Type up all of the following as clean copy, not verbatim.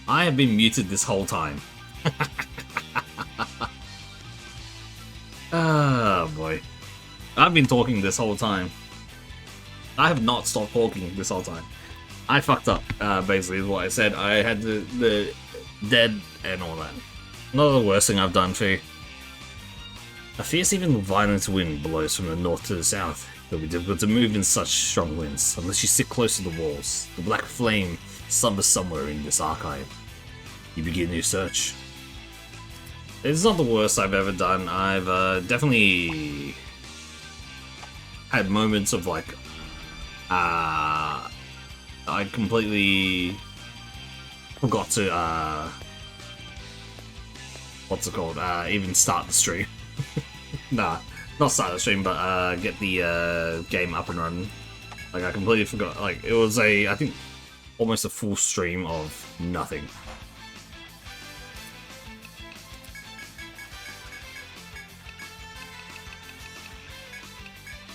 I have been muted this whole time. Ah, boy. I've been talking this whole time. I have not stopped talking this whole time. I fucked up, basically, is what I said. I had the dead and all that. Not the worst thing I've done for you. A fierce, even violent wind blows from the north to the south. It'll be difficult to move in such strong winds, unless you sit close to the walls. The black flame slumbers somewhere in this archive. You begin your search. It's not the worst I've ever done. I've definitely had moments of like, I completely forgot to, what's it called, even start the stream. Nah, not start the stream, but get the game up and running. Like, I completely forgot, like, it was I think, almost a full stream of nothing.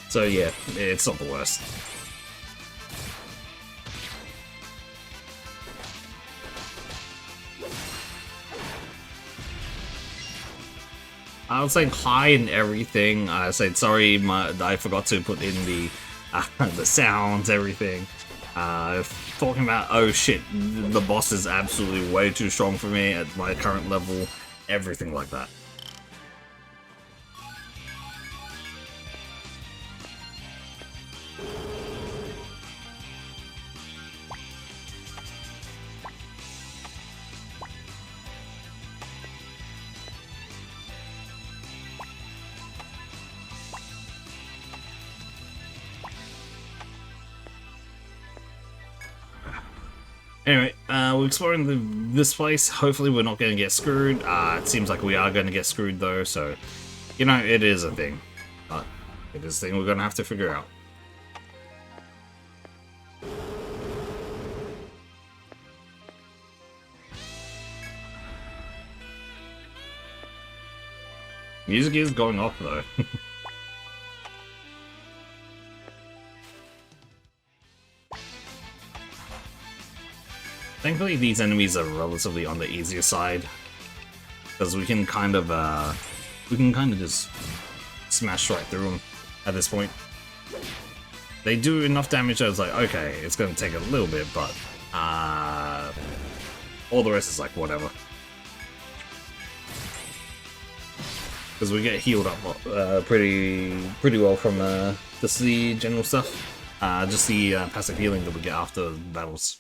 So yeah, it's not the worst. I was saying hi and everything. I said sorry, I forgot to put in the sounds, everything. Talking about, oh shit, the boss is absolutely way too strong for me at my current level, everything like that. Anyway, we're exploring this place. Hopefully we're not going to get screwed. It seems like we are going to get screwed though, so, you know, it is a thing. But it is a thing we're going to have to figure out. Music is going off though. Thankfully, these enemies are relatively on the easier side, because we can kind of just smash right through them at this point. They do enough damage that it's like, okay, it's gonna take a little bit, but all the rest is like whatever. Because we get healed up pretty well from just the general stuff, just the passive healing that we get after battles.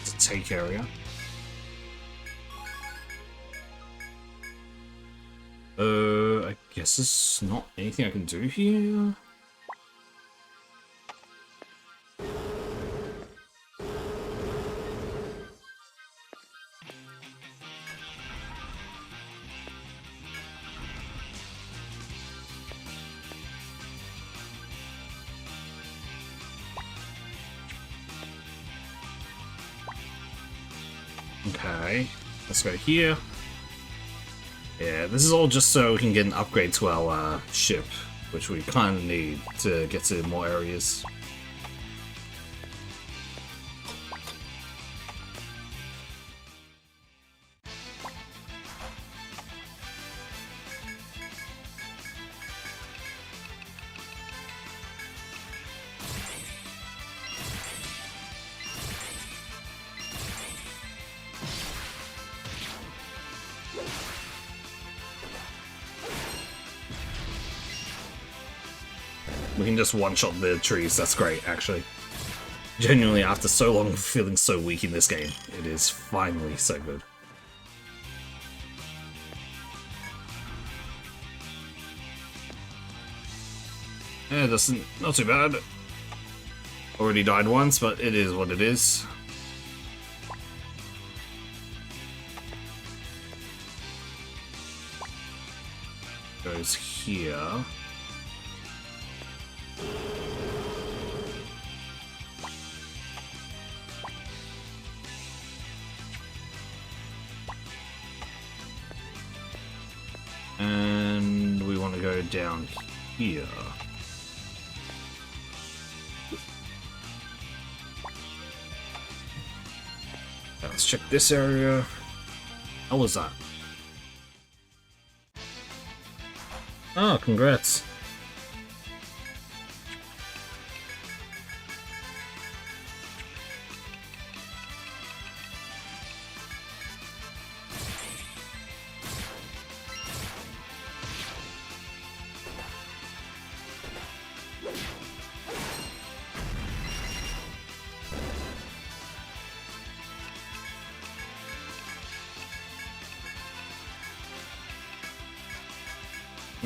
It's a take area. I guess there's not anything I can do here. Okay, let's go here. Yeah, this is all just so we can get an upgrade to our ship, which we kind of need to get to more areas. We can just one-shot the trees, that's great, actually. Genuinely, after so long of feeling so weak in this game, it is finally so good. Yeah, that's not too bad. Already died once, but it is what it is. Goes here. And we want to go down here. Let's check this area. How was that? Oh, congrats.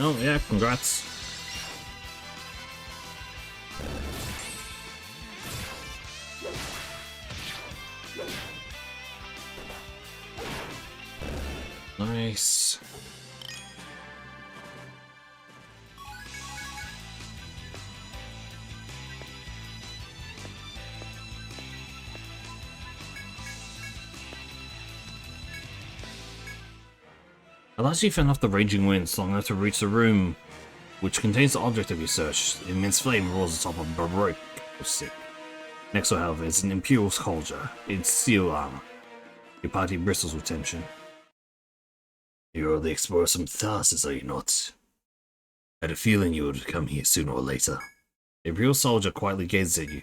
Oh, yeah, congrats. Nice. I've actually fend off the raging winds long enough to reach the room which contains the object of your search. The immense flame rolls atop a baroque sick. Next door, however, is an Imperial soldier in steel armor. Your party bristles with tension. You're the explorer from Tharsis, are you not? I had a feeling you would come here sooner or later. The Imperial soldier quietly gazes at you.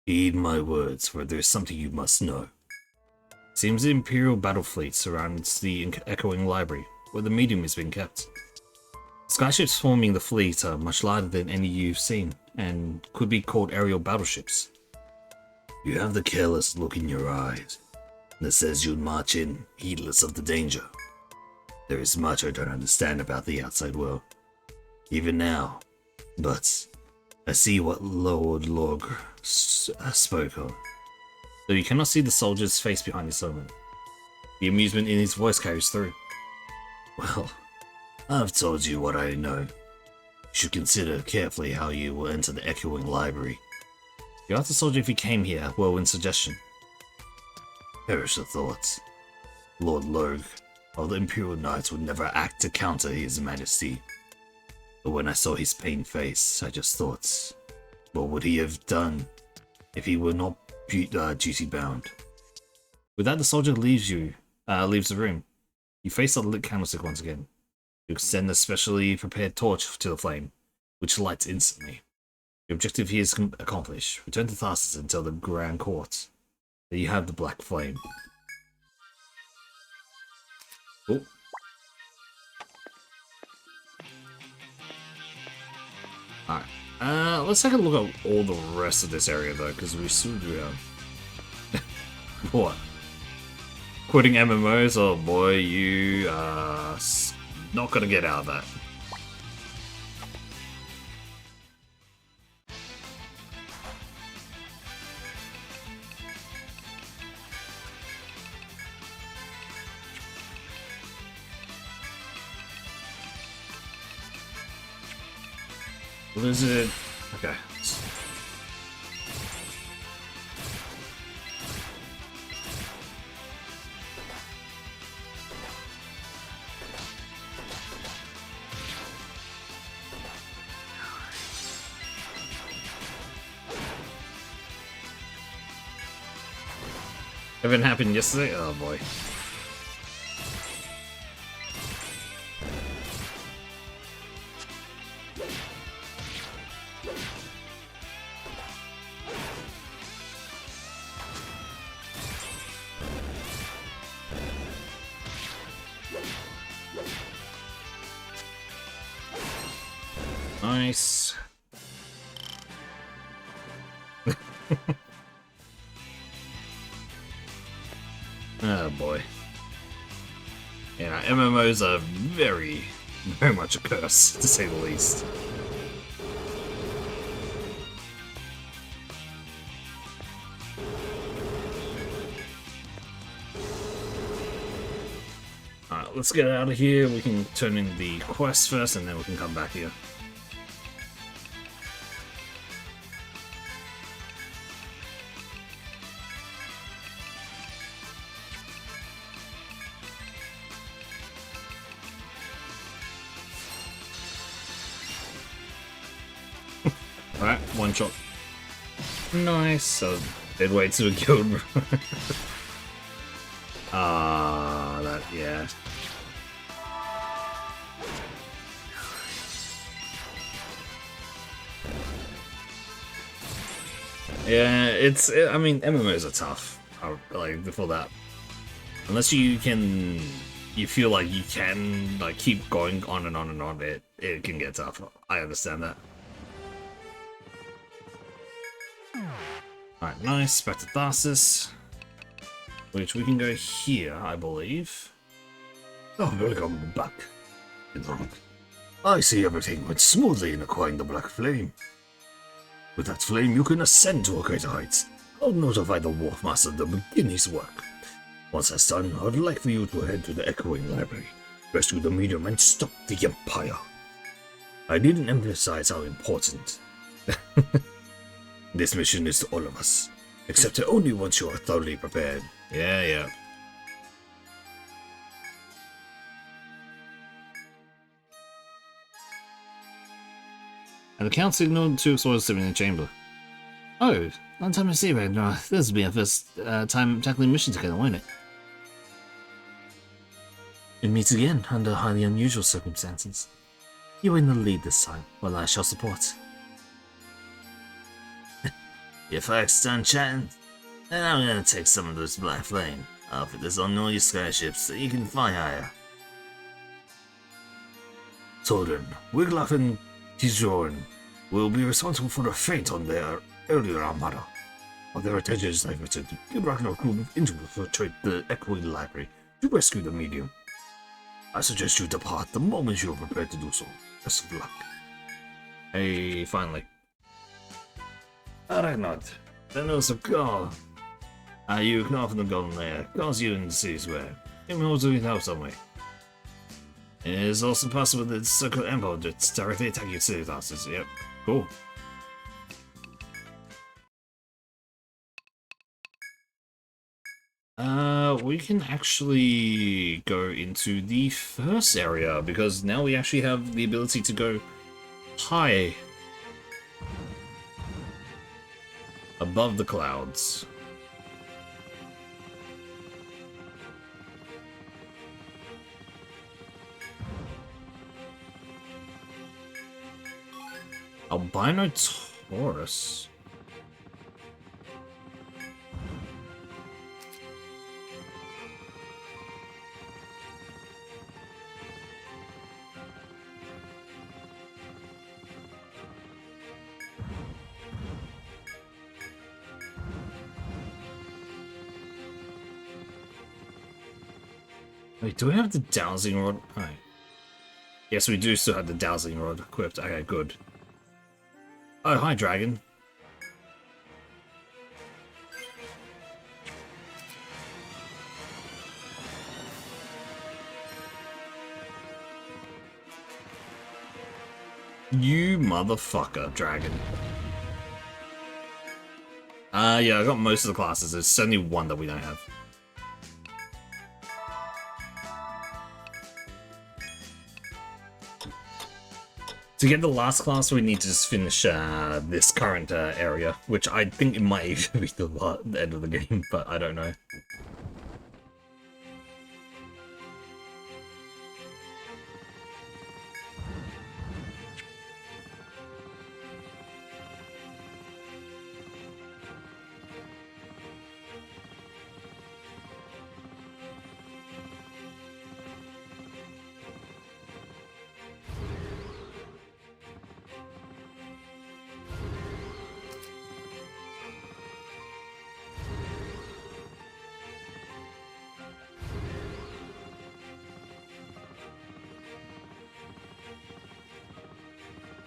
Heed my words, for there is something you must know. It seems the Imperial battle fleet surrounds the echoing library, where the medium is being kept. Skyships forming the fleet are much larger than any you've seen, and could be called aerial battleships. You have the careless look in your eyes that says you'd march in, heedless of the danger. There is much I don't understand about the outside world, even now, but I see what Lord Log spoke of. Though you cannot see the soldier's face behind his helmet. The amusement in his voice carries through. Well, I've told you what I know. You should consider carefully how you will enter the Echoing Library. You asked the soldier if he came here, Whirlwind's suggestion. Perish the thoughts. Lord Lurg of the Imperial Knights would never act to counter his majesty. But when I saw his pained face, I just thought, what would he have done if he were not duty bound? With that, the soldier leaves the room. You face the lit candlestick once again. You extend a specially prepared torch to the flame, which lights instantly. Your objective here is accomplished. Return to Tharsis and tell the Grand Court that you have the black flame. Oh. Alright. Let's take a look at all the rest of this area though, because we still do have... What? Quitting MMOs? Oh boy, you are not gonna get out of that. Blizzard. Okay. Everything happened yesterday? Oh boy. Nice. Oh boy. Yeah, MMOs are very much a curse, to say the least. Alright, let's get out of here. We can turn in the quest first and then we can come back here. Alright, one shot. Nice. So, dead weight to a guild. That, yeah. Yeah, I mean, MMOs are tough. Like, before that. Unless you feel like you can, like, keep going on and on and on, it can get tough. I understand that. Alright, nice. Back to Tharsis. Which we can go here, I believe. Oh, welcome back. I see everything went smoothly in acquiring the Black Flame. With that flame, you can ascend to a greater height. I'll notify the Wharfmaster to begin his work. Once that's done, I'd like for you to head to the Echoing Library, rescue the medium, and stop the Empire. I didn't emphasize how important. This mission is to all of us. Accept it only once you are thoroughly prepared. Yeah. And the Count signaled two swords sitting in the chamber. Oh, long time no see, Ragnar. This will be our first time tackling mission together, won't it? We meet again under highly unusual circumstances. You are in the lead this time, while I shall support. If I stand chatting, then I'm gonna take some of this Black Flame. I'll fit this on all your skyships so you can fly higher. Toldren, Wiglaf and Tizoran will be responsible for the fate on their earlier armada. While their attention is diverted, give Ragnar crew into the Echoing Library to rescue the medium. I suggest you depart the moment you are prepared to do so. Best of luck. Hey, finally. Ragnar, the news of Gaul. You come from the Golden Lair. Gaul's you in the city's way. Maybe we'll do it out some way. It is also possible that the Circle Empire just directly attack your city classes. Yep, cool. We can actually go into the first area because now we actually have the ability to go high above the clouds. Albino Taurus. Wait, do we have the dowsing rod? Hi. Yes, we do still have the dowsing rod equipped. Okay, good. Oh, hi, dragon. You motherfucker, dragon. Yeah, I got most of the classes. There's only one that we don't have. To get the last class, we need to just finish this current area, which I think it might even be the end of the game, but I don't know.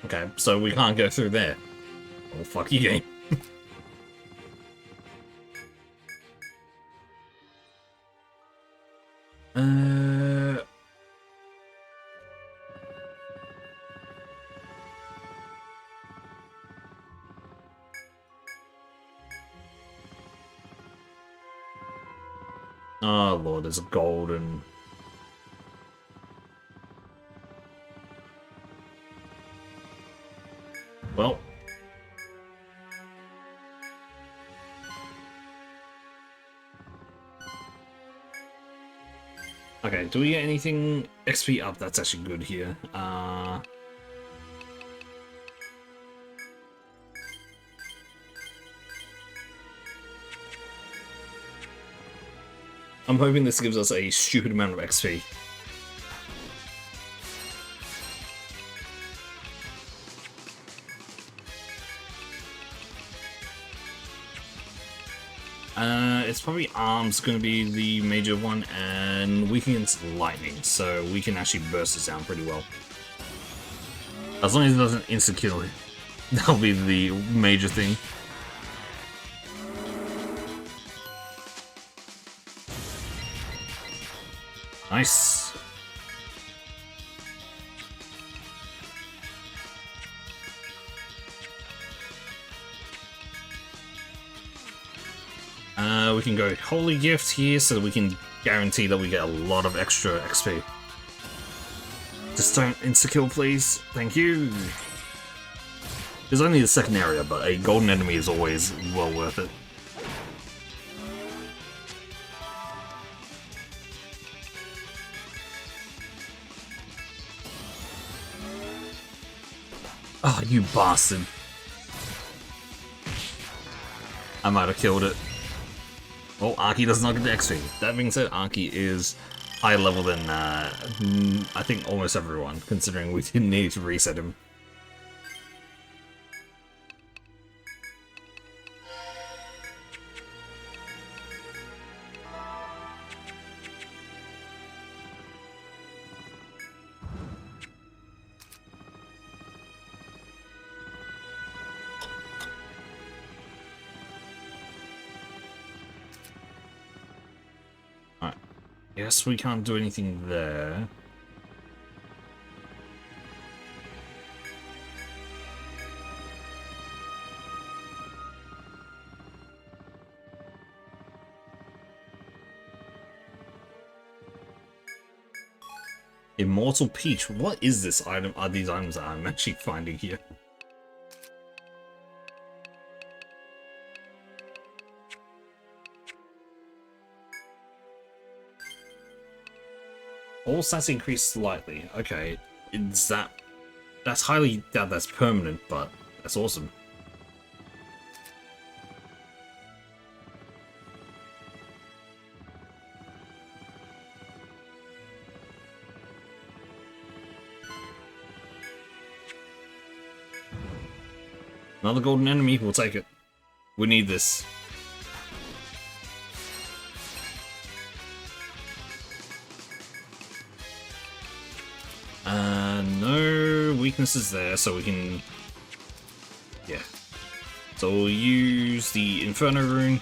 Okay, so we can't go through there. Oh, fuck you, game. Oh lord, there's a golden... Well... Okay, do we get anything XP up? That's actually good here. I'm hoping this gives us a stupid amount of XP. It's probably arms going to be the major one, and weakening against lightning, so we can actually burst this down pretty well. As long as it doesn't insta-kill it, that'll be the major thing. Nice. We can go Holy Gift here so that we can guarantee that we get a lot of extra XP. Just don't insta-kill, please. Thank you. There's only the second area, but a golden enemy is always well worth it. Oh, you bastard. I might have killed it. Oh, Arky does not get the XP. That being said, Arky is higher level than, I think, almost everyone, considering we didn't need to reset him. Alright. Yes, we can't do anything there. Immortal Peach. What is this item? Are these items that I'm actually finding here? All stats increase slightly. Okay, is that... That's highly doubt that's permanent, but that's awesome. Another golden enemy, we'll take it. We need this. No weaknesses there, so we can... Yeah. So we'll use the Inferno Rune.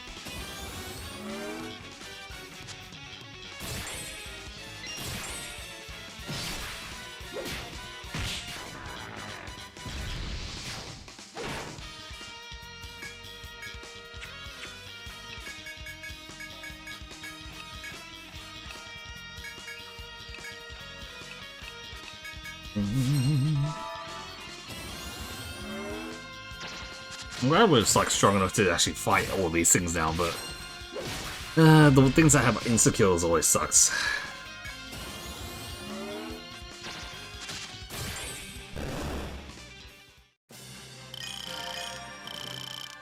I'm glad we're like strong enough to actually fight all these things now, but the things that have insta-kills always sucks.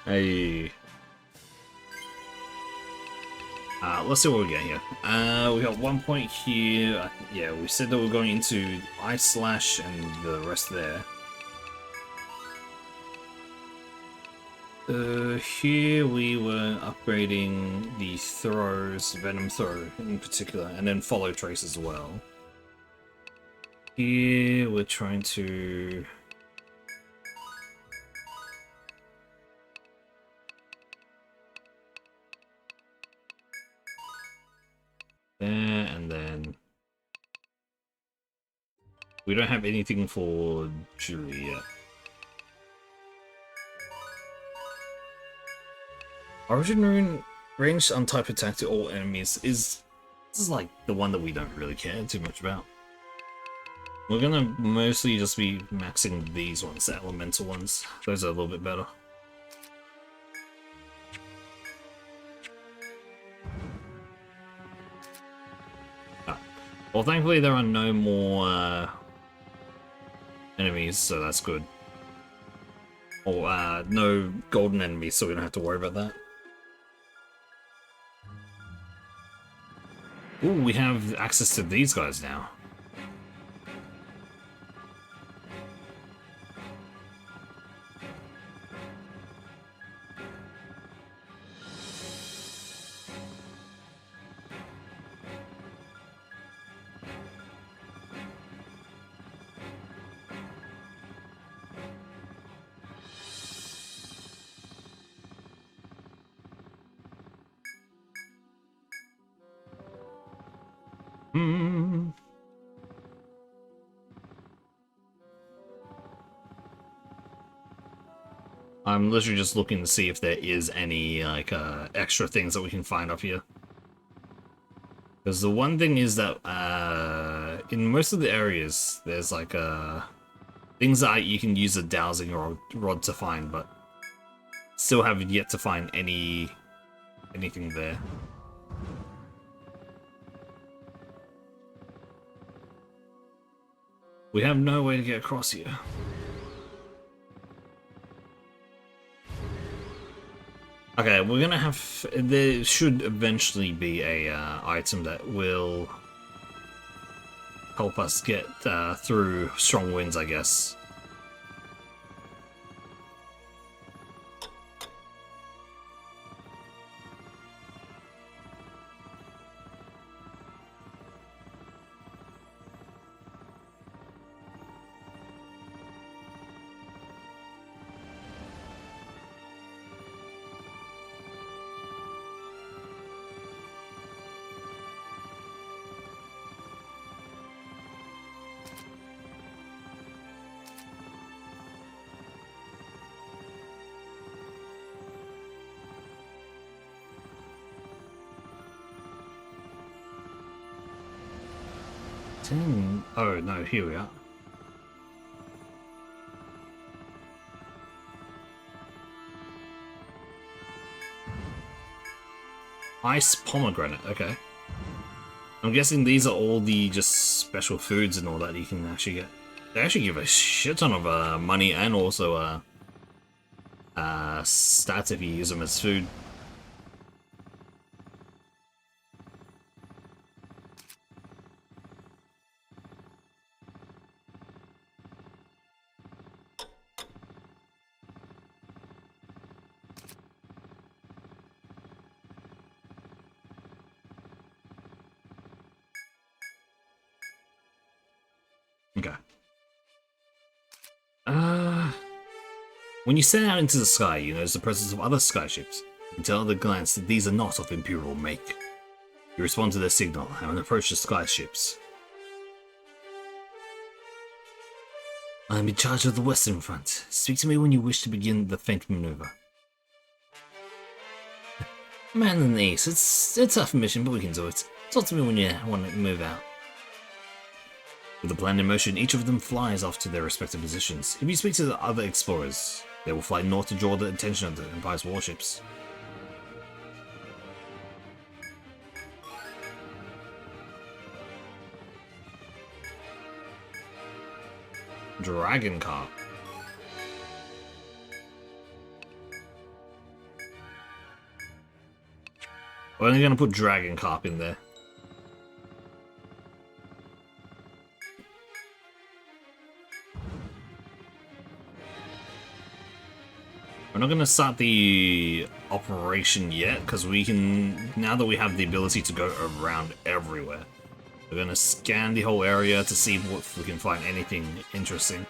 Hey. Let's see what we get here. We got 1 point here. Yeah, we said that we're going into Ice Slash and the rest there. Here we were upgrading the throws, Venom Throw in particular, and then Follow Trace as well. Here we're trying to... There, and then... We don't have anything for Julie yet. Origin Rune, ranged untype attack to all enemies is... This is like the one that we don't really care too much about. We're gonna mostly just be maxing these ones, the elemental ones. Those are a little bit better. Well, thankfully there are no more enemies, so that's good. Or no golden enemies, so we don't have to worry about that. Ooh, we have access to these guys now. I'm literally just looking to see if there is any like extra things that we can find up here. Because the one thing is that in most of the areas there's like things that you can use a dowsing rod to find, but still haven't yet to find anything there. We have no way to get across here. Okay, we're gonna have... There should eventually be a item that will help us get through strong winds, I guess. Oh no, here we are. Ice pomegranate, okay. I'm guessing these are all the just special foods and all that you can actually get. They actually give a shit ton of money and also stats if you use them as food. Okay. When you set out into the sky, you notice the presence of other skyships. You can tell at a glance that these are not of Imperial make. You respond to their signal and approach the skyships. I am in charge of the Western Front. Speak to me when you wish to begin the feint maneuver. Man in the East, it's a tough mission, but we can do it. Talk to me when you want to move out. With the plan in motion, each of them flies off to their respective positions. If you speak to the other explorers, they will fly north to draw the attention of the Empire's warships. Dragon Car. We're only going to put Dragon Carp in there. We're not going to start the operation yet, because we can, now that we have the ability to go around everywhere, we're going to scan the whole area to see if we can find anything interesting.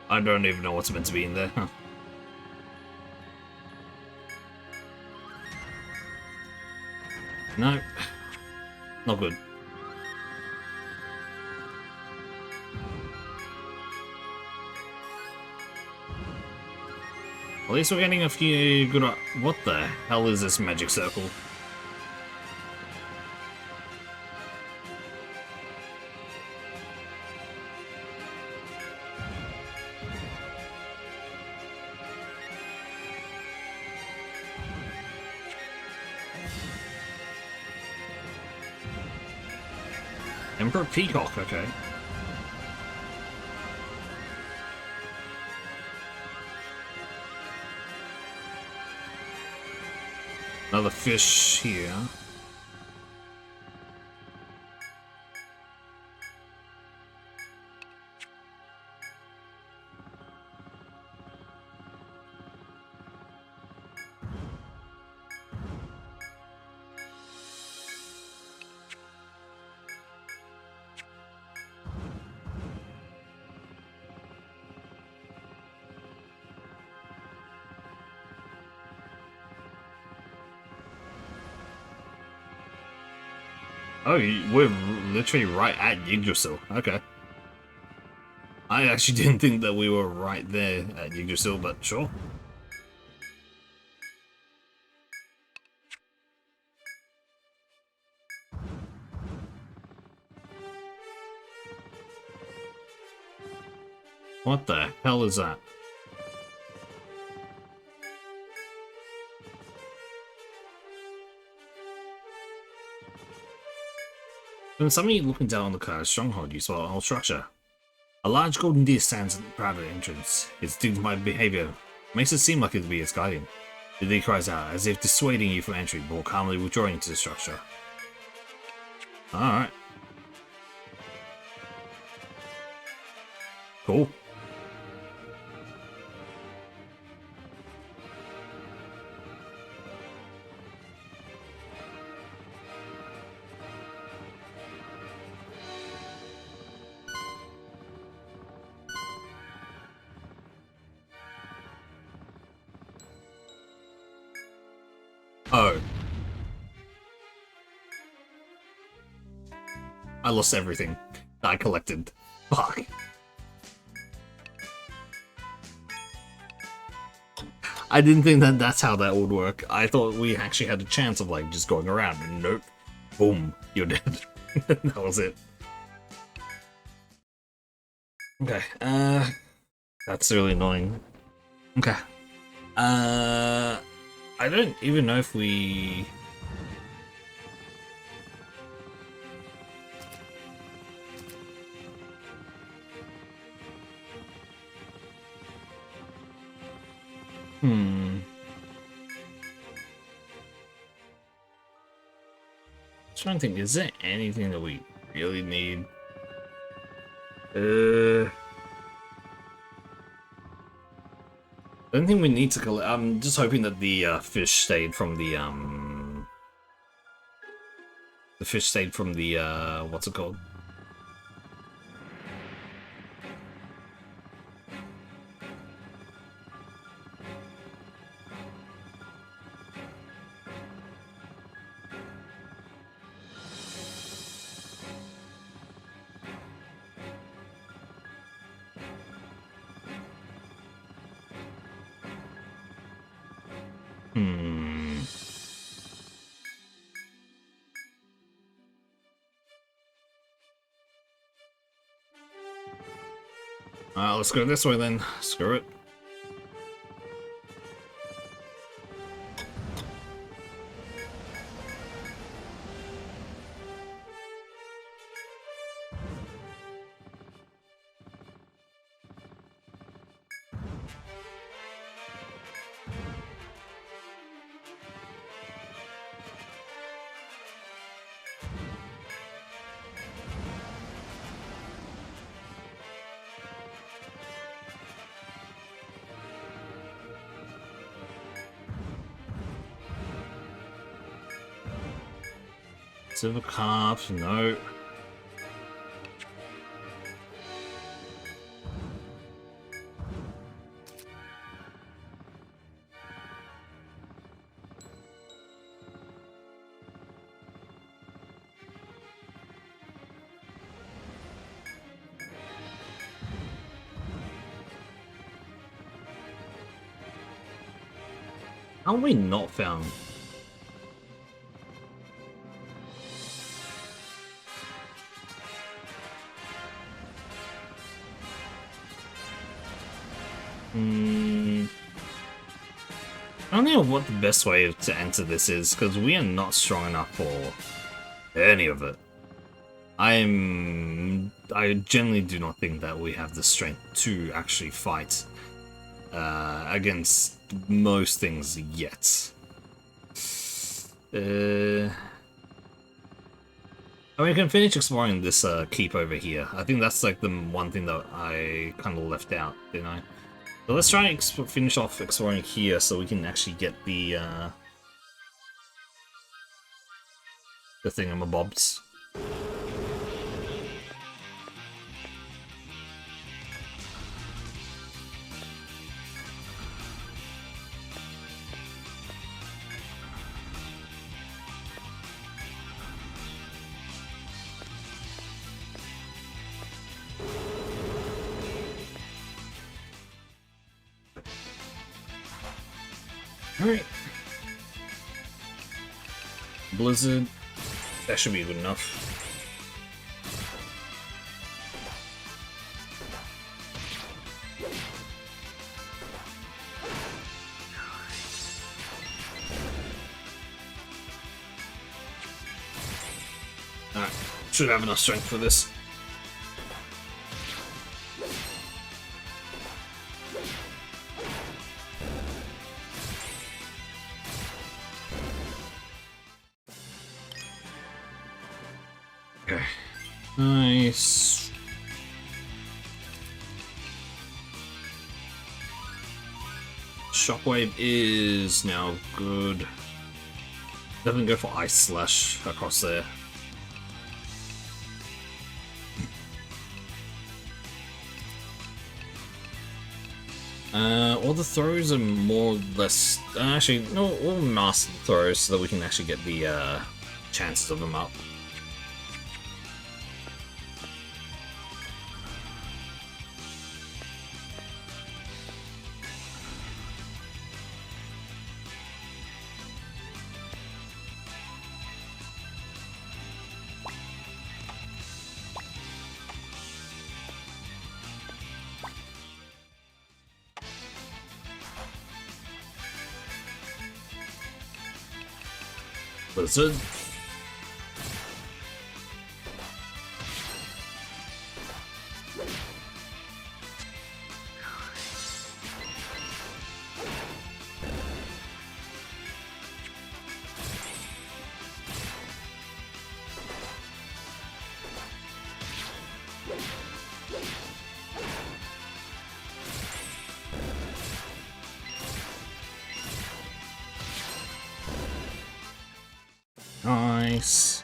I don't even know what's meant to be in there. Huh. No. Not good. At least we're getting a few good... What the hell is this magic circle? Emperor Peacock, okay. Another fish here. Oh, we're literally right at Yggdrasil. Okay. I actually didn't think that we were right there at Yggdrasil, but sure. What the hell is that? When suddenly looking down on the car's stronghold, you saw a whole structure. A large golden disc stands at the private entrance. Its dignified behavior makes it seem like it would be its guardian. The D cries out, as if dissuading you from entry, but calmly withdrawing into the structure. Alright. Oh. I lost everything that I collected. Fuck. I didn't think that that's how that would work. I thought we actually had a chance of like just going around, and nope. Boom, you're dead. That was it. Okay, that's really annoying. Okay. I don't even know if we... Trying to think, is there anything that we really need? I don't think we need to collect. I'm just hoping that the fish stayed from the fish stayed from the what's it called? Let's go this way then. Screw it. Silver carp, no. How are we not found? I don't know what the best way to enter this is, because we are not strong enough for any of it. I generally do not think that we have the strength to actually fight against most things yet. I mean, we can finish exploring this keep over here. I think that's like the one thing that I kind of left out, didn't I? So let's try and finish off exploring here so we can actually get the thingamabobs. Alright. Blizzard. That should be good enough. Alright. Should have enough strength for this. Nice. Shockwave is now good. Definitely go for Ice Slash across there. All the throws are more or less... actually, no, we'll master the throws so that we can actually get the chances of them up. Blizzard. Nice.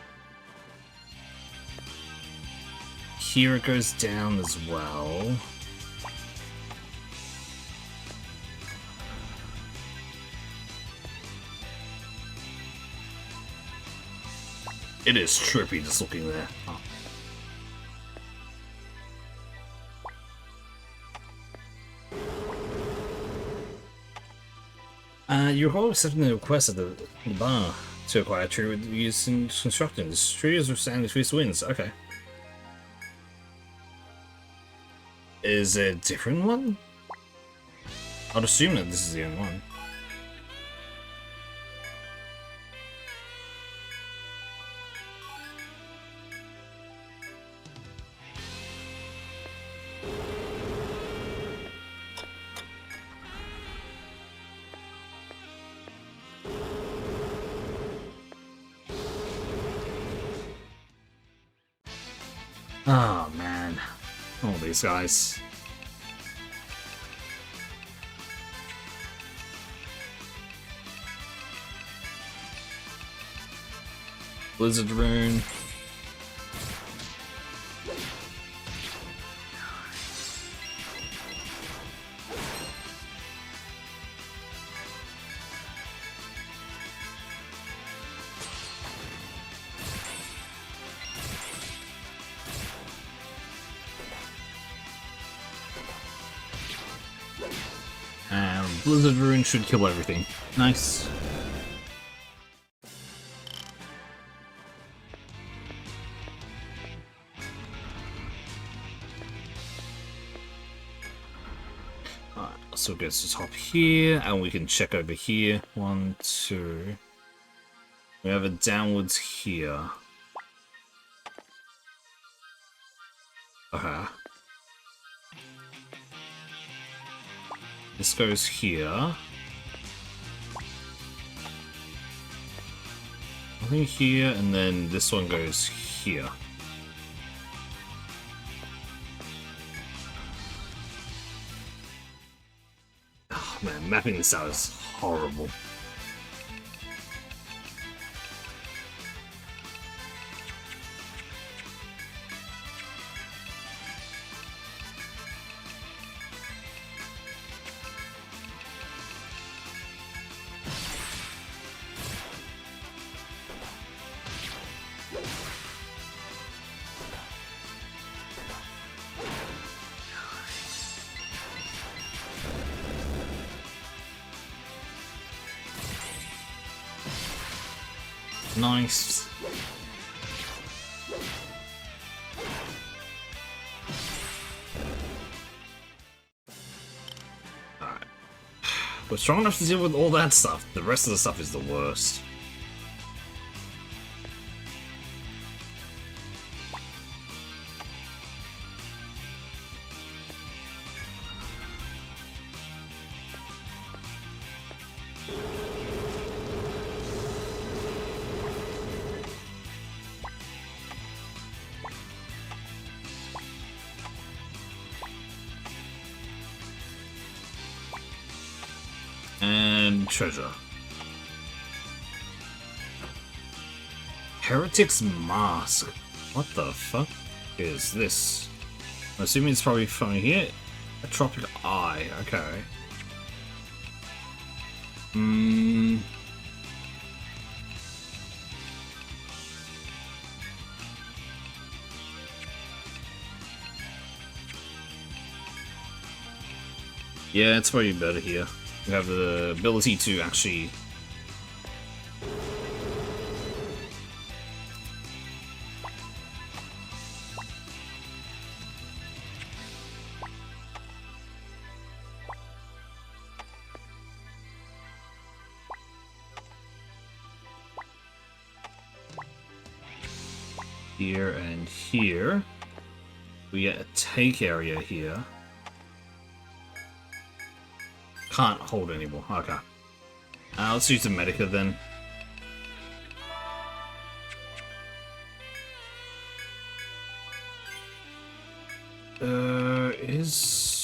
Here it goes down as well. It is trippy just looking there. Oh. You recall accepting the request at the bar to acquire a tree with use in construction. This tree is withstanding fierce winds. Okay. Is it a different one? I'd assume that this is the only one. Oh man, all these guys. Blizzard Rune. Blizzard Rune should kill everything. Nice. Alright, so it goes to top here, and we can check over here. 1, 2. We have a downwards here. Okay. This goes here. I think here, and then this one goes here. Oh man, mapping this out is horrible. Nice. Alright. We're strong enough to deal with all that stuff. The rest of the stuff is the worst. And treasure. Heretic's Mask. What the fuck is this? I'm assuming it's probably from here. A Tropic Eye. Okay. Hmm. Yeah, it's probably better here. You have the ability to actually... Here and here. We get a take area here. Can't hold anymore. Okay. Let's use the Medica then. Is...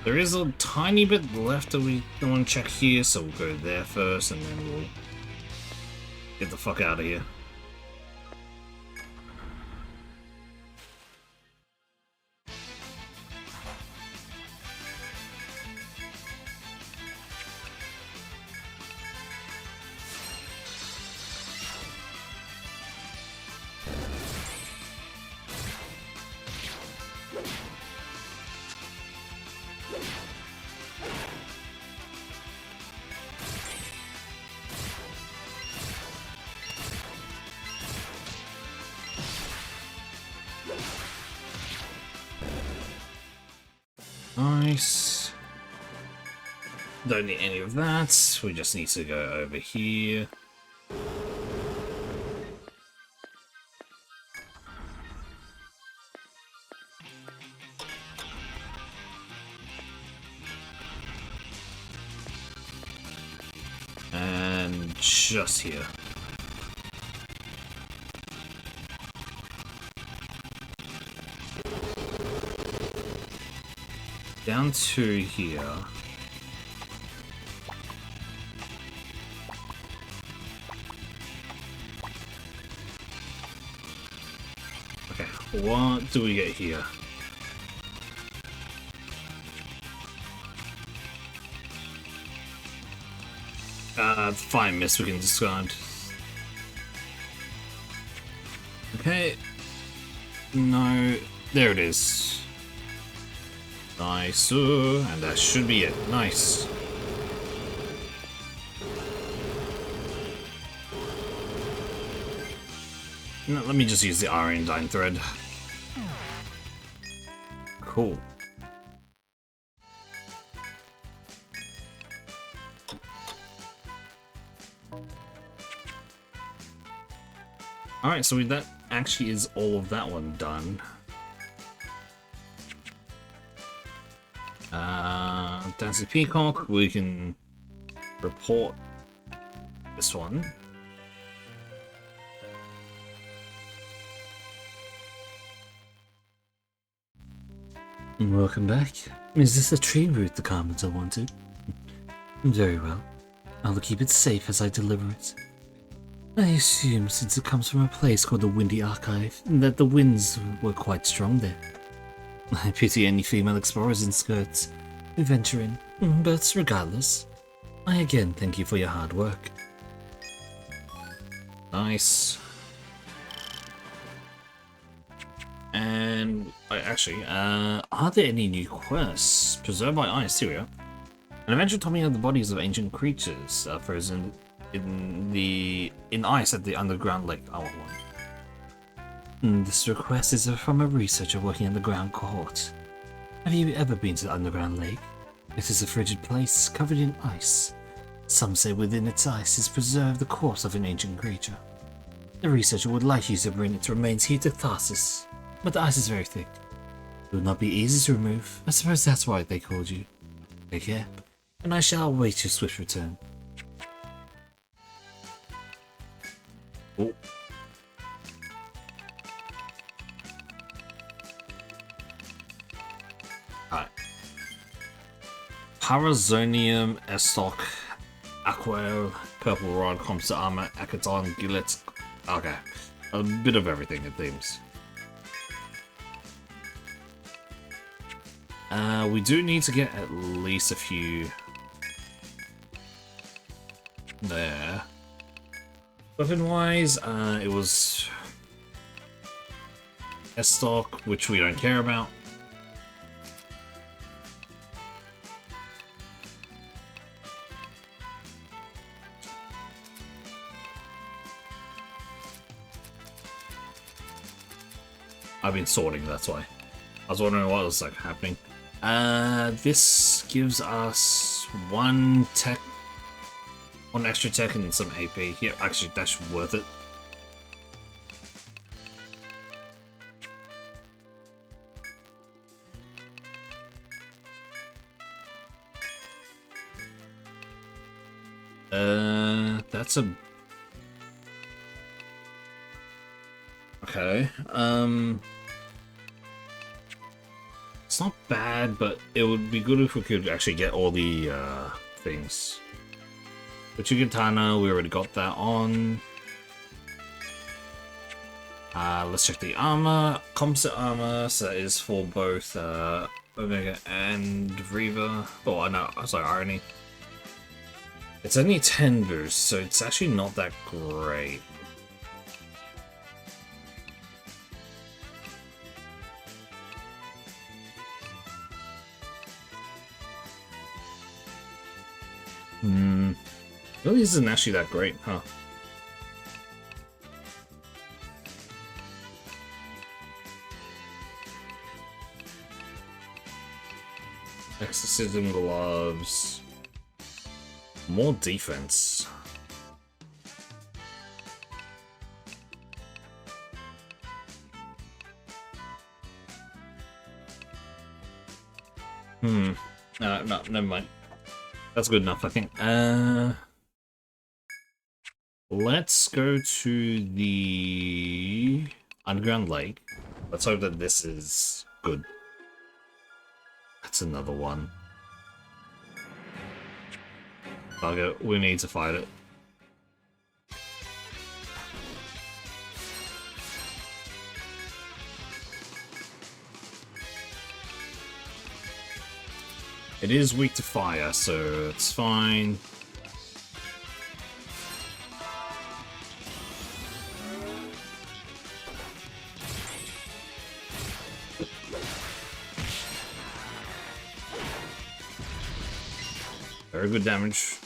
There is a tiny bit left that we want to check here, so we'll go there first, and then we'll get the fuck out of here. Nice. Don't need any of that. We just need to go over here. And just here. Down to here. Okay, what do we get here? Fine mist we can discard. Okay. No, there it is. Nice, and that should be it. Nice. No, let me just use the Irondyne thread. Cool. Alright, so that actually is all of that one done. Dancing Peacock, we can report this one. Welcome back. Is this a tree root the Carpenter wanted? Very well. I'll keep it safe as I deliver it. I assume, since it comes from a place called the Windy Archive, that the winds were quite strong there. I pity any female explorers in skirts who venture in, but regardless, I again thank you for your hard work. Nice. And actually, are there any new quests? Preserved by ice, here we are. An adventure told me of the bodies of ancient creatures frozen in ice at the underground lake. I want one. This request is from a researcher working in the ground cohort. Have you ever been to the underground lake? It is a frigid place covered in ice. Some say within its ice is preserved the corpse of an ancient creature. The researcher would like you to bring its remains here to Tharsis, but the ice is very thick. It would not be easy to remove. I suppose that's why they called you. Take care, and I shall await your swift return. Oh. Alright. Parazonium, Estoc, Aquel, purple rod, composite armor, Akaton, Gillette. Okay. A bit of everything, it seems. We do need to get at least a few there. Weapon-wise, it was S-Stock, which we don't care about. I've been sorting, that's why. I was wondering what was like happening. This gives us one extra tech and some AP. Yeah, actually, that's worth it. That's a... Okay, it's not bad, but it would be good if we could actually get all the, things. Katana, we already got that on. Let's check the armor. Composite armor, so that is for both, Omega and Reaver. Oh, no, sorry, Irony. It's only 10 boost, so it's actually not that great. Really isn't actually that great, huh? Exorcism gloves. More defense. No, never mind. That's good enough, I think. Let's go to the underground lake. Let's hope that this is good. That's another one. Okay, we need to fight it. It is weak to fire, so it's fine. Very good damage.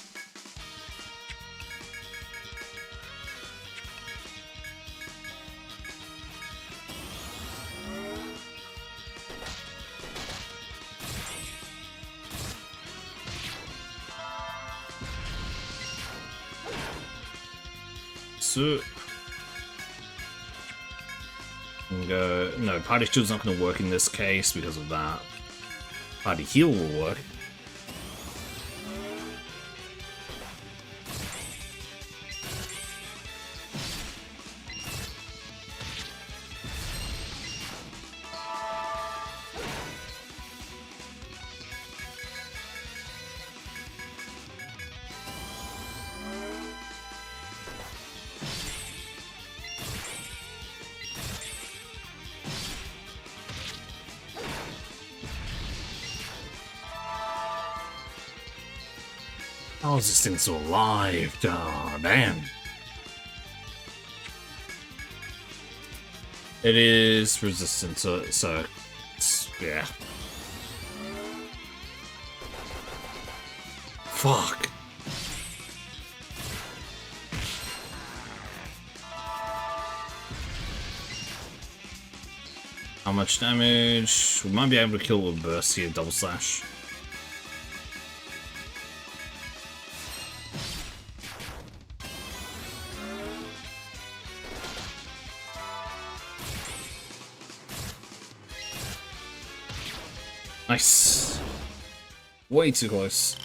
So, no, Party Shield's not going to work in this case because of that. Party Heal will work. How is this thing still alive? Oh, damn. It is resistant to it, so yeah. Fuck. How much damage? We might be able to kill with burst here, double slash. Nice. Way too close.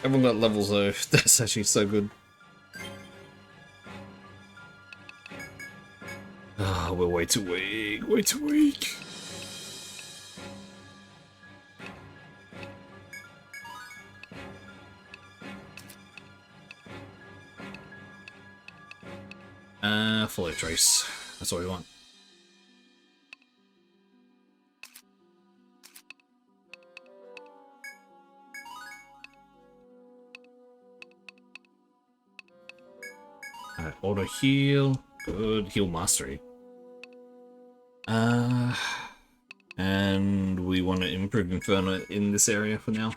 Everyone got levels though. That's actually so good. Ah, we're way too weak. Way too weak. Follow trace. That's what we want. Alright, auto heal. Good. Heal mastery. And we want to improve Inferno in this area for now.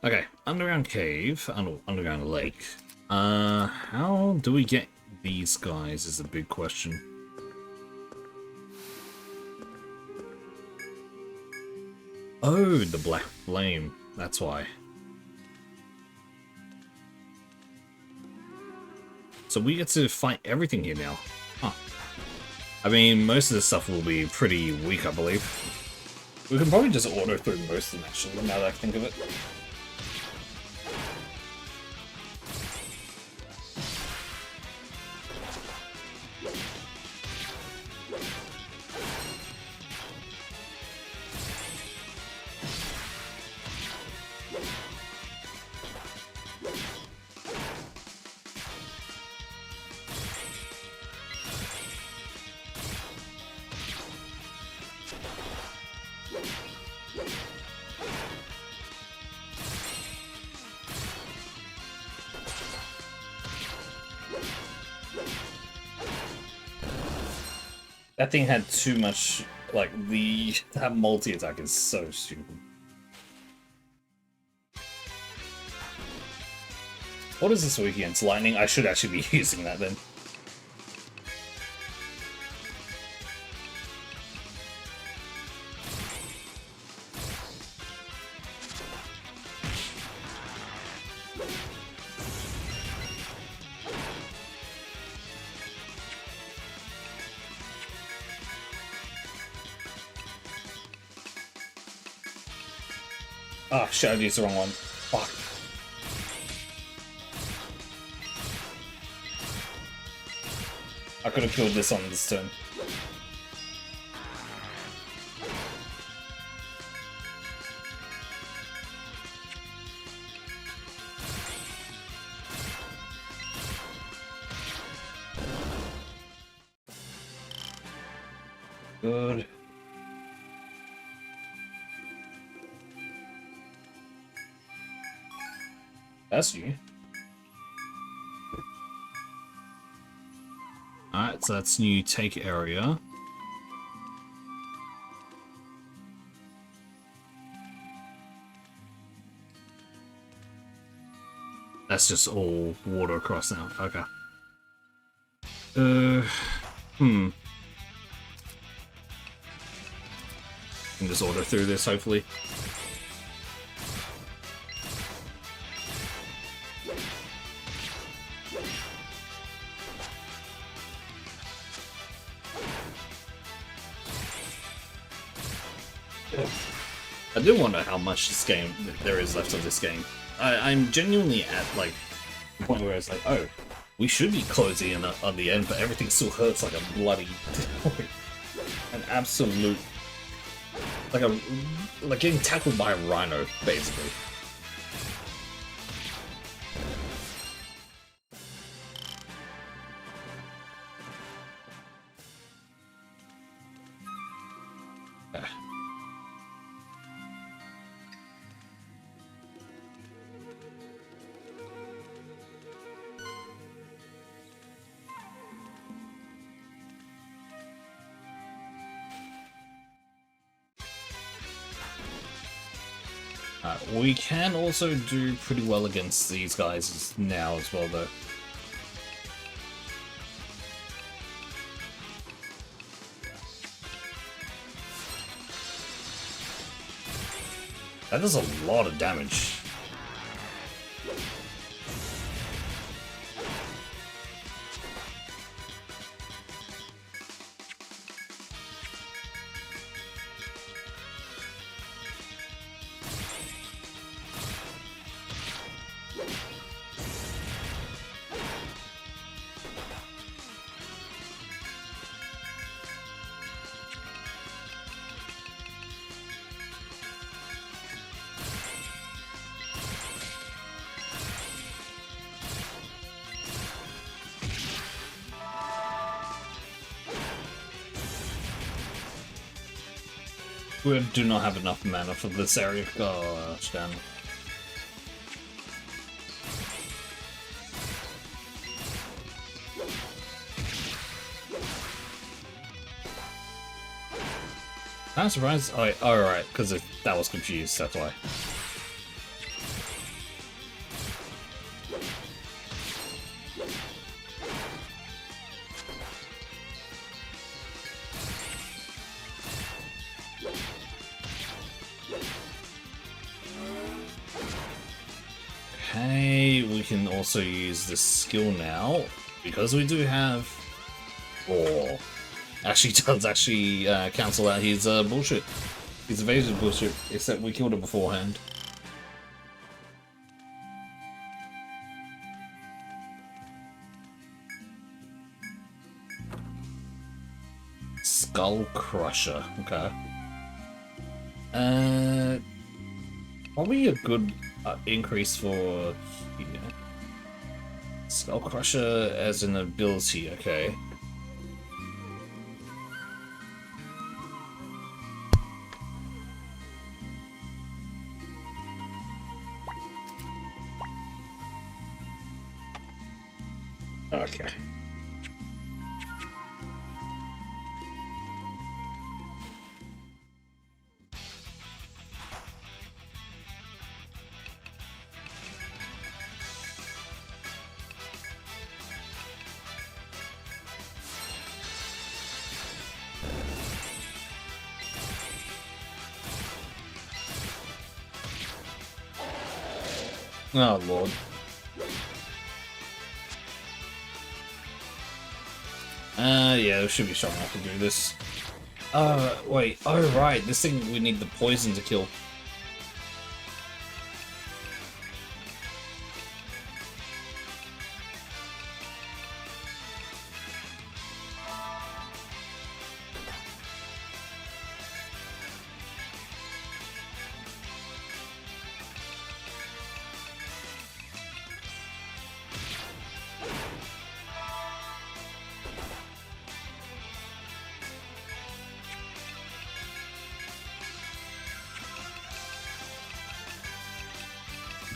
Okay, underground cave, underground lake. How do we get these guys is a big question. Oh, the black flame. That's why. So we get to fight everything here now. Huh. I mean, most of this stuff will be pretty weak, I believe. We can probably just auto through most of them, actually, now that I think of it. That thing had too much, like, that multi-attack is so stupid. What is this weak against? Lightning? I should actually be using that then. Ah, shit, I used the wrong one. Fuck. I could have killed this on this turn. Good. That's you. Alright, so that's new take area. That's just all water across now. Okay. Can just auto through this, hopefully. I do wonder how much this game there is left of this game. I'm genuinely at like the point where it's like, oh, we should be closing in on the end, but everything still hurts like a bloody, an absolute, like getting tackled by a rhino, basically. We can also do pretty well against these guys now as well, though. That does a lot of damage. We do not have enough mana for this area. Gosh, damn. I'm surprised. Oh, alright, because that was confused, that's why. Okay, we can also use this skill now, because we do have... Oh, actually does actually cancel out his bullshit. His evasion bullshit, except we killed it beforehand. Skull Crusher, okay. Probably a good increase for here. Skull Crusher as an ability, okay. Okay. Oh lord. Yeah, we should be strong enough to do this. Wait, oh right, this thing we need the poison to kill.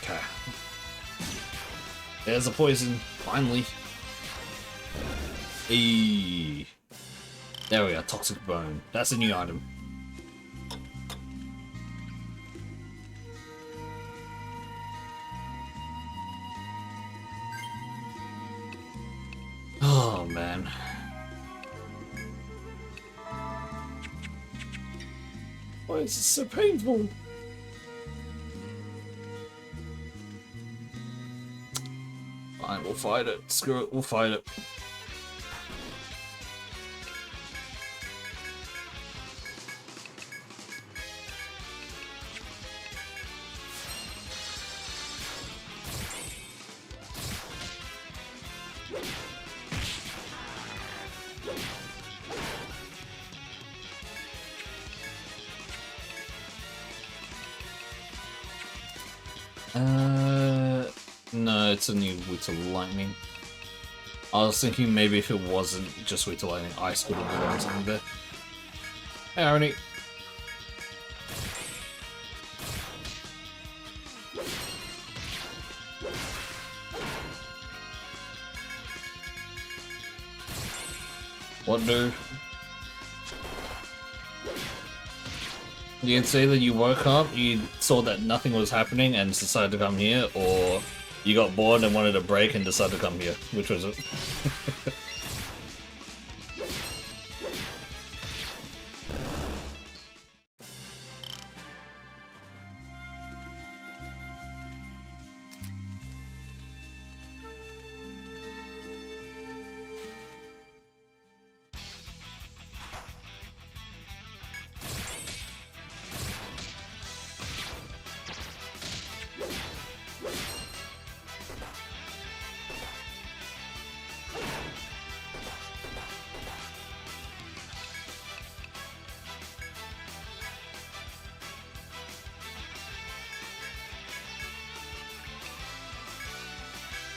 Okay. There's a poison, finally. Eee. There we are, Toxic Bone. That's a new item. Oh man. Why is this so painful? Fine, we'll fight it. Screw it, we'll fight it. No, it's a new Witter Lightning. I was thinking maybe if it wasn't just Witter Lightning, Ice could have done something there. Hey, Arnie. What, dude? You can say that you woke up, you saw that nothing was happening and decided to come here, or you got bored and wanted a break and decided to come here. Which was it?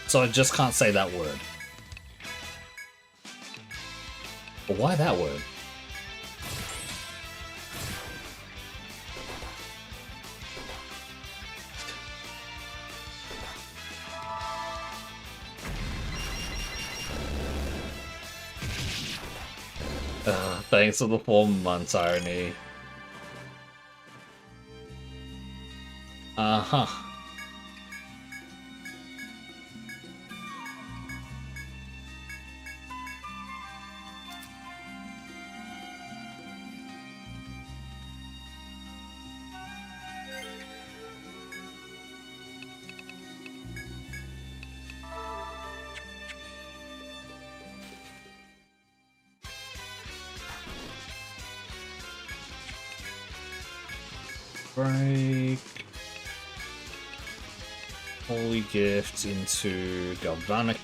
So I just can't say that word. But why that word? Thanks for the 4 months, irony. Uh-huh. Break. Holy Gift into Galvanic.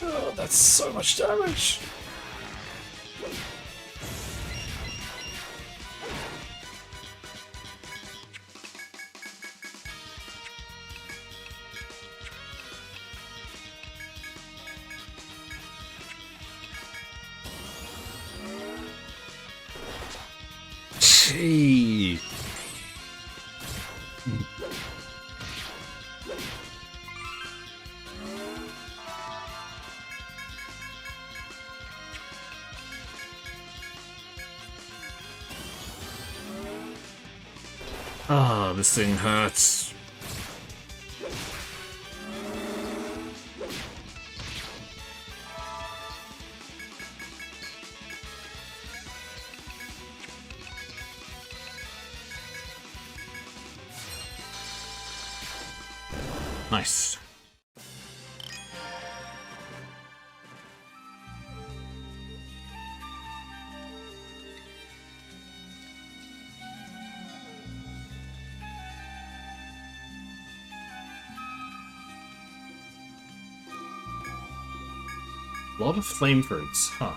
Oh, that's so much damage. Gee. Ah, this thing hurts. Nice. A lot of flame fruits, huh?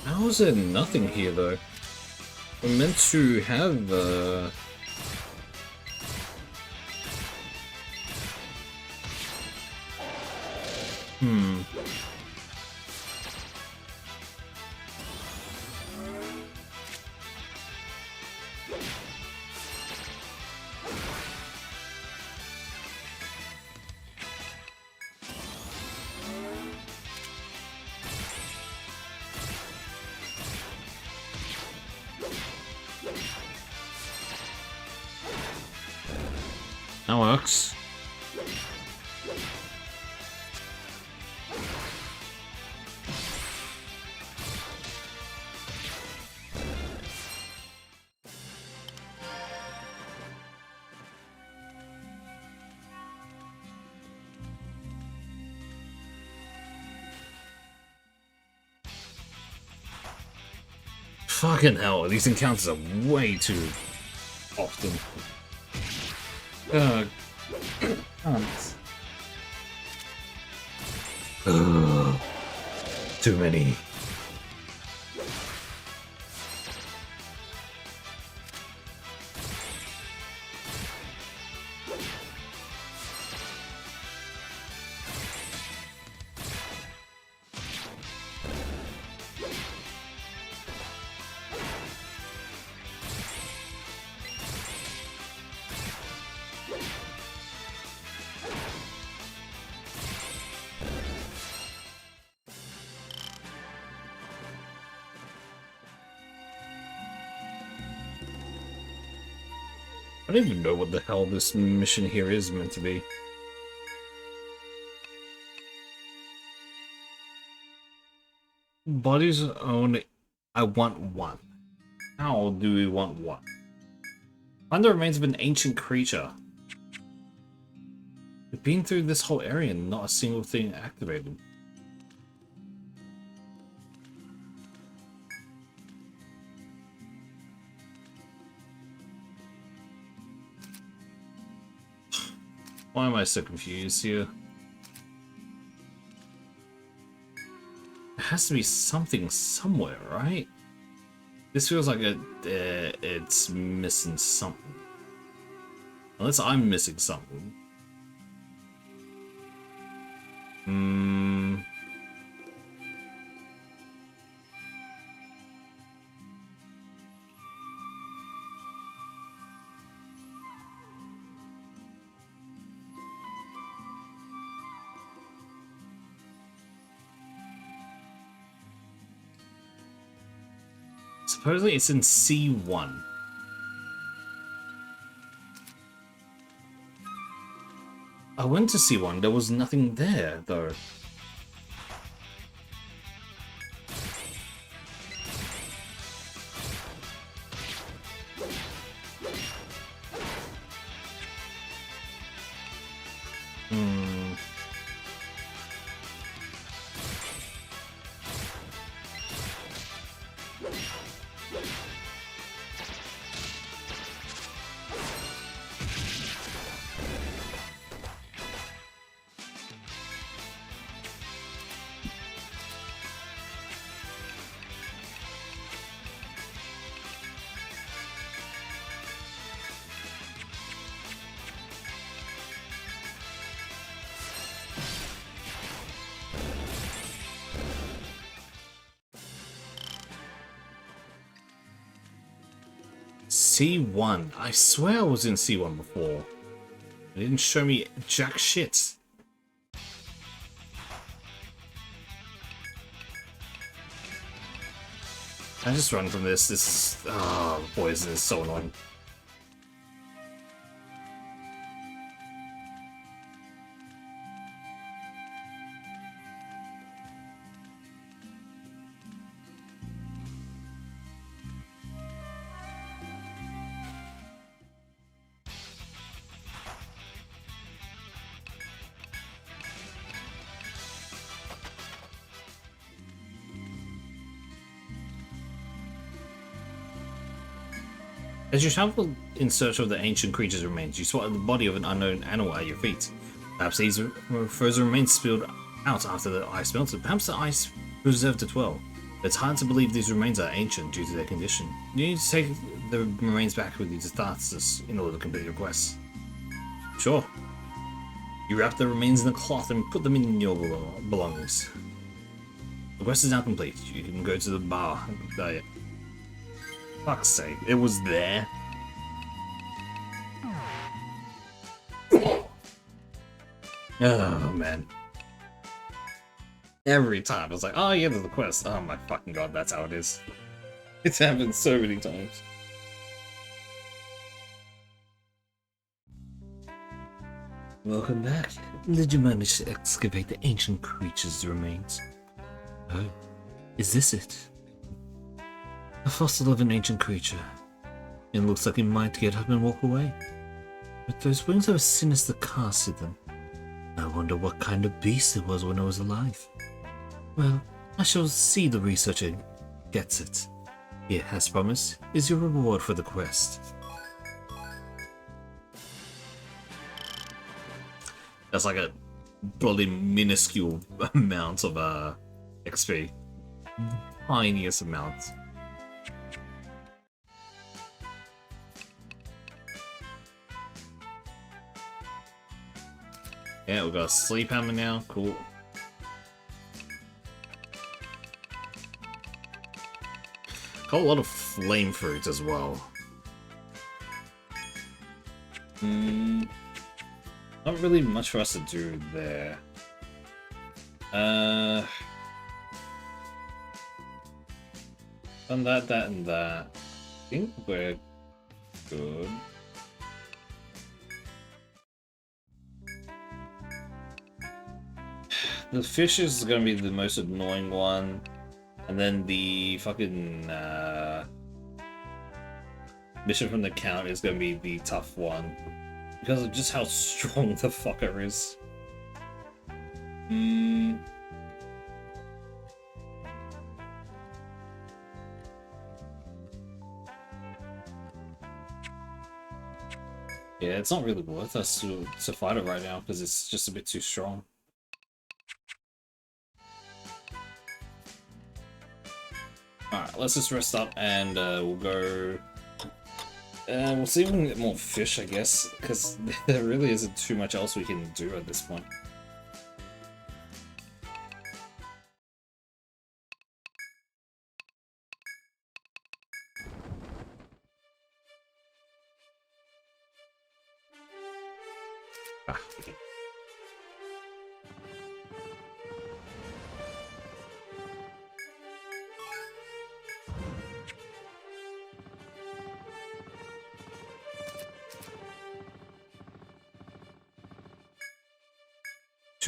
How is there nothing here though? We're meant to have that works. Fucking hell, these encounters are way too often. Can't. Too many. I don't even know what the hell this mission here is meant to be. Bodies only. I want one. How do we want one? Find the remains of an ancient creature. We've been through this whole area and not a single thing activated. Why am I so confused here? There has to be something somewhere, right? This feels like it's missing something. Unless I'm missing something. Supposedly it's in C1. I went to C1, there was nothing there, though. C1. I swear I was in C1 before. It didn't show me jack shit. I just run from this. This is... oh, poison is so annoying. As you travel in search of the ancient creature's remains, you spot the body of an unknown animal at your feet. Perhaps these frozen remains spilled out after the ice melted. Perhaps the ice preserved it well. It's hard to believe these remains are ancient due to their condition. You need to take the remains back with you to Tharsis in order to complete your quest. Sure. You wrap the remains in a cloth and put them in your belongings. The quest is now complete. You can go to the bar. Fuck's sake, it was there. Oh man. Every time I was like, oh yeah, there's the quest. Oh my fucking god, that's how it is. It's happened so many times. Welcome back. Did you manage to excavate the ancient creature's remains? Oh, is this it? A fossil of an ancient creature. It looks like it might get up and walk away. But those wings have a sinister cast to them. I wonder what kind of beast it was when it was alive. Well, I shall see the researcher gets it. Here, as promised, is your reward for the quest. That's like a bloody minuscule amount of XP. Tiniest amount. Yeah, we got a sleep hammer now. Cool. Got a lot of flame fruit as well. Not really much for us to do there. Done that, and that. I think we're good. The fish is gonna be the most annoying one, and then the fucking mission from the count is gonna be the tough one because of just how strong the fucker is. Yeah, it's not really worth us to fight it right now because it's just a bit too strong. Alright, let's just rest up and we'll go... we'll see if we can get more fish, I guess, because there really isn't too much else we can do at this point.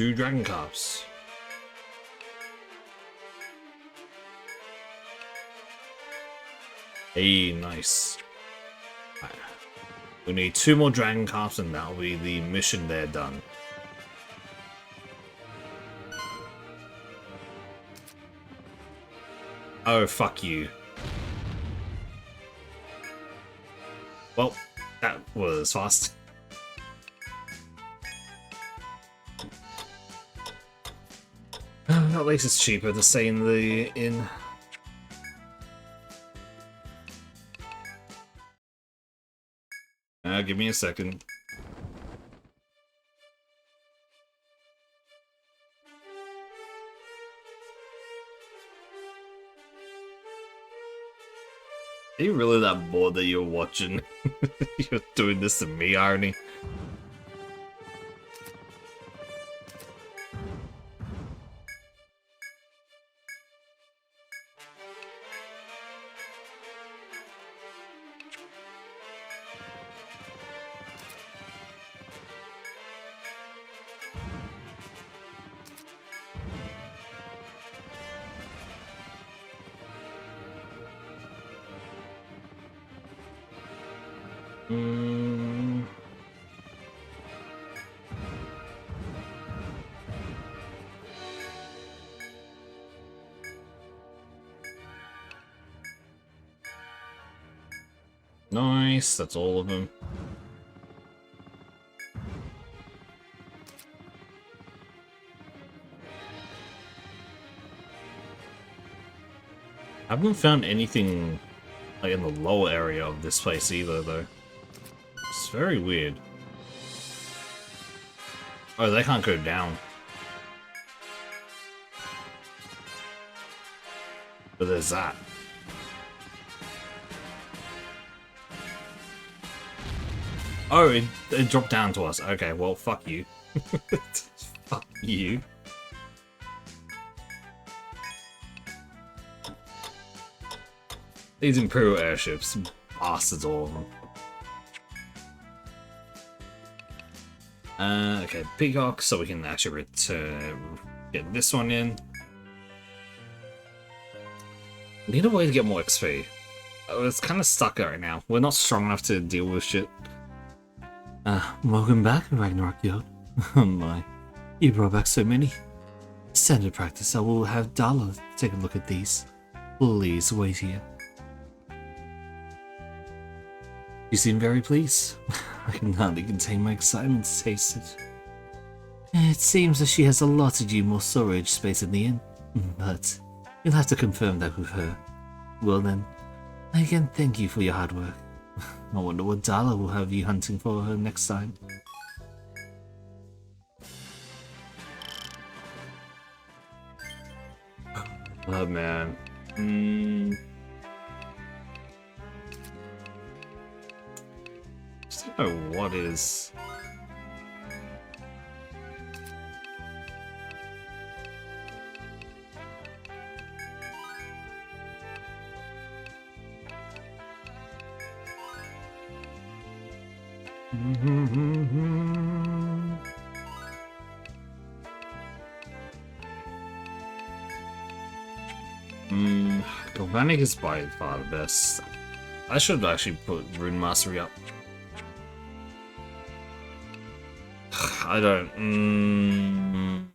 2 Dragon Carps. Hey, nice. Right. We need 2 more Dragon Carps and that'll be the mission there done. Oh, fuck you. Well, that was fast. At least it's cheaper to stay in the inn. Give me a second. Are you really that bored that you're watching? You're doing this to me, Irony? Nice, that's all of them. I haven't found anything like in the lower area of this place either, though. It's very weird. Oh, they can't go down. But there's that. Oh, it dropped down to us. Okay, well, fuck you. Fuck you. These Imperial airships, bastards, all of them. Okay, Peacock, so we can actually return, get this one in. Need a way to get more XP. Oh, it's kind of stuck right now. We're not strong enough to deal with shit. Welcome back, Ragnarok Yod. Oh my, you brought back so many. Standard practice, I will have Dala take a look at these. Please wait here. You seem very pleased. I can hardly contain my excitement to taste it. It seems that she has allotted you more storage space in the inn, but you'll have to confirm that with her. Well then, again, thank you for your hard work. I wonder what Dala will have you hunting for her next time. Oh man. Just don't know what is. Galvanic is by far the best. I should actually put Rune Mastery up. I don't.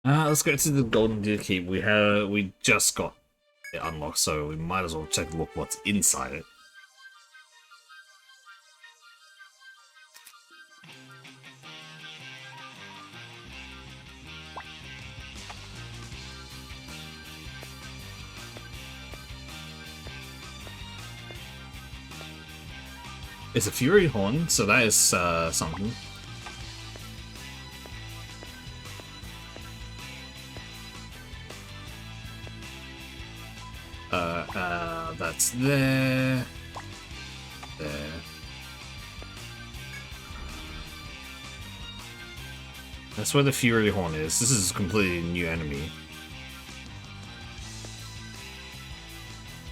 Let's go to the Golden Deer Keep. We just got it unlocked, so we might as well check a look what's inside it. It's a Fury Horn, so that is something. That's there. There. That's where the Fury Horn is. This is a completely new enemy.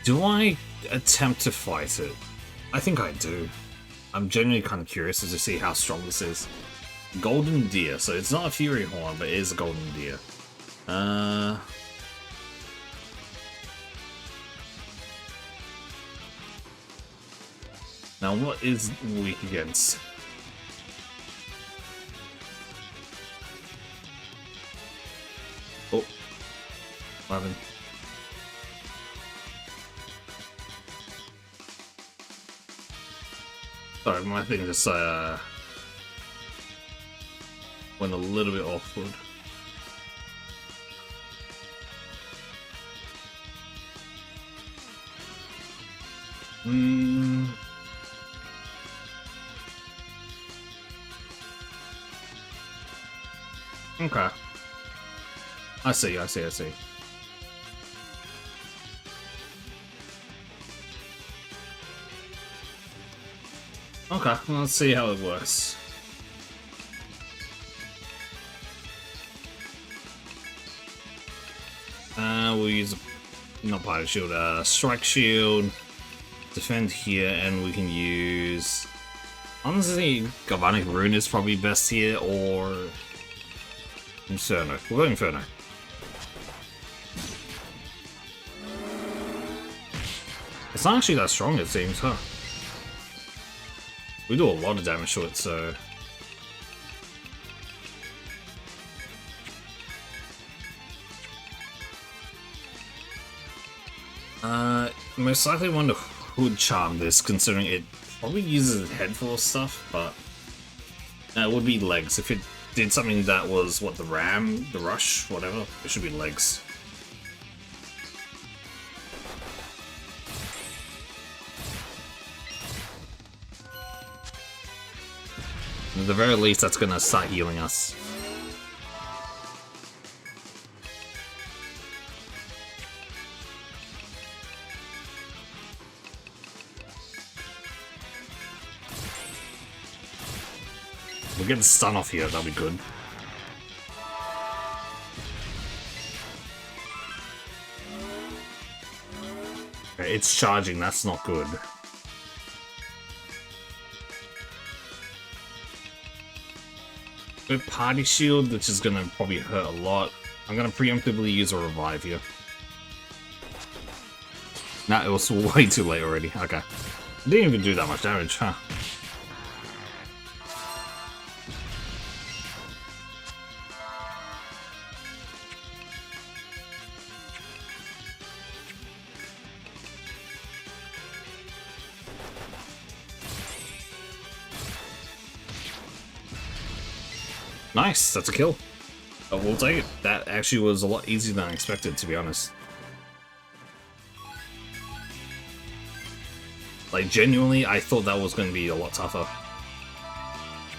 Do I attempt to fight it. I think I do. I'm genuinely kind of curious as to see how strong this is. Golden Deer, so it's not a Fury Horn, but it is a Golden Deer. Now what is weak against? Oh, 11. Sorry, my thing just went a little bit awkward. Okay. I see. Okay, well, let's see how it works. We'll use not Pilot Shield, Strike Shield, defend here, and we can use. Honestly, Galvanic Rune is probably best here, or Inferno. We'll go Inferno. It's not actually that strong, it seems, huh? We do a lot of damage to it, so. Most likely want to Hood Charm this, considering it probably uses a head full of stuff, but it would be legs. If it did something that was, what, the ram, the rush, whatever, it should be legs. At the very least, that's gonna start healing us. We'll get the stun off here, that'll be good. Okay, it's charging, that's not good. Good Party Shield, which is gonna probably hurt a lot. I'm gonna preemptively use a revive here. Nah, it was way too late already. Okay. Didn't even do that much damage, huh? Nice, that's a kill. Oh, we'll take it. That actually was a lot easier than I expected, to be honest. Like, genuinely, I thought that was going to be a lot tougher.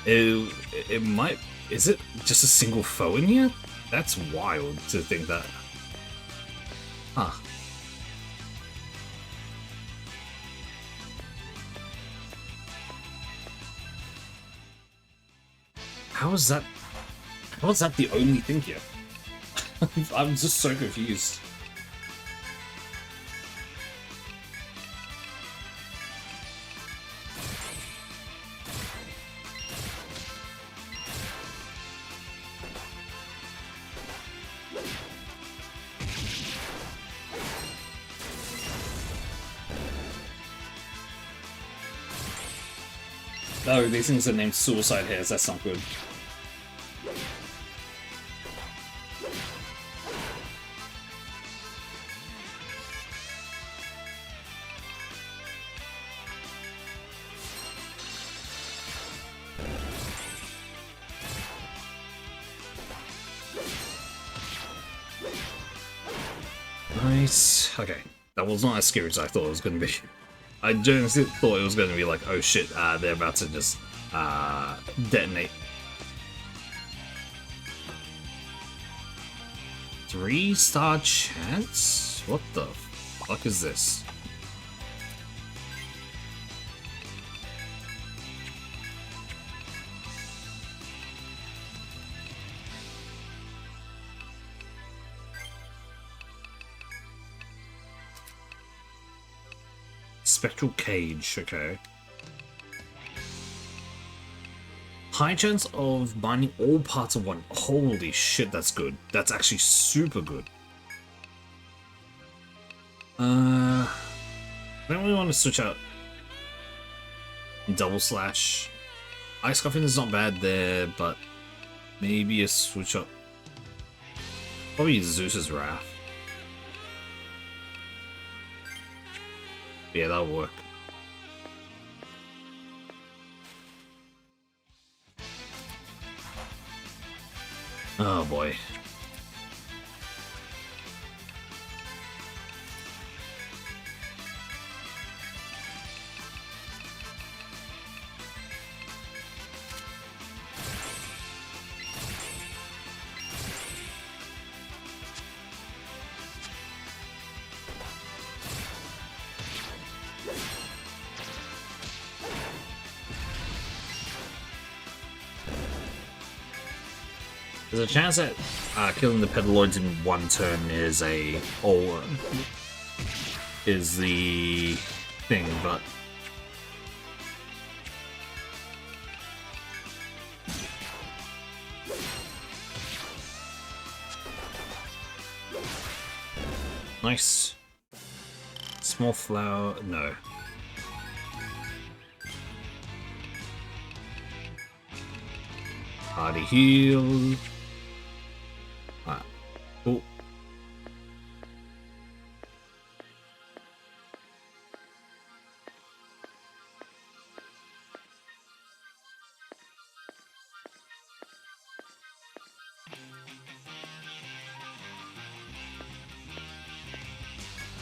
It might... Is it just a single foe in here? That's wild to think that. Huh. How is that the only thing here? I'm just so confused. Oh, these things are named Suicide Hairs, that's not good. Nice. Okay, that was not as scary as I thought it was going to be. I genuinely thought it was going to be like, oh shit, they're about to just detonate. 3-star chance? What the fuck is this? Spectral Cage, okay. High chance of binding all parts of one. Holy shit, that's good. That's actually super good. I don't really want to switch out Double Slash. Ice Coffin is not bad there, but maybe a switch up. Probably Zeus's Wrath. Yeah, that'll work. Oh boy. There's a chance that killing the Pedaloids in one turn is the thing, but nice. Small flower, no. Party heal. Oh.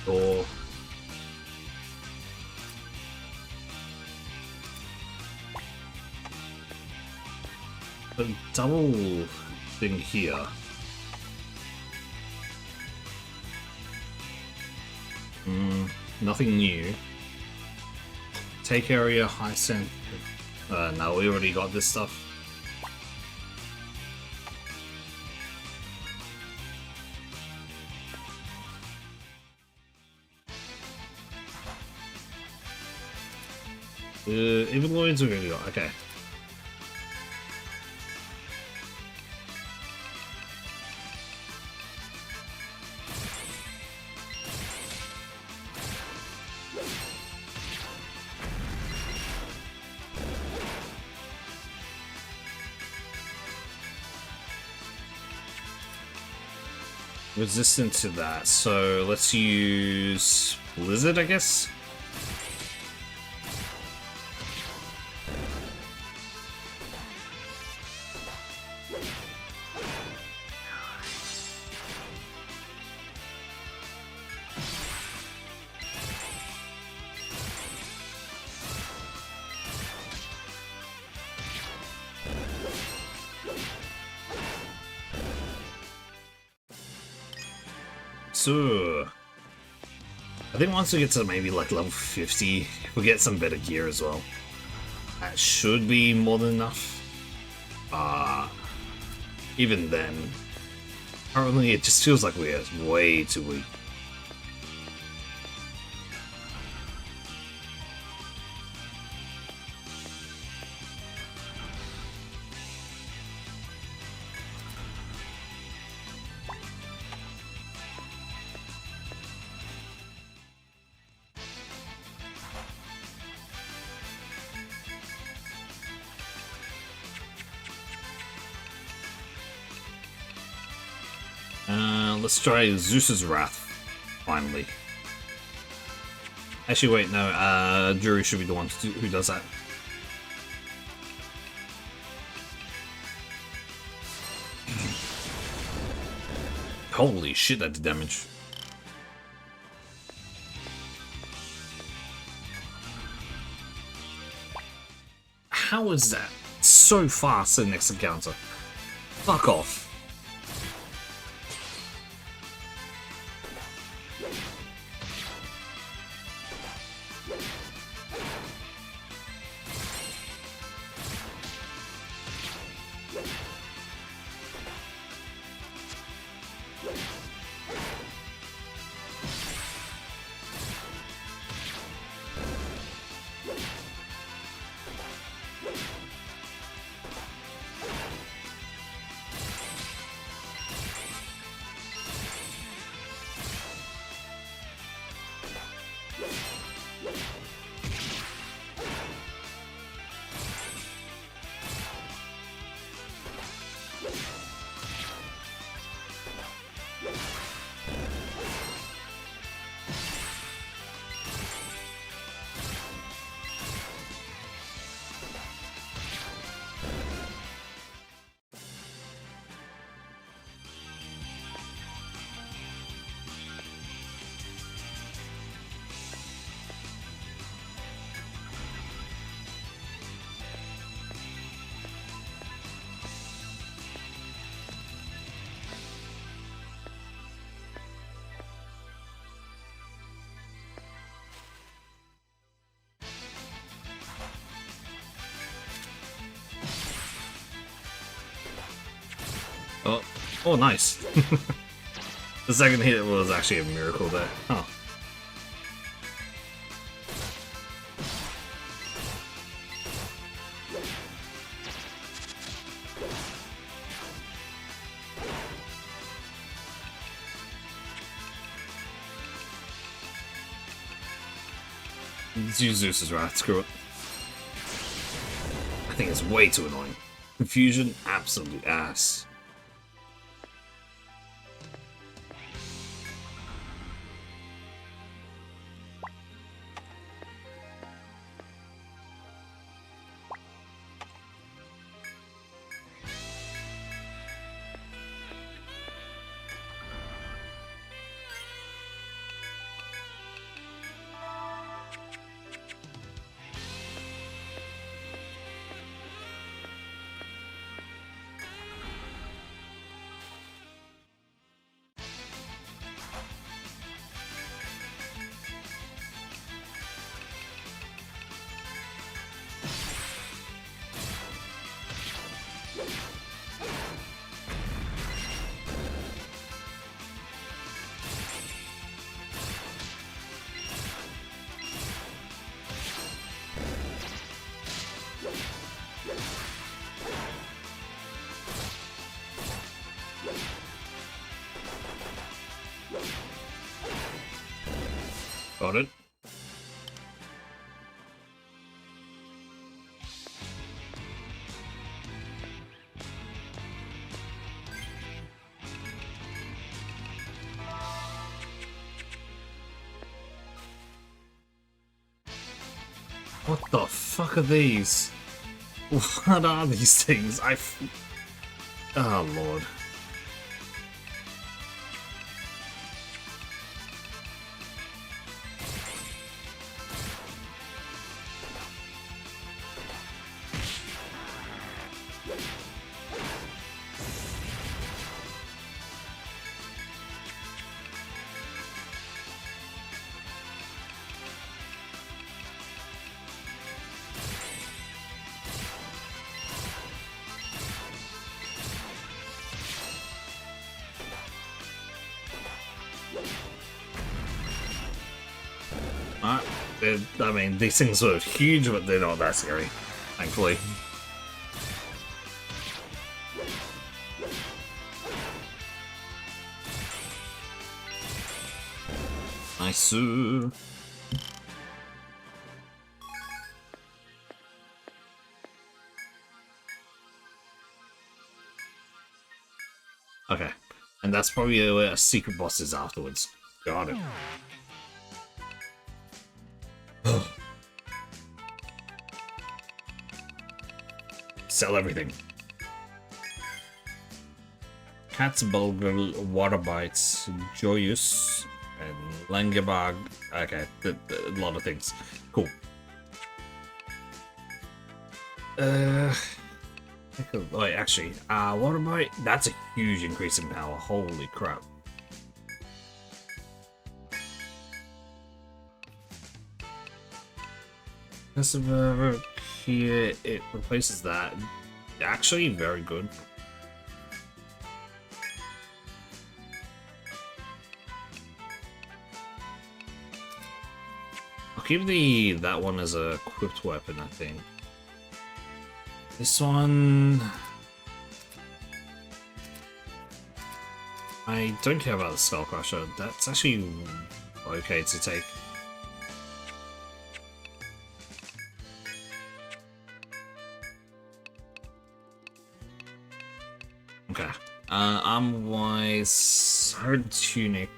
Oh. The double thing here. Nothing new. Take area, high cent. No, we already got this stuff. Even Lloyd's we already got. Okay. Resistant to that, so let's use Blizzard, I guess. So, I think once we get to maybe like level 50, we'll get some better gear as well. That should be more than enough. Even then, currently it just feels like we're way too weak. Let's try Zeus's Wrath, finally. Actually, wait, no, Jury should be the one who does that. Holy shit, that did damage. How is that so fast in the next encounter? Fuck off. Oh, nice. The second hit was actually a miracle there. Huh. Let's use Zeus's Wrath, screw it. I think it's way too annoying. Confusion, absolute ass. Got it. What the fuck are these? What are these things? Oh lord. I mean, these things are huge, but they're not that scary, thankfully. Nice. Okay, and that's probably where a secret boss is afterwards. Got it. Sell everything. Cat's Bulgur, Water Bites, Joyous, and Langebag. Okay, a lot of things. Cool. Wait, actually, Water Bite, that's a huge increase in power. Holy crap. Here, it replaces that. Actually, very good. I'll keep that one as a equipped weapon, I think. This one, I don't care about the Skull Crusher. That's actually okay to take. Okay. Armor-wise, Hard Tunic.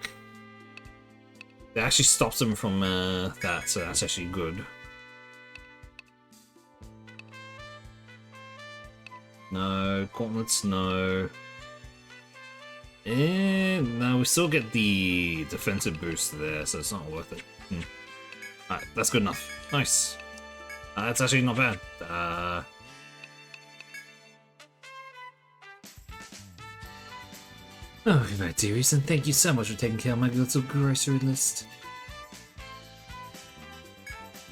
It actually stops them from that, so that's actually good. No, gauntlets, no. No, we still get the defensive boost there, so it's not worth it. Alright, that's good enough. Nice. That's actually not bad. Oh, my dearies, and thank you so much for taking care of my little grocery list.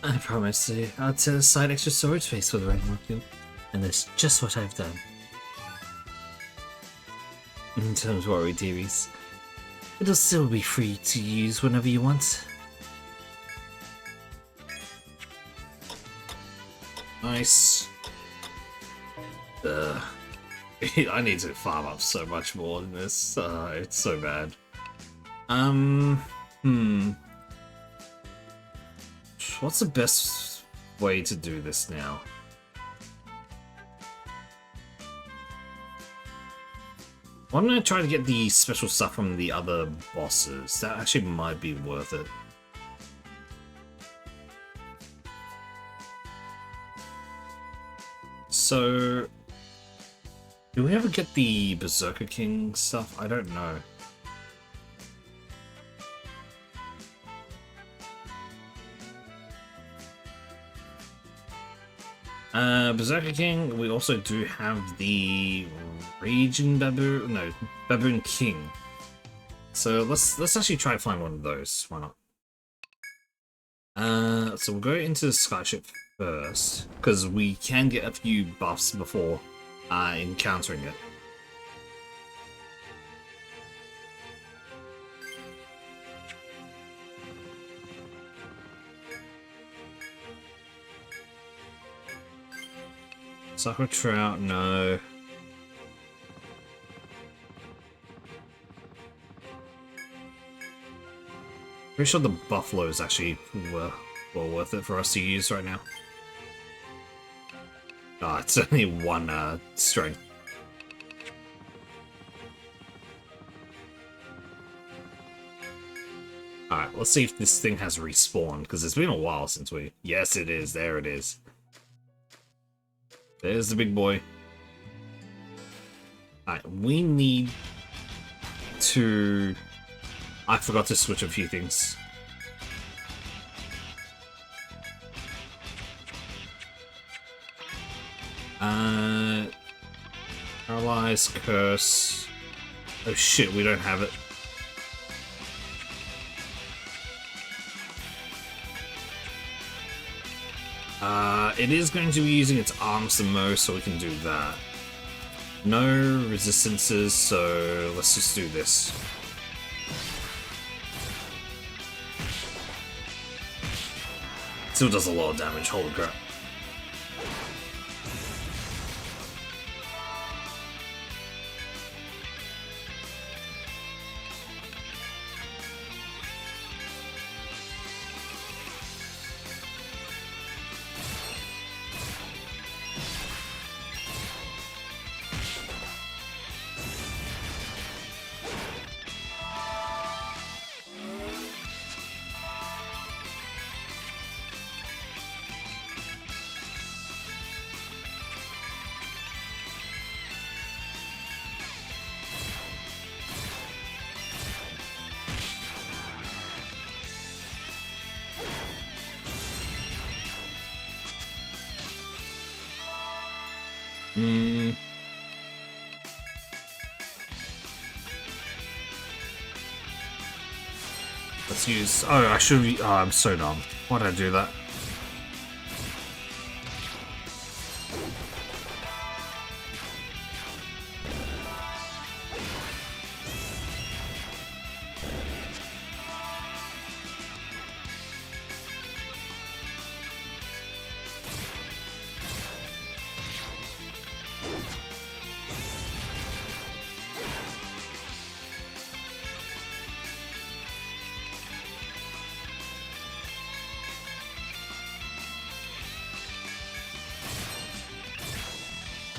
I promise you, I'll set aside extra storage space for the Ragnarok Guild, and that's just what I've done. Don't worry, dearies. It'll still be free to use whenever you want. Nice. I need to farm up so much more than this. It's so bad. What's the best way to do this now? Well, I'm gonna try to get the special stuff from the other bosses. That actually might be worth it. So, do we ever get the Berserker King stuff? I don't know. Berserker King, we also do have the Raging Baboon, no, Baboon King. So let's actually try to find one of those. Why not? So we'll go into the Skyship first, because we can get a few buffs before encountering it. Sakura Trout, no. Pretty sure the buffaloes actually were well worth it for us to use right now. Ah, it's only one strength. Alright, let's see if this thing has respawned, because it's been a while since we... Yes, it is. There it is. There's the big boy. Alright, we need to... I forgot to switch a few things. Paralyze, curse. Oh shit, we don't have it. It is going to be using its arms the most, so we can do that. No resistances, so let's just do this. Still does a lot of damage, holy crap. Let's use... Oh, I should be... Oh, I'm so dumb. Why did I do that?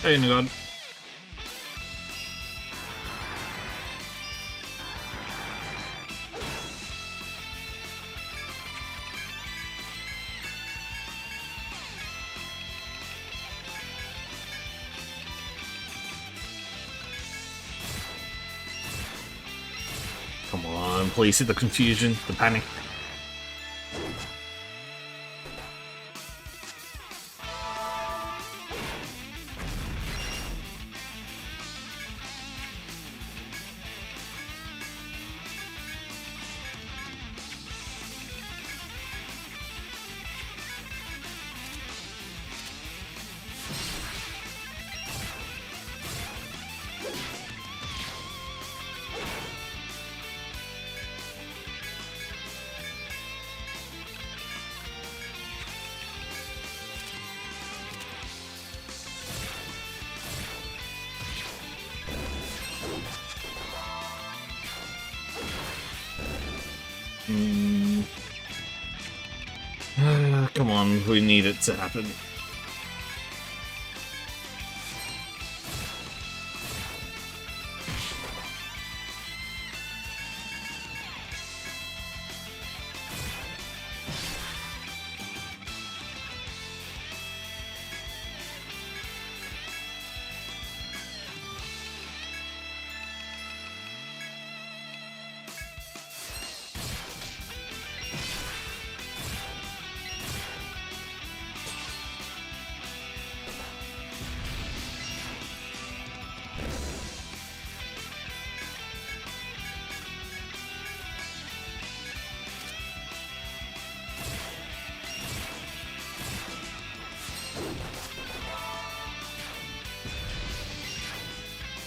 Hey, Nagod. Come on, please hit the confusion, the panic. Hmm. Come on, we need it to happen.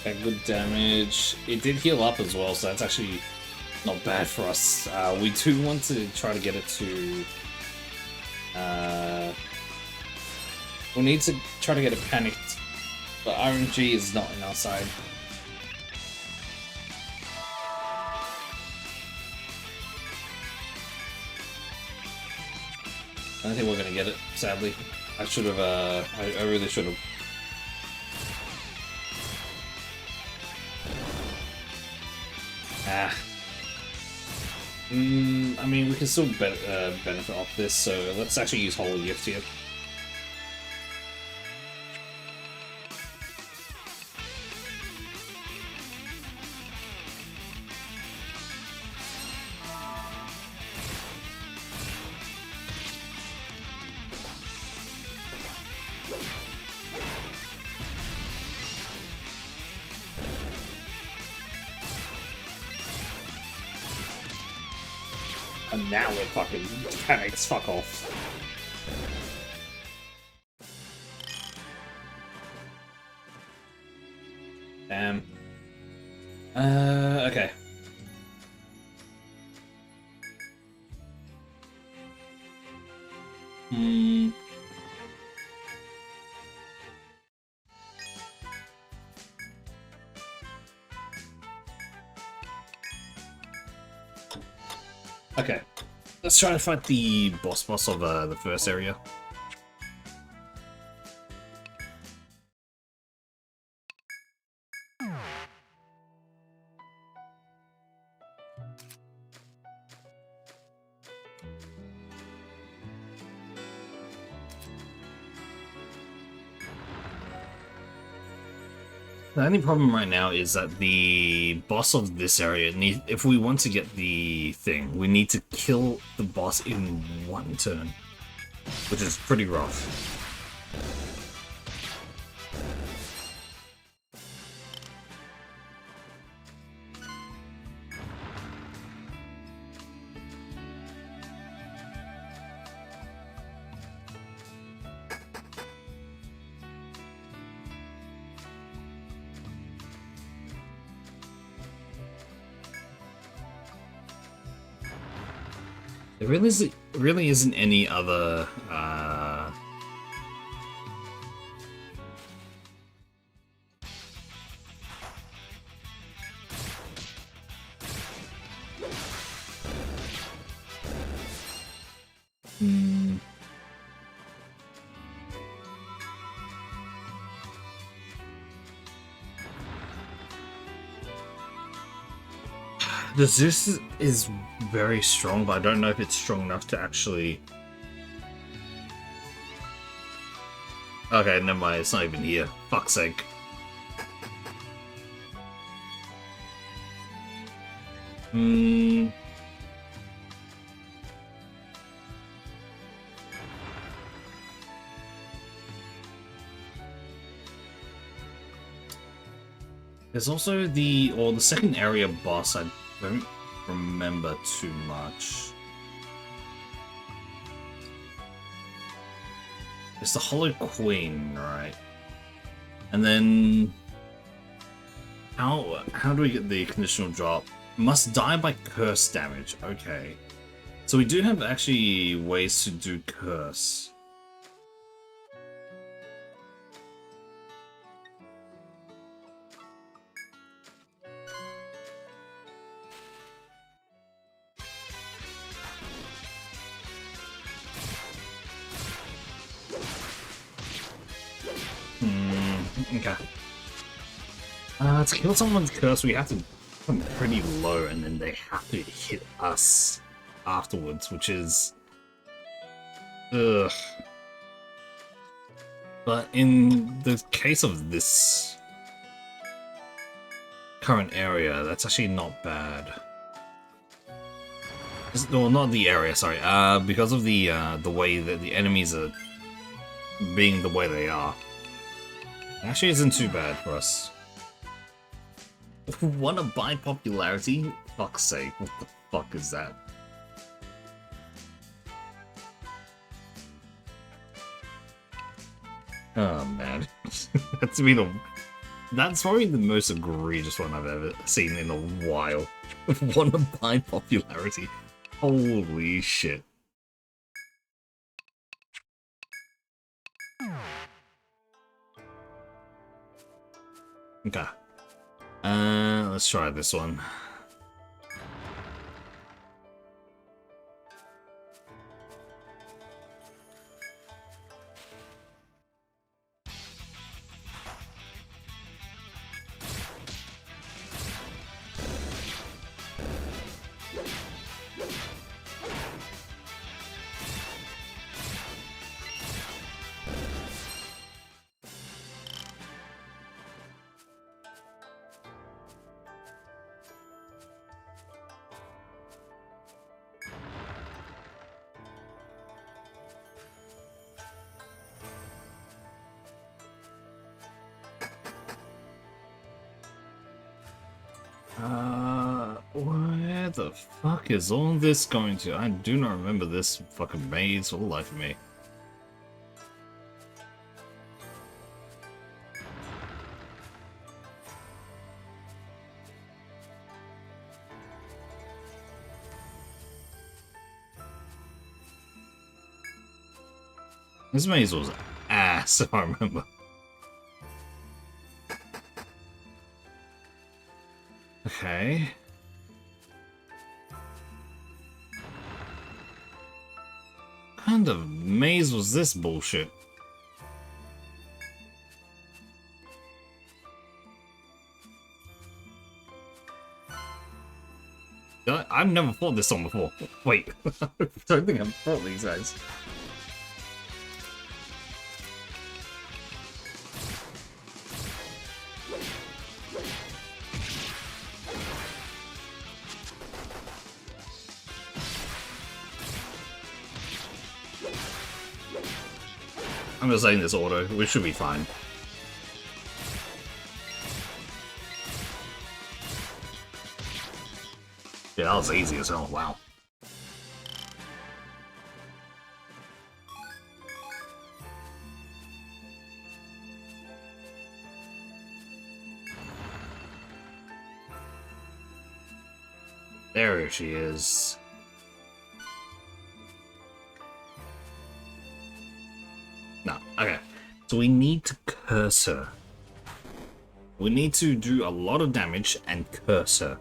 Okay, good damage. It did heal up as well, so that's actually not bad for us. We do want to try to get it to... we need to try to get it panicked, but RNG is not on our side. I don't think we're gonna get it, sadly. I should have, I really should have. Ah. I mean, we can still benefit off this, so let's actually use Holy Gift here. And now we're fucking panics, fuck off. Damn. Okay. Okay. Let's try to fight the boss of the first area. The only problem right now is that the boss of this area if we want to get the thing, we need to kill the boss in one turn, which is pretty rough. There really isn't any other The Zeus is very strong, but I don't know if it's strong enough to actually... Okay, never mind, it's not even here. Fuck's sake. There's also the second area boss, I don't remember too much. It's the Hollow Queen, right? And then how do we get the conditional drop? Must die by curse damage. Okay. So we do have actually ways to do curse. Okay. To kill someone's curse, we have to come pretty low, and then they have to hit us afterwards, which is... Ugh. But in the case of this current area, that's actually not bad. Well, not the area, sorry. Because of the way that the enemies are being the way they are, it actually isn't too bad for us. Wanna buy popularity? Fuck's sake, what the fuck is that? Oh man, that's probably the most egregious one I've ever seen in a while. Wanna buy popularity? Holy shit. Okay. Let's try this one. Where the fuck is all this going to? I do not remember this fucking maze for the life of me. This maze was ass, if I remember. Okay. What kind of maze was this bullshit? I've never fought this song before. Wait, I don't think I've fought these guys. I'm just saying this auto, we should be fine. Yeah, that was easy as hell, wow. There she is. No, okay. So we need to curse her. We need to do a lot of damage and curse her.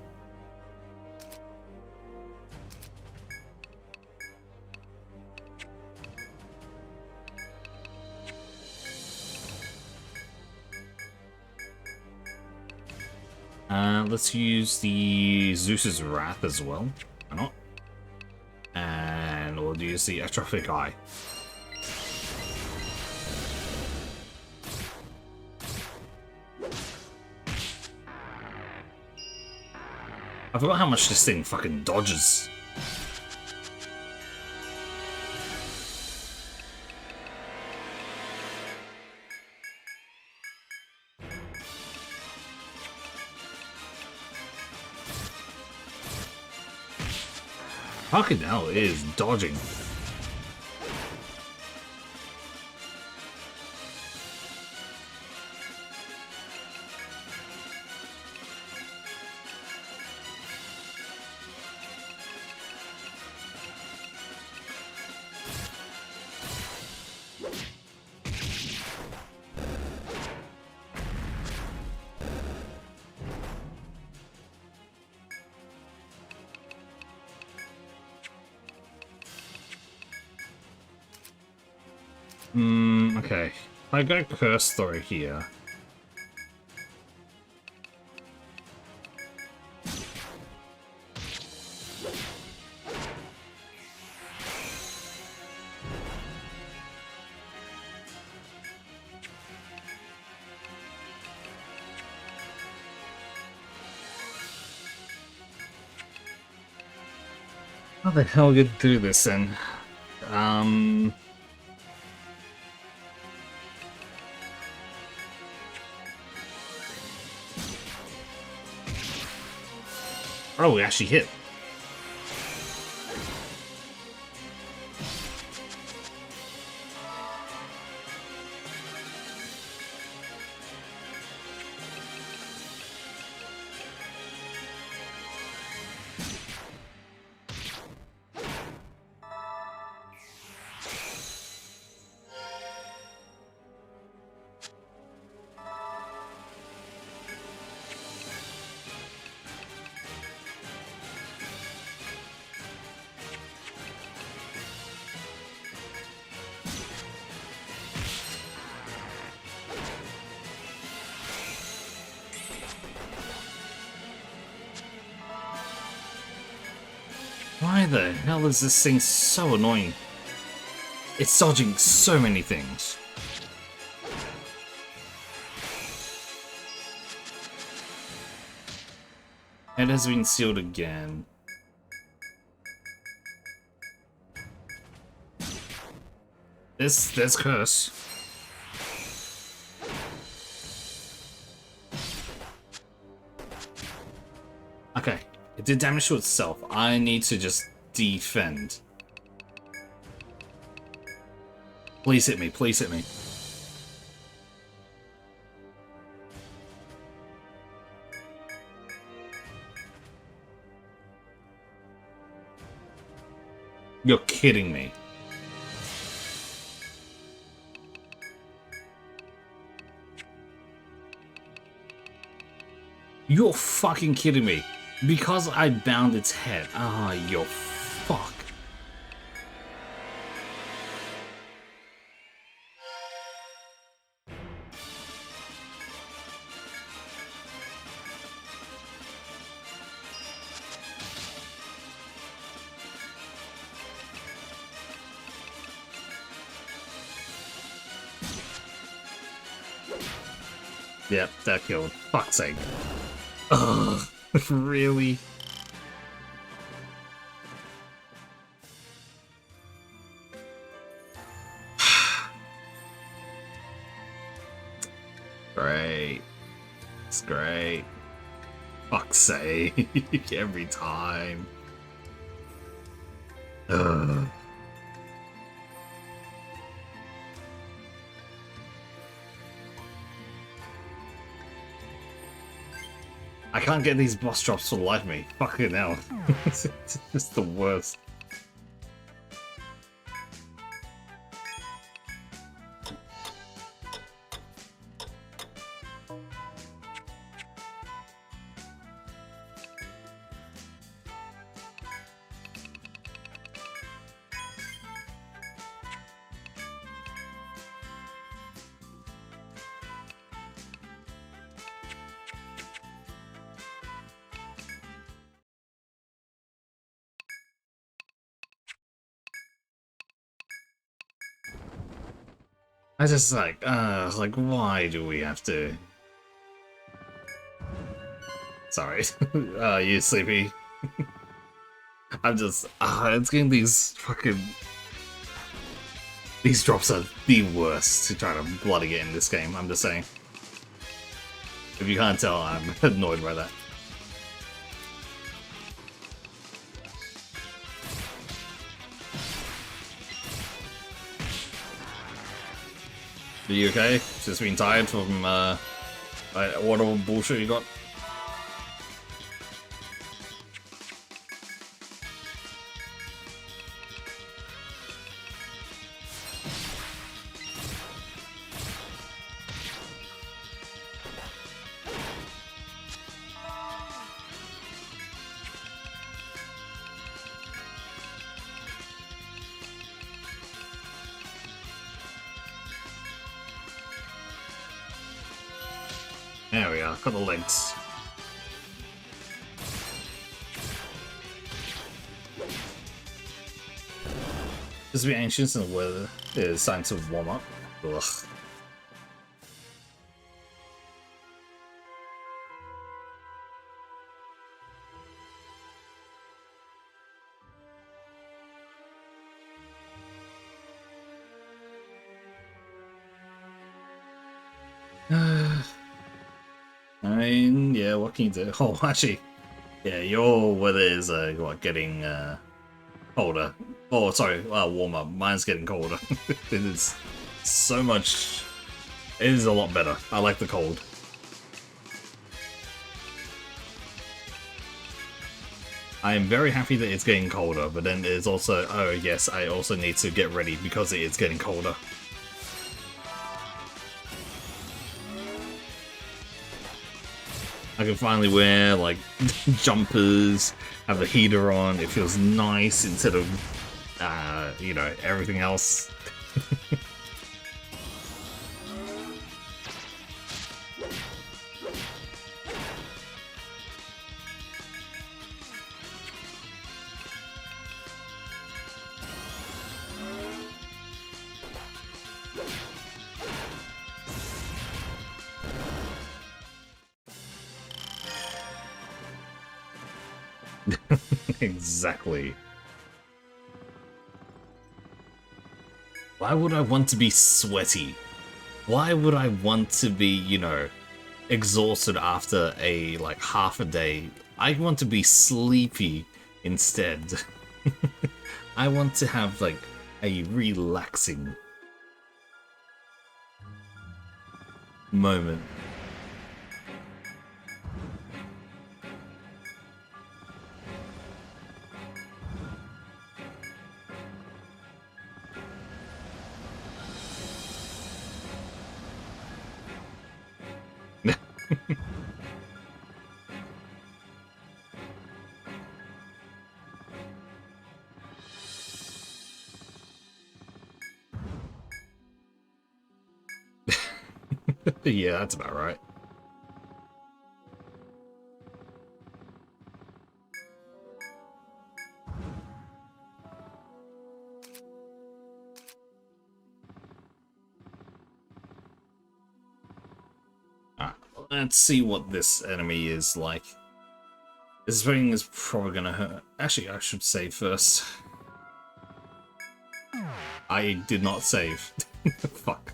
Let's use the Zeus's Wrath as well. Why not? And we'll use the Atrophic Eye. I forgot how much this thing fucking dodges. Fucking hell, it is dodging. Okay. I got a curse throw here. How the hell get through this then? Um. Oh, we actually hit. Why the hell is this thing so annoying? It's dodging so many things. It has been sealed again. This curse. Okay, it did damage to itself. I need to just defend. Please hit me, please hit me. You're kidding me. You're fucking kidding me. Because I bound its head. Ah, you're fuck. Yep, that killed. Fuck's sake. Ugh, really? Great. It's great. Fuck's sake. Every time. Ugh. I can't get these boss drops for the life of me. Fucking hell. It's just the worst. I just like, why do we have to? Sorry, you sleepy? I'm just, it's getting these fucking, these drops are the worst to try to bloody get in this game. I'm just saying. If you can't tell, I'm annoyed by that. Are you okay? Just been tired from whatever bullshit you got? There we are, got the legs. Just be anxious and the weather is starting to warm up. Ugh. I mean, yeah, what can you do? Oh, actually, yeah, your weather is what, getting colder. Oh, sorry, warm up. Mine's getting colder. It is so much. It is a lot better. I like the cold. I am very happy that it's getting colder, but then there's also, oh yes, I also need to get ready because it is getting colder. I can finally wear, like, jumpers, have the heater on, it feels nice instead of, you know, everything else. Exactly. Why would I want to be sweaty? Why would I want to be, you know, exhausted after a, like, half a day? I want to be sleepy instead. I want to have, like, a relaxing moment. Yeah, that's about right. Alright, let's see what this enemy is like. This thing is probably gonna hurt. Actually, I should save first. I did not save. Fuck.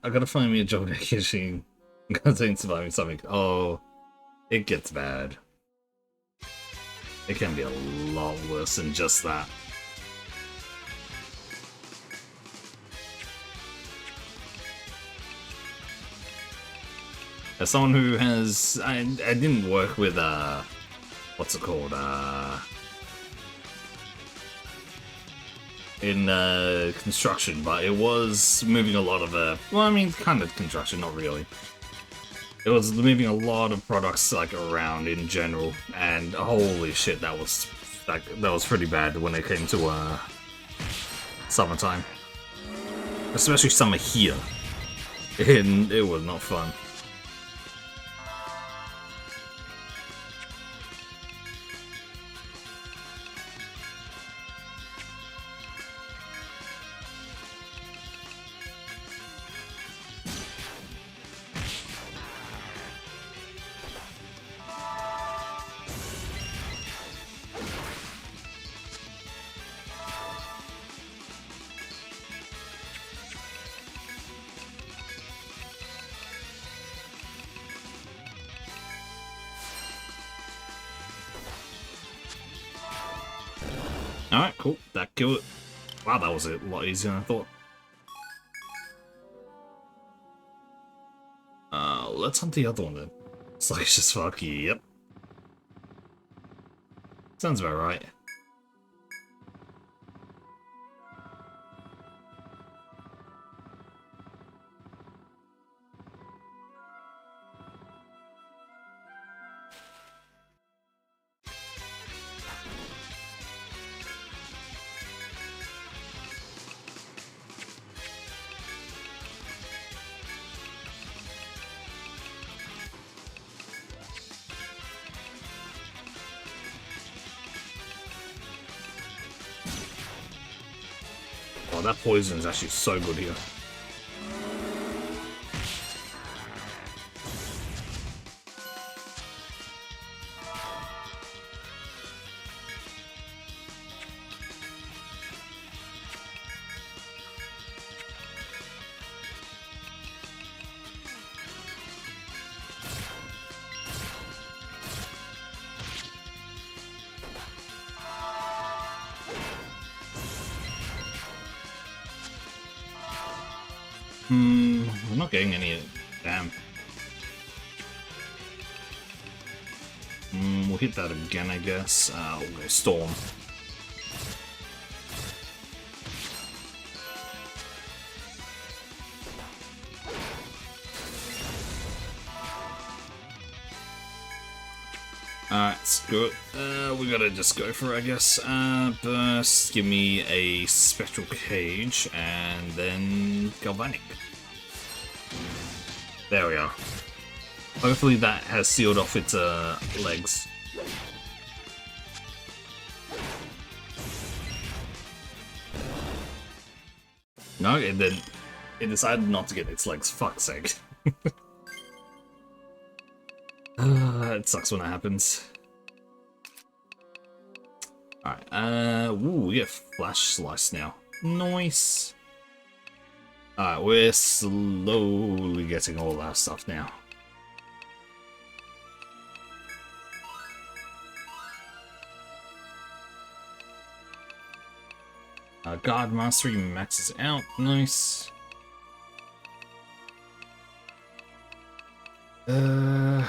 I gotta find me a job vacation. I'm gonna take surviving something. Oh, it gets bad. It can be a lot worse than just that. As someone who has, I didn't work with what's it called, in construction, but it was moving a lot of well, I mean, kind of construction, not really. It was moving a lot of products like around in general, and holy shit, that was pretty bad when it came to summertime, especially summer here. It was not fun. Alright, cool. That killed it. Wow, that was a lot easier than I thought. Let's hunt the other one then. Salacious fuck, yep. Sounds about right. god, that poison is actually so good here. I'm not getting any. Damn. We'll hit that again, I guess. We'll go Storm. Alright, screw it. We gotta just go for it, I guess. Burst, give me a Spectral Cage, and then Galvanic. There we are. Hopefully that has sealed off its legs. No, it didn't. It decided not to get its legs. Fuck's sake. It sucks when that happens. Alright, ooh, we get Flash Slice now. Nice. Alright, we're slowly getting all our stuff now. Guard Mastery maxes out. Nice. We'll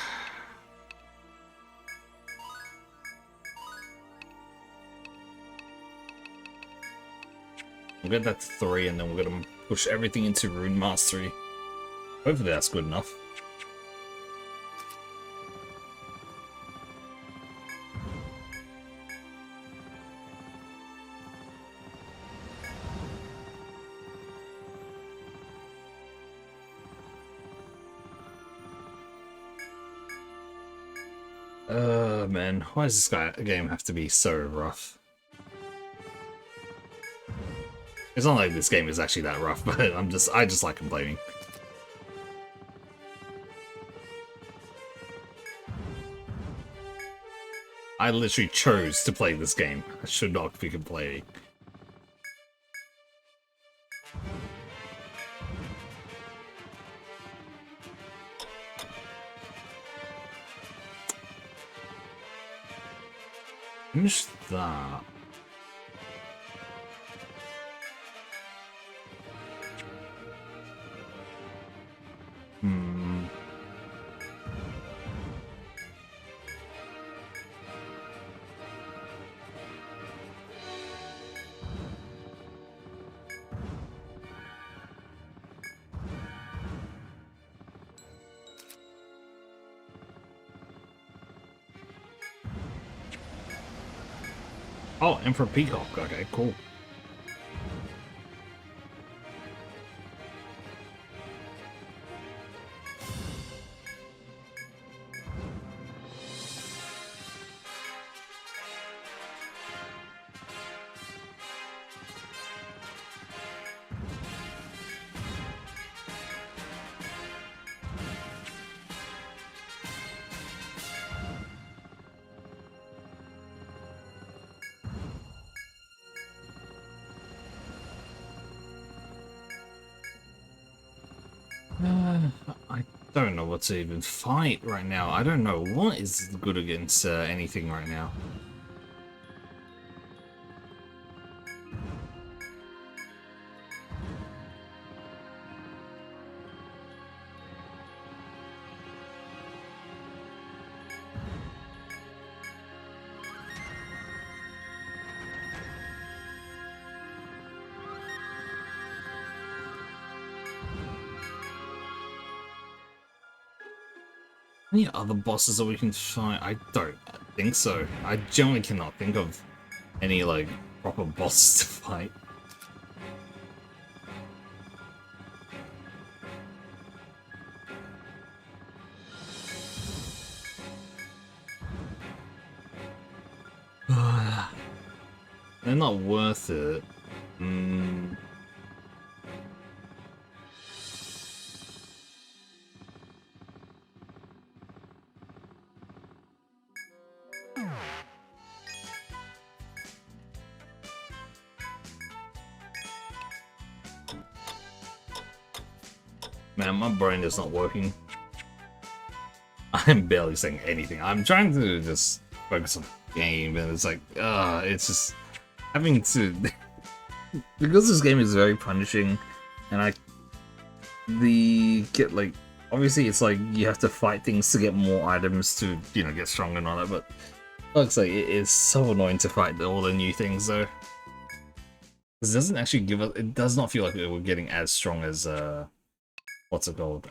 get that to 3, and then we're gonna push everything into Rune Mastery. Hopefully that's good enough. Man, why does this game have to be so rough? It's not like this game is actually that rough, but I just like complaining. I literally chose to play this game. I should not be complaining. Finish that. Oh, Emperor Peacock. Okay, cool. I don't know what to even fight right now. I don't know what is good against anything right now. Any other bosses that we can fight? I don't think so. I generally cannot think of any, like, proper bosses to fight. They're not worth it. Man, my brain is not working. I'm barely saying anything. I'm trying to just focus on the game, and it's like, it's just having to because this game is very punishing, and obviously it's like you have to fight things to get more items to get stronger and all that, but looks like it is so annoying to fight all the new things though. This doesn't actually give us. It does not feel like we're getting as strong as what's it called?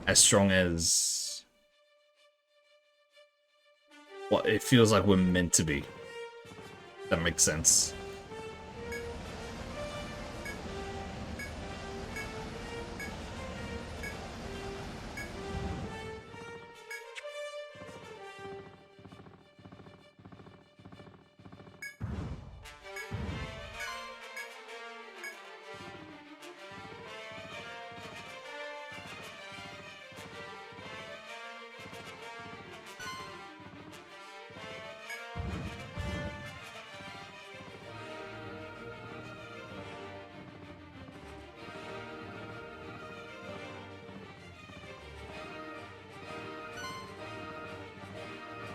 As strong as what it feels like we're meant to be. That makes sense.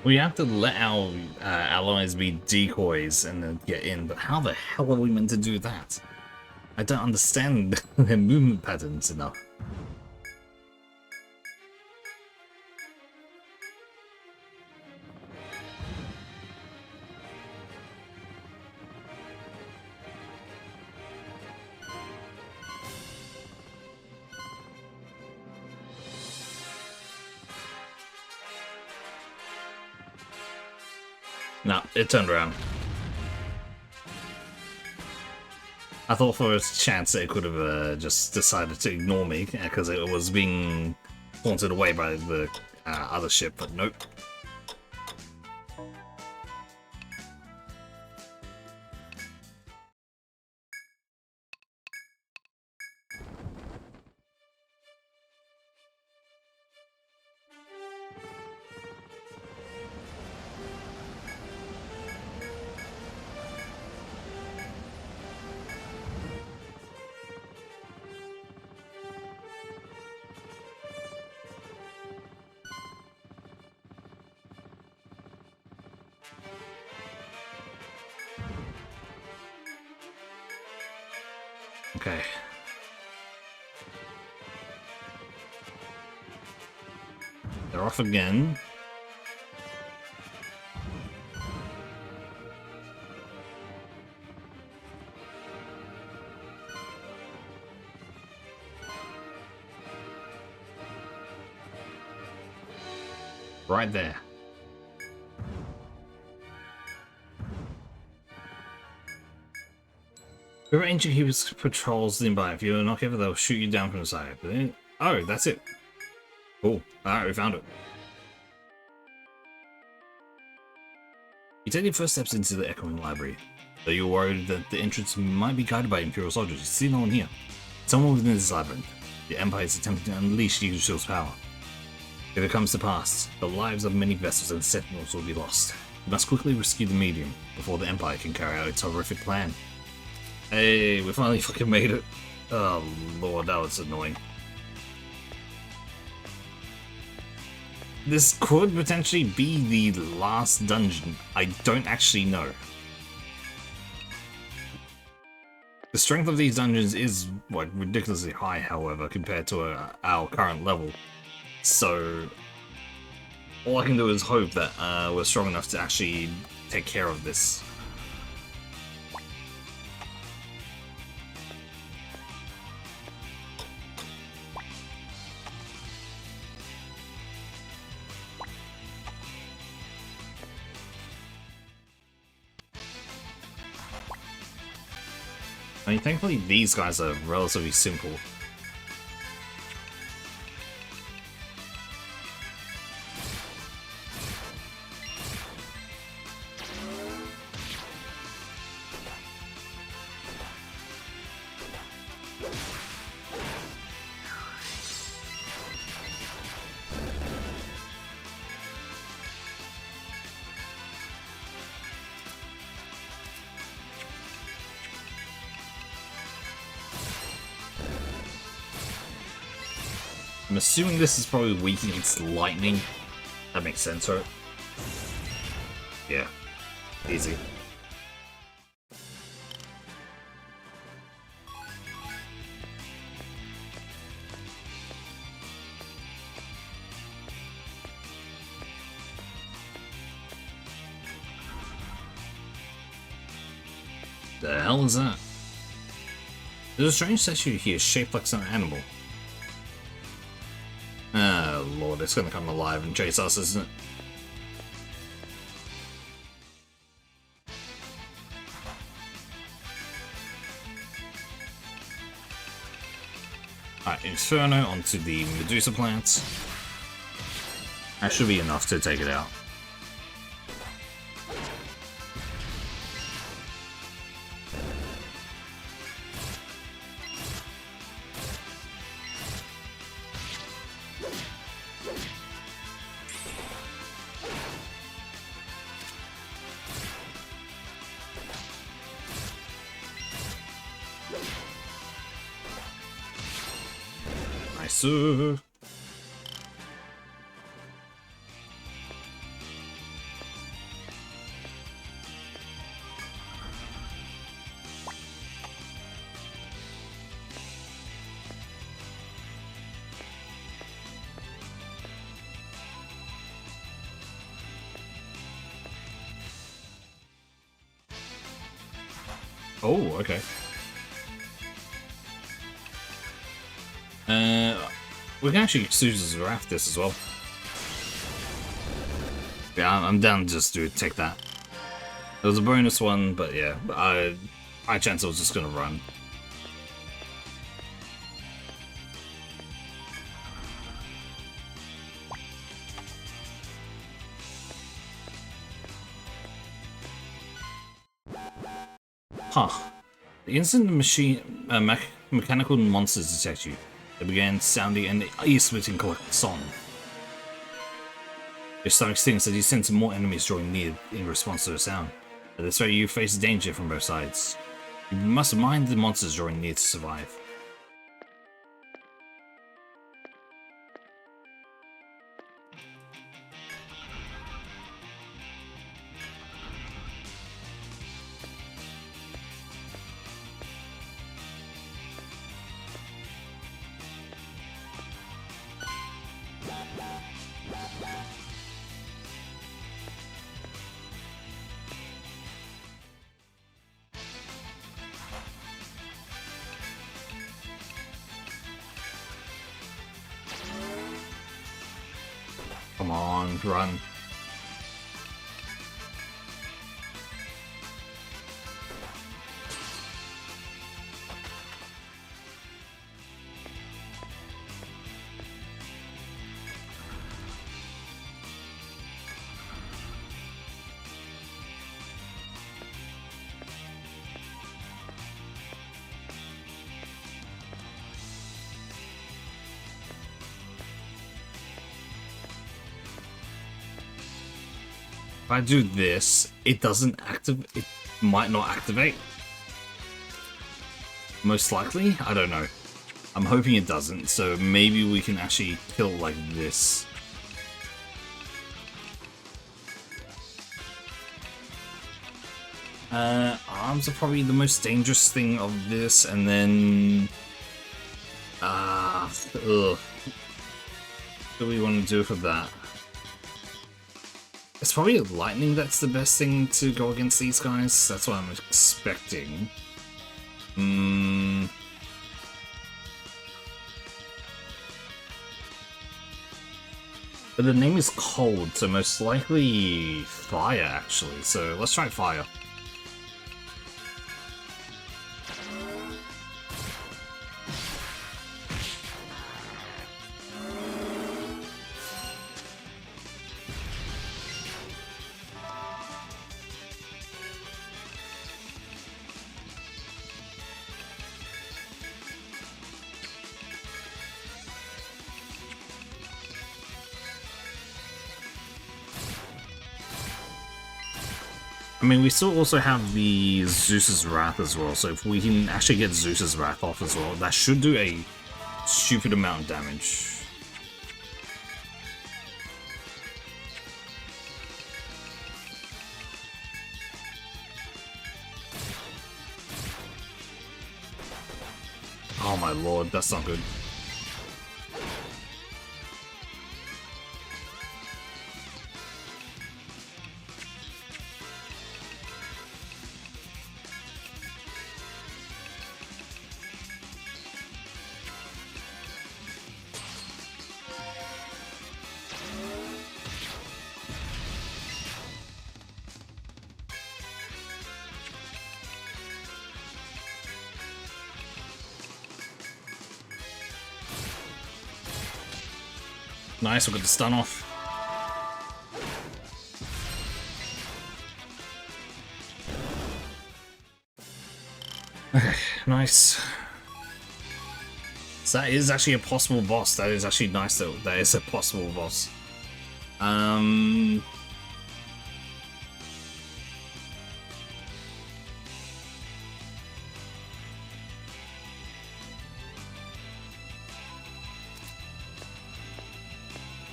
We have to let our allies be decoys and then get in, but how the hell are we meant to do that? I don't understand their movement patterns enough. No, it turned around. I thought for a chance it could have just decided to ignore me because it was being taunted away by the other ship, but nope. Okay. They're off again. Right there. Whoever ancient keepers patrols nearby. If you're not careful, they'll shoot you down from the side. But then, oh, that's it. Cool. Alright, we found it. You take your first steps into the Echoing Library. Though you're worried that the entrance might be guarded by Imperial soldiers, you see no one here. Someone within this labyrinth. The Empire is attempting to unleash Yggdrasil's power. If it comes to pass, the lives of many vessels and sentinels will be lost. You must quickly rescue the medium before the Empire can carry out its horrific plan. Hey, we finally fucking made it. Oh lord, that was annoying. This could potentially be the last dungeon. I don't actually know. The strength of these dungeons is like ridiculously high, however, compared to our current level. So all I can do is hope that we're strong enough to actually take care of this. I mean, thankfully these guys are relatively simple. I'm assuming this is probably weak against lightning. That makes sense, right? Yeah. Easy. The hell is that? There's a strange statue here shaped like some animal. Oh lord, it's gonna come alive and chase us, isn't it? Alright, Inferno onto the Medusa plants. That should be enough to take it out. Nice. Oh, okay. We can actually use Wrath this as well. Yeah, I'm down just to take that. It was a bonus one, but yeah, high chance I was just gonna run. Huh. The instant the mechanical monsters detect you, they began sounding an ear-splitting song. Your stomach stings as you sense more enemies drawing near in response to the sound. At this rate, you face danger from both sides. You must mind the monsters drawing near to survive. Come on, run. If I do this, it doesn't activate. It might not activate. Most likely, I don't know. I'm hoping it doesn't, so maybe we can actually kill like this. Arms are probably the most dangerous thing of this, and then what do we want to do for that? It's probably lightning that's the best thing to go against these guys. That's what I'm expecting. But the name is cold, so most likely fire, actually. So let's try fire. I mean, we still also have the Zeus's Wrath as well, so if we can actually get Zeus's Wrath off as well, that should do a stupid amount of damage. Oh my lord, that's not good. Nice, we got the stun off. Okay, nice. So that is actually a possible boss. That is actually nice though. That is a possible boss.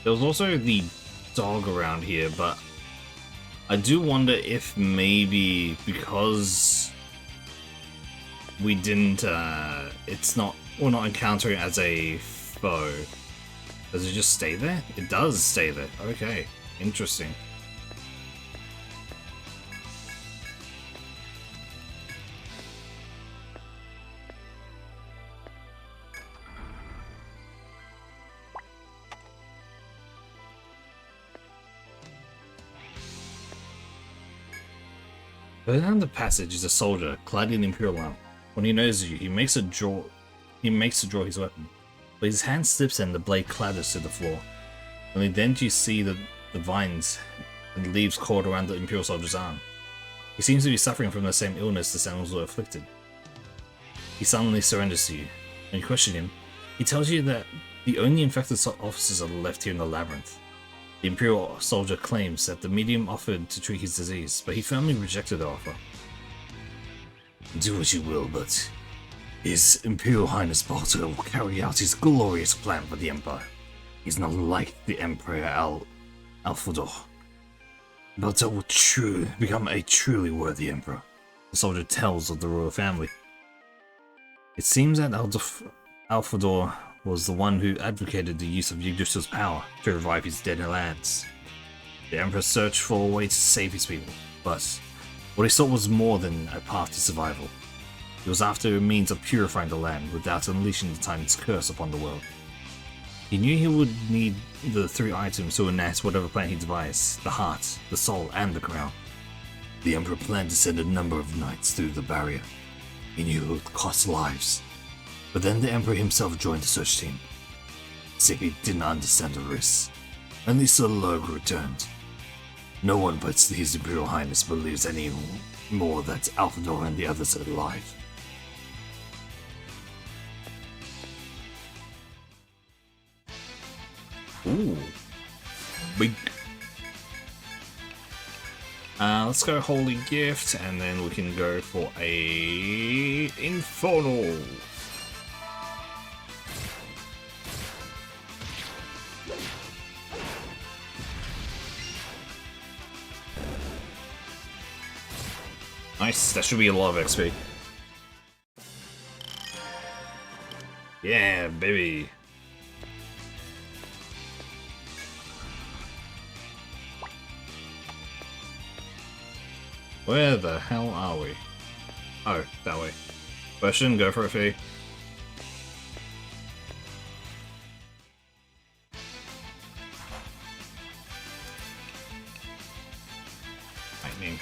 There was also the dog around here, but I do wonder if maybe because we didn't, we're not encountering it as a foe. Does it just stay there? It does stay there. Okay, interesting. Further down the passage is a soldier clad in Imperial armor. When he notices you, he makes to draw his weapon, but his hand slips and the blade clatters to the floor. Only then do you see the vines and leaves coiled around the Imperial soldier's arm. He seems to be suffering from the same illness the Sentinels were afflicted. He suddenly surrenders to you. When you question him, he tells you that the only infected officers are left here in the labyrinth. The Imperial soldier claims that the medium offered to treat his disease, but he firmly rejected the offer. Do what you will, but His Imperial Highness Barter will carry out his glorious plan for the Empire. He's not like the Emperor Alfador. Barter will become a truly worthy Emperor. The soldier tells of the royal family. It seems that Alfador was the one who advocated the use of Yggdrasil's power to revive his dead lands. The Emperor searched for a way to save his people, but what he sought was more than a path to survival. He was after a means of purifying the land without unleashing the Titan's curse upon the world. He knew he would need the three items to enact whatever plan he devised: the heart, the soul, and the crown. The Emperor planned to send a number of knights through the barrier. He knew it would cost lives. But then the Emperor himself joined the search team. Simply didn't understand the risks. Only Sir Lurg returned. No one but His Imperial Highness believes any more that Alfador and the others are alive. Ooh. Big. Let's go Holy Gift, and then we can go for a Infernal. Nice, that should be a lot of XP. Yeah, baby. Where the hell are we? Oh, that way. But I shouldn't go for a fee. Lightning.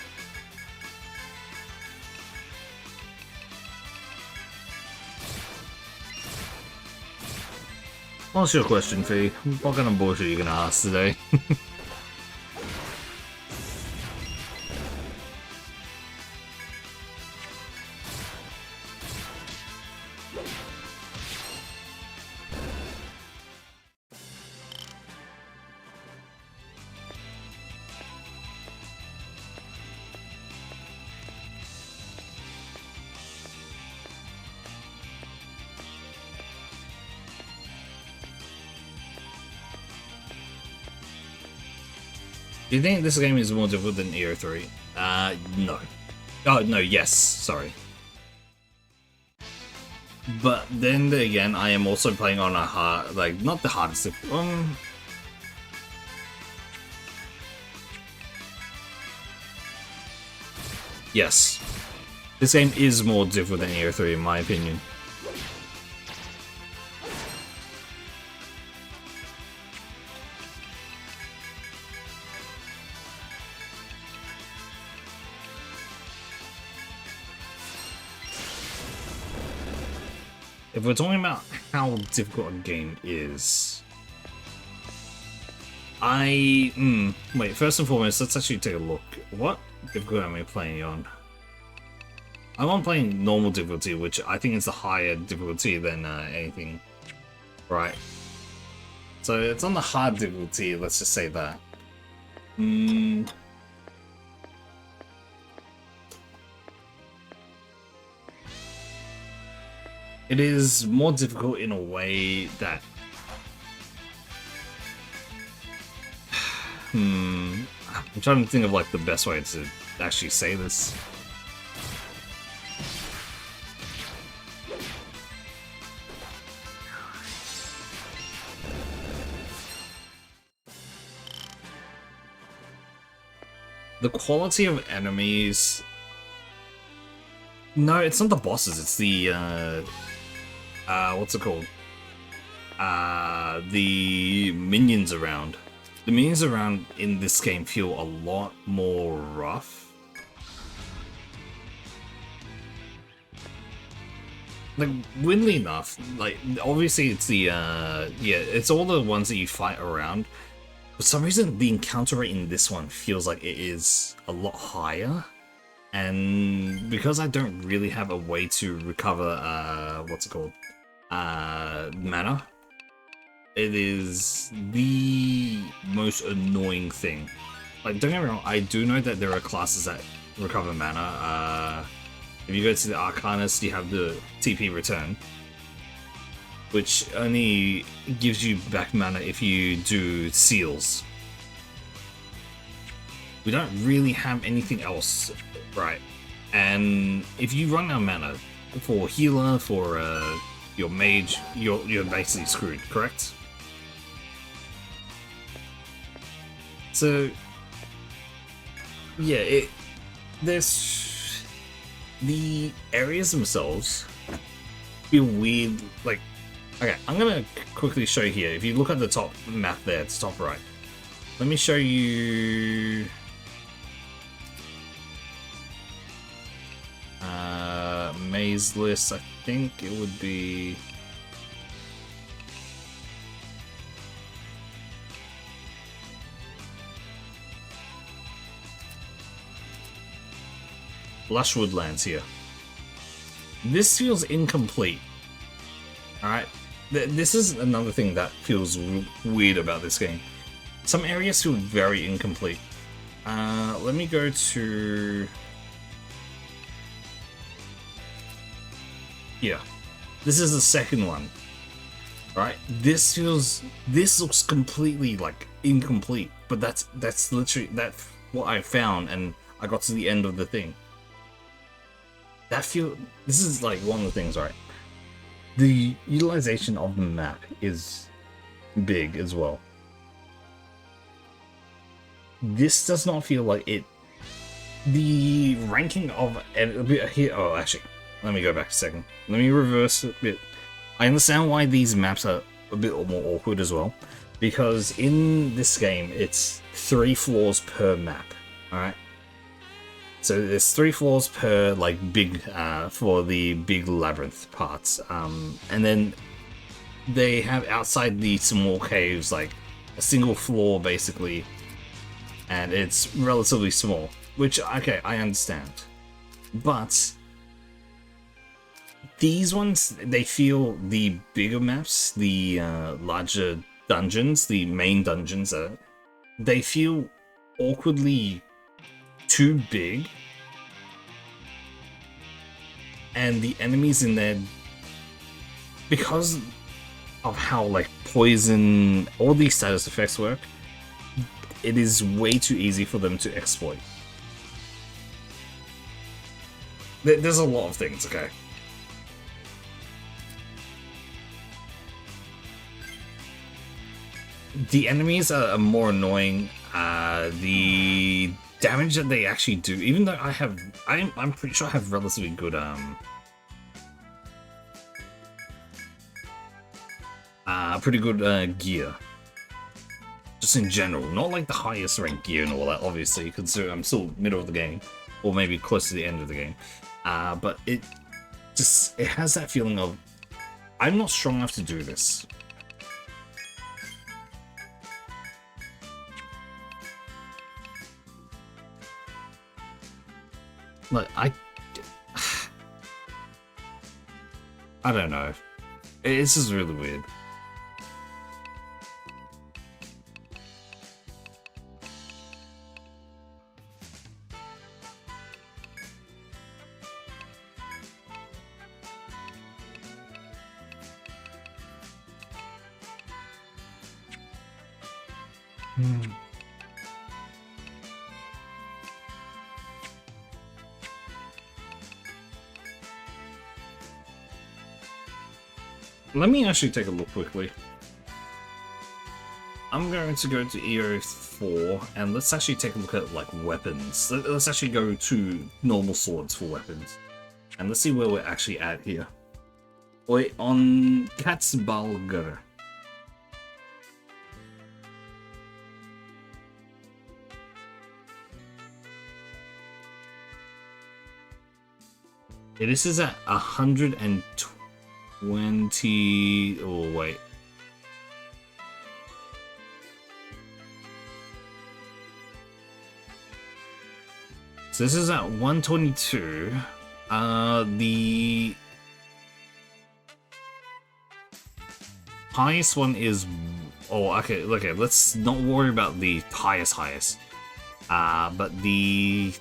What's your question, Fee? What kind of bullshit are you gonna ask today? Do you think this game is more difficult than EO3? No. Oh, no, yes, sorry. But then again, I am also playing on a hard, like, not the hardest. Yes. This game is more difficult than Year 3 in my opinion. If we're talking about how difficult a game is, wait, first and foremost, let's actually take a look. What difficulty am I playing on? I'm on playing normal difficulty, which I think is the higher difficulty than anything, right? So it's on the hard difficulty, let's just say that. It is more difficult in a way that... I'm trying to think of like the best way to actually say this. The quality of enemies... No, it's not the bosses, it's the, what's it called? The minions around. The minions around in this game feel a lot more rough. Like, weirdly enough, like, obviously it's the, yeah, it's all the ones that you fight around. For some reason, the encounter rate in this one feels like it is a lot higher. And because I don't really have a way to recover, what's it called? Mana. It is the most annoying thing. Like, don't get me wrong, I do know that there are classes that recover mana. If you go to the Arcanist, you have the TP return, which only gives you back mana if you do seals. We don't really have anything else, right? And if you run out of mana for healer, for your mage, you're basically screwed, correct? So yeah, there's the areas themselves feel weird. Like, okay, I'm gonna quickly show you here. If you look at the top map there, it's top right. Let me show you. Maze list. I think it would be. Lush Woodlands here. This feels incomplete. Alright, this is another thing that feels weird about this game. Some areas feel very incomplete. Let me go to... Yeah, this is the second one. Right, this looks completely like incomplete, but that's literally what I found, and I got to the end of the thing. This is like one of the things, right? The utilization of the map is big as well. This does not feel like it. The ranking of here. Oh, actually, let me go back a second. Let me reverse a bit. I understand why these maps are a bit more awkward as well, because in this game it's 3 floors per map. All right. So there's 3 floors per like big for the big labyrinth parts, and then they have outside the small caves like a single floor basically, and it's relatively small. Which, okay, I understand, but these ones, they feel, the bigger maps, the larger dungeons, the main dungeons, they feel awkwardly too big, and the enemies in there, because of how like poison, all these status effects work, it is way too easy for them to exploit. There's a lot of things, okay? the enemies are more annoying. The damage that they actually do, even though I'm pretty sure I have relatively good pretty good gear. Just in general, not like the highest rank gear and all that, obviously, considering I'm still middle of the game, or maybe close to the end of the game. But it has that feeling of, I'm not strong enough to do this. Like, I don't know. It's just really weird. Let me actually take a look quickly. I'm going to go to EO4 and let's actually take a look at like weapons. Let's actually go to normal swords for weapons. And let's see where we're actually at here. We're on Katzbalger. This is at 120. Oh, wait. So this is at 122. The highest one is. Oh, okay. Let's not worry about the highest. But the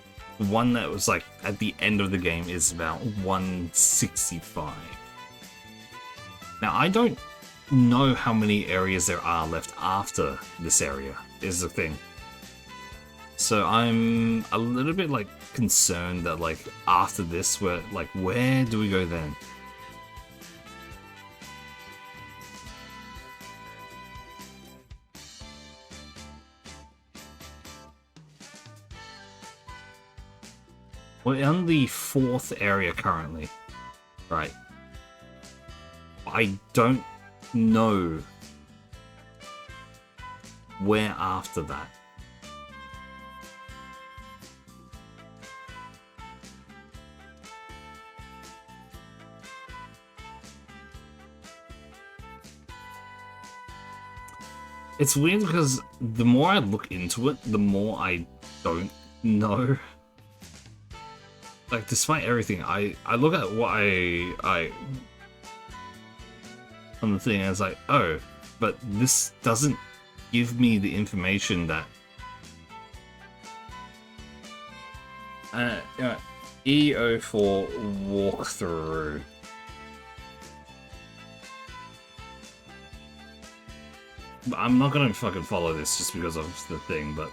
one that was like at the end of the game is about 165. Now I don't know how many areas there are left after this area is the thing. So I'm a little bit like concerned that like after this where do we go then? We're in the 4th area currently, right? I don't know where after that. It's weird because the more I look into it, the more I don't know. Like, despite everything, I look at what I on the thing and it's like, oh, but this doesn't give me the information that EO4 walkthrough. I'm not gonna fucking follow this just because of the thing, but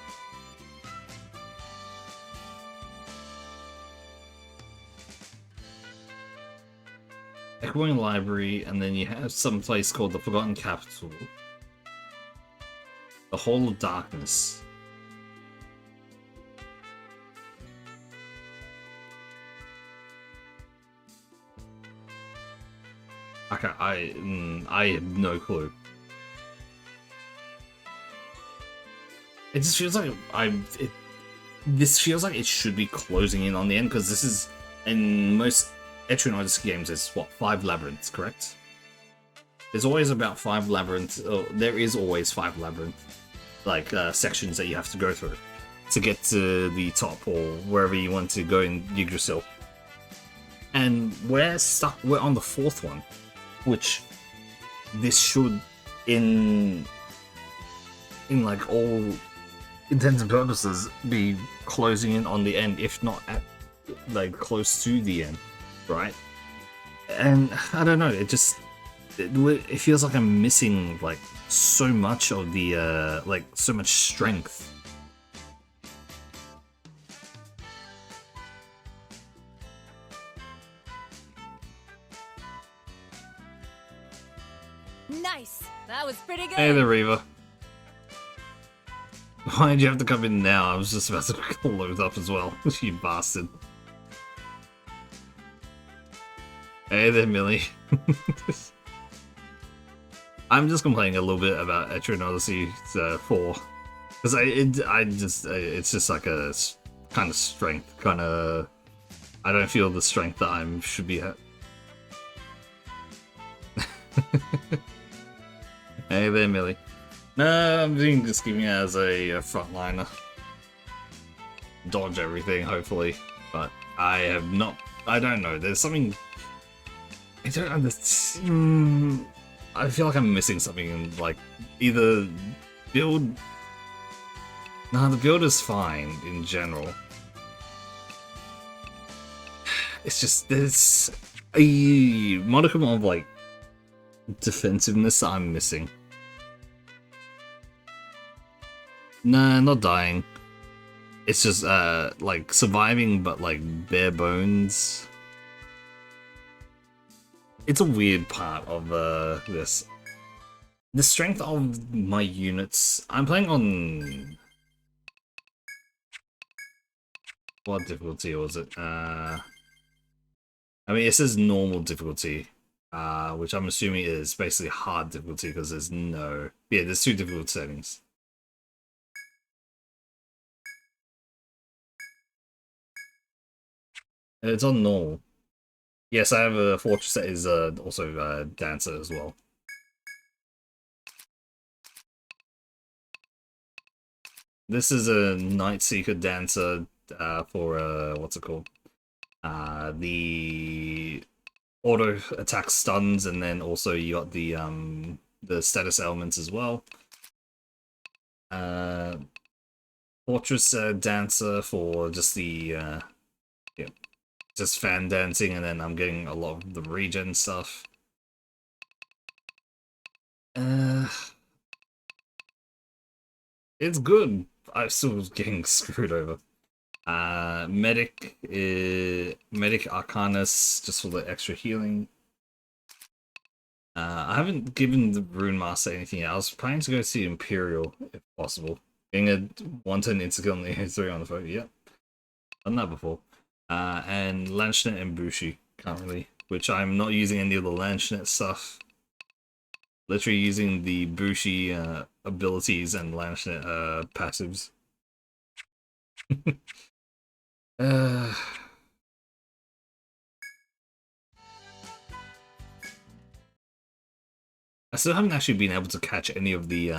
Echoing Library, and then you have some place called the Forgotten Capital. The Hall of Darkness. Okay, I have no clue. It just feels like this feels like it should be closing in on the end, because this is, in most Etrian Odyssey games, there's what, 5 labyrinths, correct? There's always about 5 labyrinths, there is always 5 labyrinth, like, sections that you have to go through to get to the top, or wherever you want to go in Yggdrasil. And we're on the 4th one, which this should, in like all intents and purposes, be closing in on the end, if not at like close to the end, right? And I don't know, it feels like I'm missing like so much of the like so much strength. Nice. That was pretty good. Hey there, Reva. Why'd you have to come in now? I was just about to load up as well. You bastard. Hey there, Millie. I'm just complaining a little bit about Etrian Odyssey 4. Because it's just like a kind of strength, I don't feel the strength that I should be at. Hey there, Millie. No, I'm just keeping it as a frontliner. Dodge everything, hopefully. But I don't know, there's something... I don't understand. I feel like I'm missing something in, like, either build... No, the build is fine in general. It's just, there's a modicum of, like, defensiveness that I'm missing. Nah, not dying. It's just, like, surviving, but, like, bare bones. It's a weird part of, this. The strength of my units... I'm playing on... What difficulty was it? I mean, it says normal difficulty, which I'm assuming is basically hard difficulty because there's no... Yeah, there's 2 difficult settings. It's on normal. Yes, I have a fortress that is also Dancer as well. This is a Nightseeker Dancer for, what's it called? The auto attack stuns, and then also you got the status elements as well. Fortress Dancer for just the just fan dancing, and then I'm getting a lot of the regen stuff. It's good. I'm still getting screwed over. Medic Arcanus, just for the extra healing. I haven't given the Rune Master anything yet. I was planning to go see Imperial, if possible. Getting a 1-turn insta-kill on the A3 on the phone, yep. Done that before. And Lanchet and Bushi, currently. Which I'm not using any of the Lanchet stuff. Literally using the Bushi abilities and Lanchet passives. I still haven't actually been able to catch any of the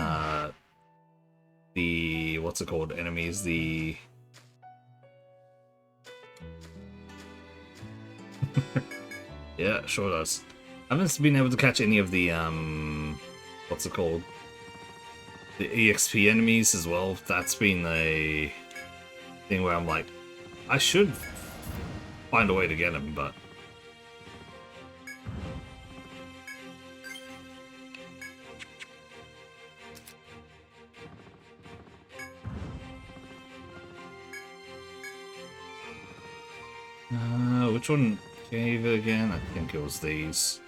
what's it called, enemies, the yeah, sure does. I haven't been able to catch any of the what's it called, the EXP enemies as well. That's been a thing where I'm like, I should find a way to get them, but which one gave it again? I think it was these.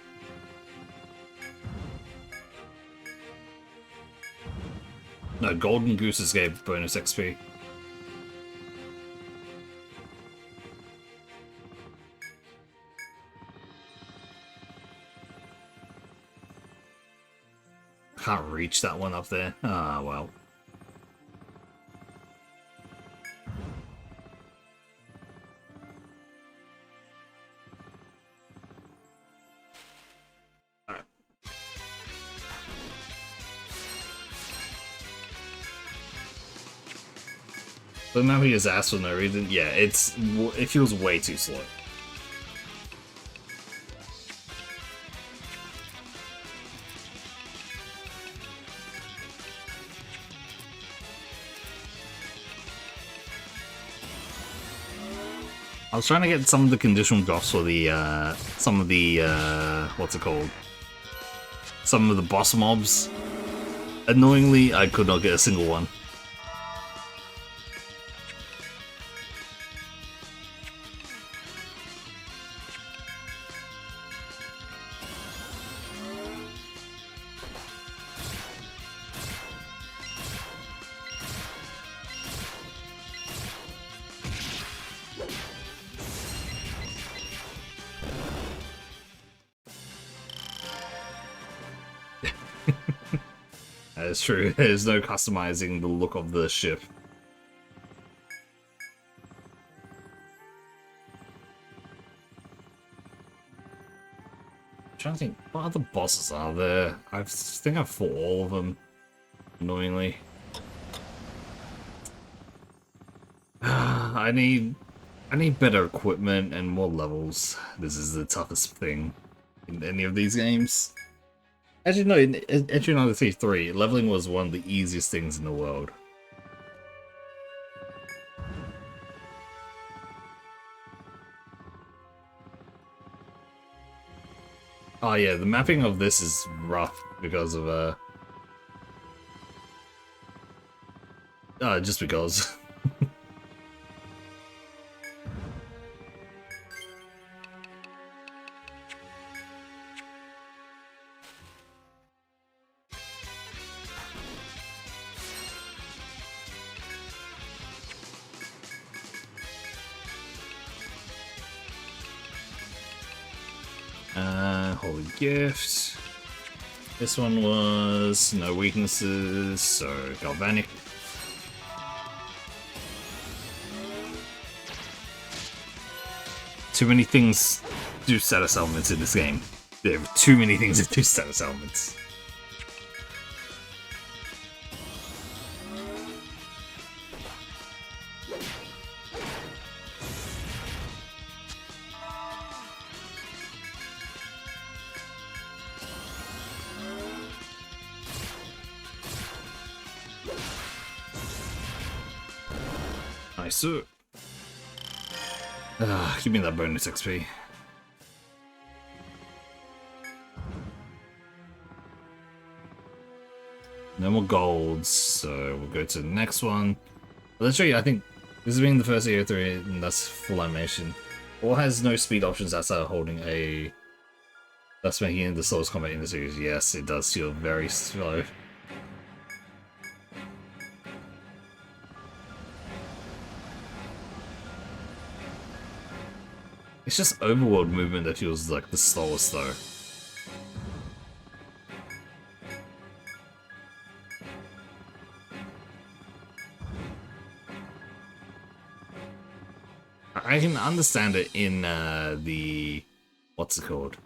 No, Golden Gooses gave bonus XP. Can't reach that one up there. Ah, well. But now he has ass for no reason. Yeah, it feels way too slow. I was trying to get some of the conditional drops for the some of the what's it called? Some of the boss mobs. Annoyingly, I could not get a single one. it's true. There's no customizing the look of the ship. I'm trying to think, what other bosses are there? I think I've fought all of them, annoyingly. I need better equipment and more levels. This is the toughest thing in any of these games. Actually, no, in Entry 93, leveling was one of the easiest things in the world. Oh yeah, the mapping of this is rough because of just because. Holy gift. This one was no weaknesses, so galvanic. Too many things do status elements in this game. There are too many things that do status elements. Nice. Give me that bonus XP. No more golds, so we'll go to the next one. Let's show you, I think this has been the first AO3 and that's full animation. Or has no speed options outside of holding A. That's making it the slowest combat in the series. Yes, it does feel very slow. It's just overworld movement that feels like the slowest though. I can understand it in the... what's it called?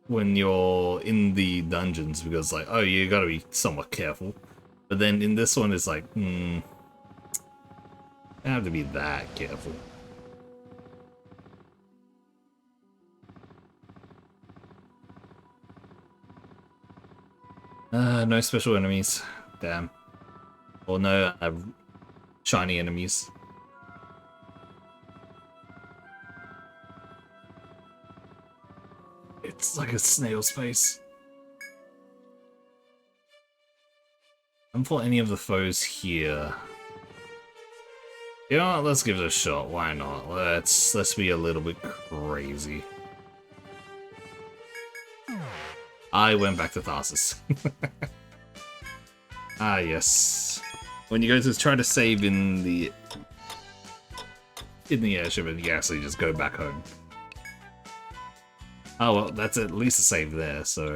When you're in the dungeons, because like, oh, you gotta be somewhat careful. But then in this one it's like, you don't have to be that careful. No special enemies. Damn. Or no shiny enemies. It's like a snail space. I haven't fought any of the foes here. You know what? Let's give it a shot. Why not? Let's be a little bit crazy. I went back to Tharsis. Ah, yes. When you go to try to save in the airship, and you actually just go back home. Oh well, that's at least a save there, so...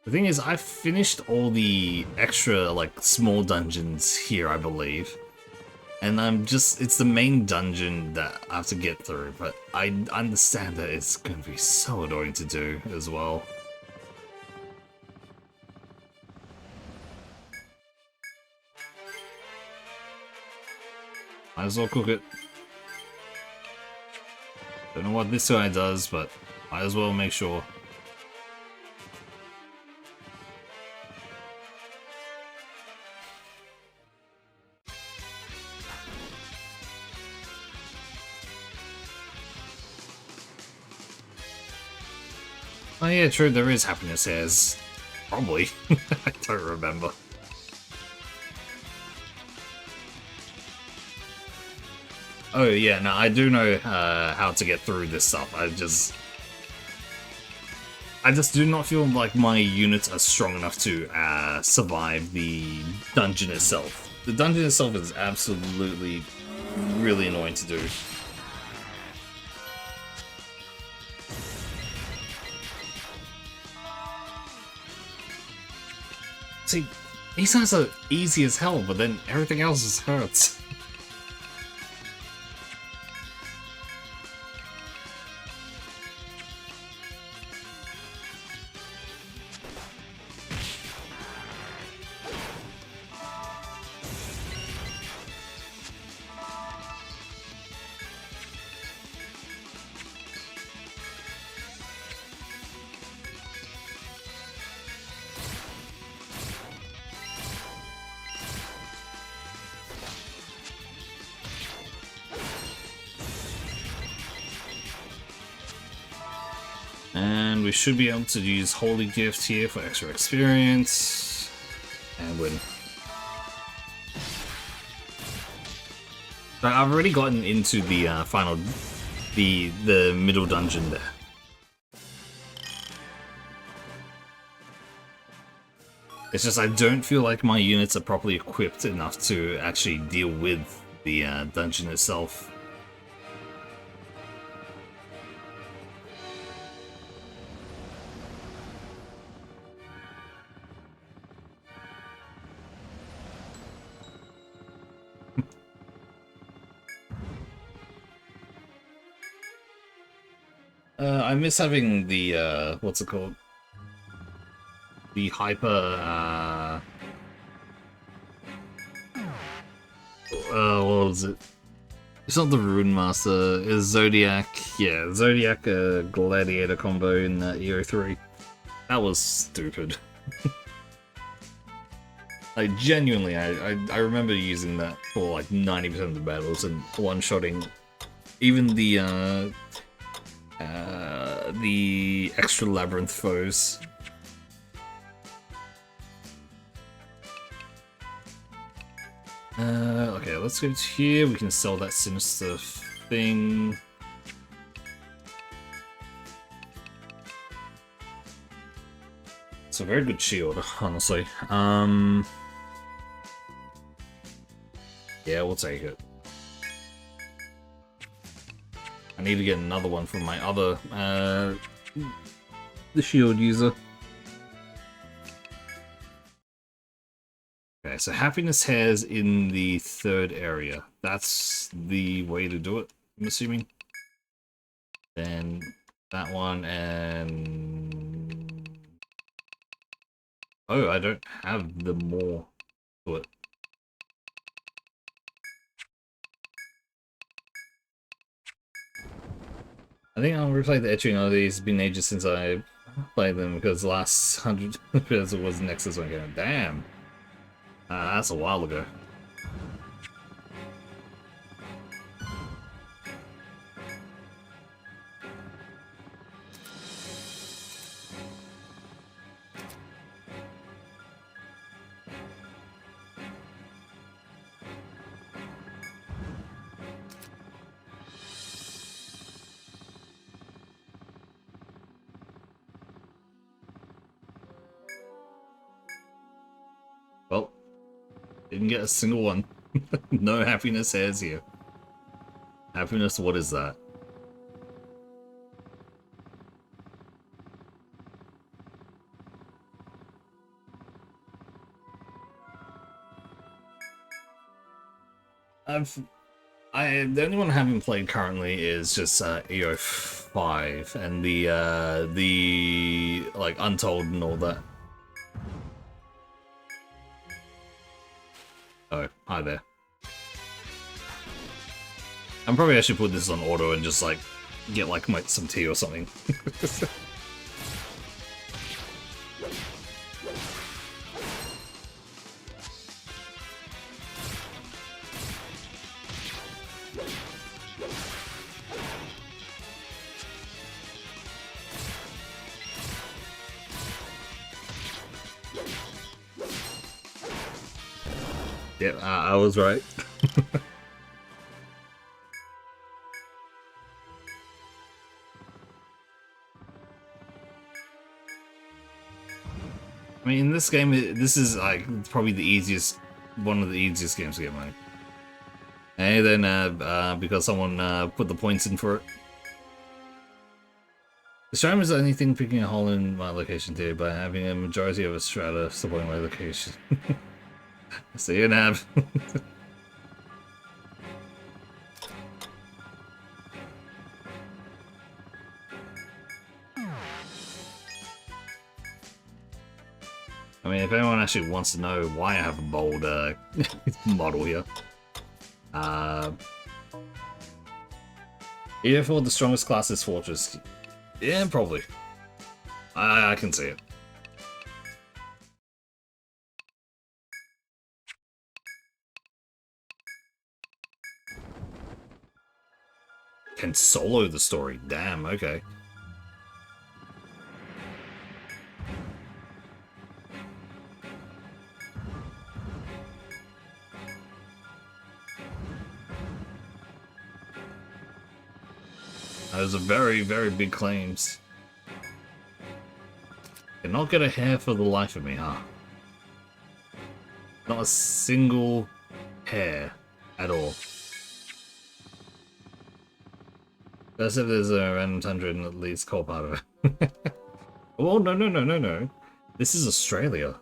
The thing is, I've finished all the extra, like, small dungeons here, I believe. And it's the main dungeon that I have to get through, but I understand that it's going to be so annoying to do as well. Might as well cook it. Don't know what this guy does, but might as well make sure. Oh yeah, true, there is happiness hairs. Probably. I don't remember. Oh yeah, no, I do know how to get through this stuff. I just do not feel like my units are strong enough to survive the dungeon itself. The dungeon itself is absolutely really annoying to do. See, these guys are easy as hell, but then everything else just hurts. And we should be able to use Holy Gift here for extra experience. And win. So I've already gotten into the final, the middle dungeon there. It's just I don't feel like my units are properly equipped enough to actually deal with the dungeon itself. I miss having the, what's it called? The hyper, what was it? It's not the Rune Master, it's Zodiac, yeah, Zodiac Gladiator combo in EO3. That was stupid. Like, genuinely, I remember using that for like 90% of the battles and one-shotting even the extra labyrinth foes. Okay, let's go to here. We can sell that sinister thing. It's a very good shield, honestly. Yeah, we'll take it. I need to get another one from my other, the shield user. Okay, so Happiness Hairs in the third area. That's the way to do it, I'm assuming. Then that one and... Oh, I don't have the more to it. I think I'll replay the etching of these. It's been ages since I played them because the last 100 episodes was Nexus one game. Damn. That's a while ago. Well, didn't get a single one. No Happiness Hairs here. Happiness, what is that? The only one I haven't played currently is just EO5 and the like Untold and all that. Oh, hi there. I'm probably actually put this on auto and just like get like some tea or something. Yeah, I was right. I mean, in this game, this is like probably the easiest, one of the easiest games to get money. And then because someone put the points in for it. Australia is the only thing picking a hole in my location theory by having a majority of Australia supporting my location. See you, Nab. I mean, if anyone actually wants to know why I have a bold model here, either for the strongest class is Fortress. Yeah, probably. I can see it. Can solo the story. Damn, okay. Those are very, very big claims. Cannot get a hair for the life of me, huh? Not a single hair at all. That's if there's a random tundra in at least coal part of it. Oh, no. This is Australia.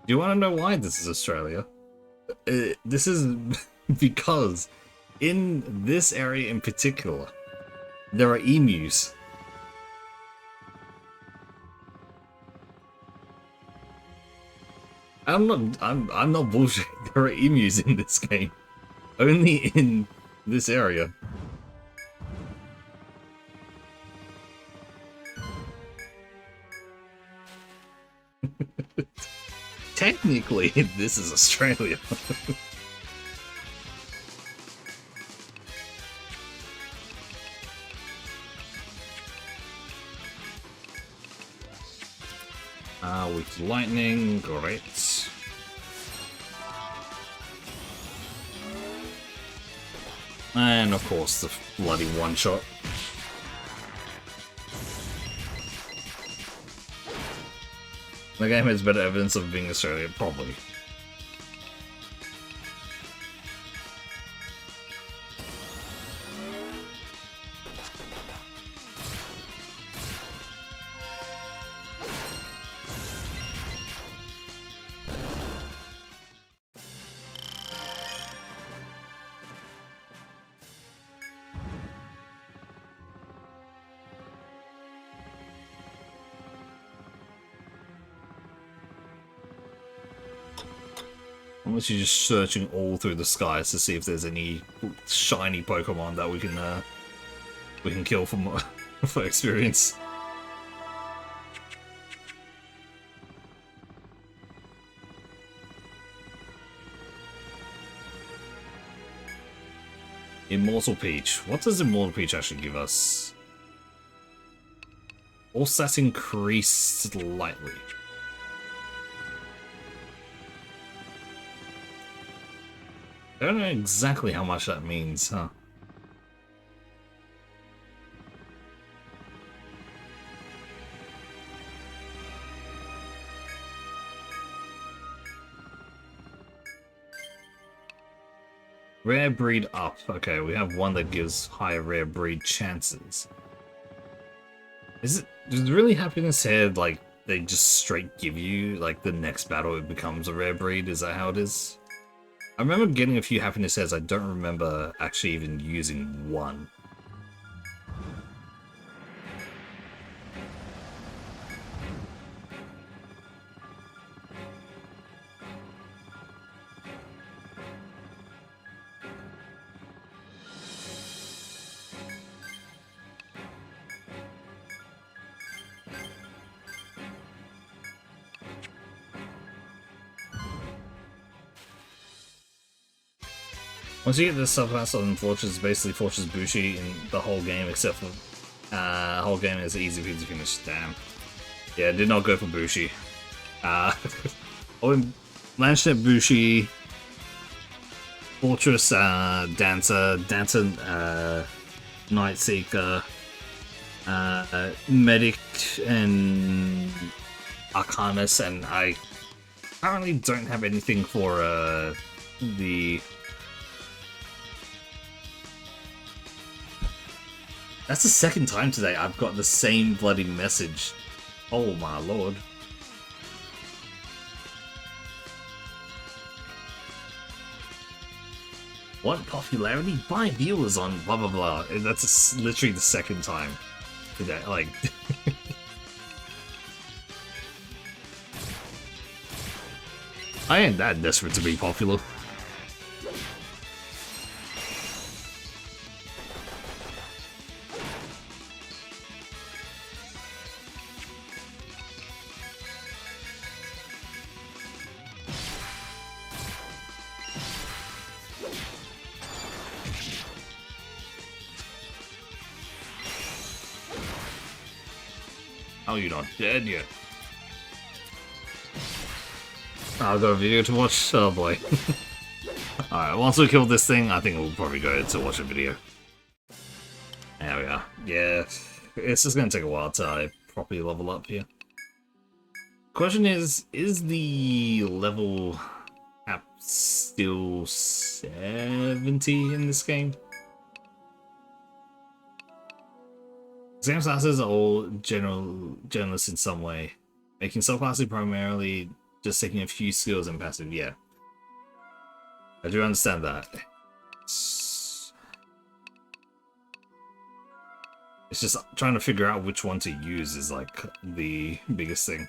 Do you want to know why this is Australia? This is because in this area in particular, there are emus. I'm not bullshit. There are emus in this game. Only in this area. Technically, this is Australia. With lightning, great. And of course, the bloody one-shot. The game has better evidence of being Australian, probably. Unless you're just searching all through the skies to see if there's any shiny Pokemon that we can kill for experience. Immortal Peach. What does Immortal Peach actually give us? All stats increase slightly. I don't know exactly how much that means, huh? Rare breed up. Okay, we have one that gives higher rare breed chances. Does really Happiness Head, like, they just straight give you, like, the next battle it becomes a rare breed? Is that how it is? I remember getting a few Happiness Heads, I don't remember actually even using one. Once you get this subclass on Fortress, it's basically Fortress Bushi in the whole game, except for the whole game is easy peasy finish. Damn. Yeah, did not go for Bushi. Landship Bushi, Fortress Dancer, Night Seeker, Medic, and Arcanus, and I currently don't have anything for the That's the second time today I've got the same bloody message. Oh my lord. What popularity by viewers on blah blah blah. And that's literally the second time today. Like, I ain't that desperate to be popular. Oh, you're not dead yet. I've got a video to watch. Oh boy. Alright, once we kill this thing, I think we'll probably go to watch a video. There we are. Yeah, it's just gonna take a while to properly level up here. Question is the level cap still 70 in this game? Game classes are all generalists in some way, making subclassing primarily just taking a few skills and passive. Yeah, I do understand that. It's just trying to figure out which one to use is like the biggest thing.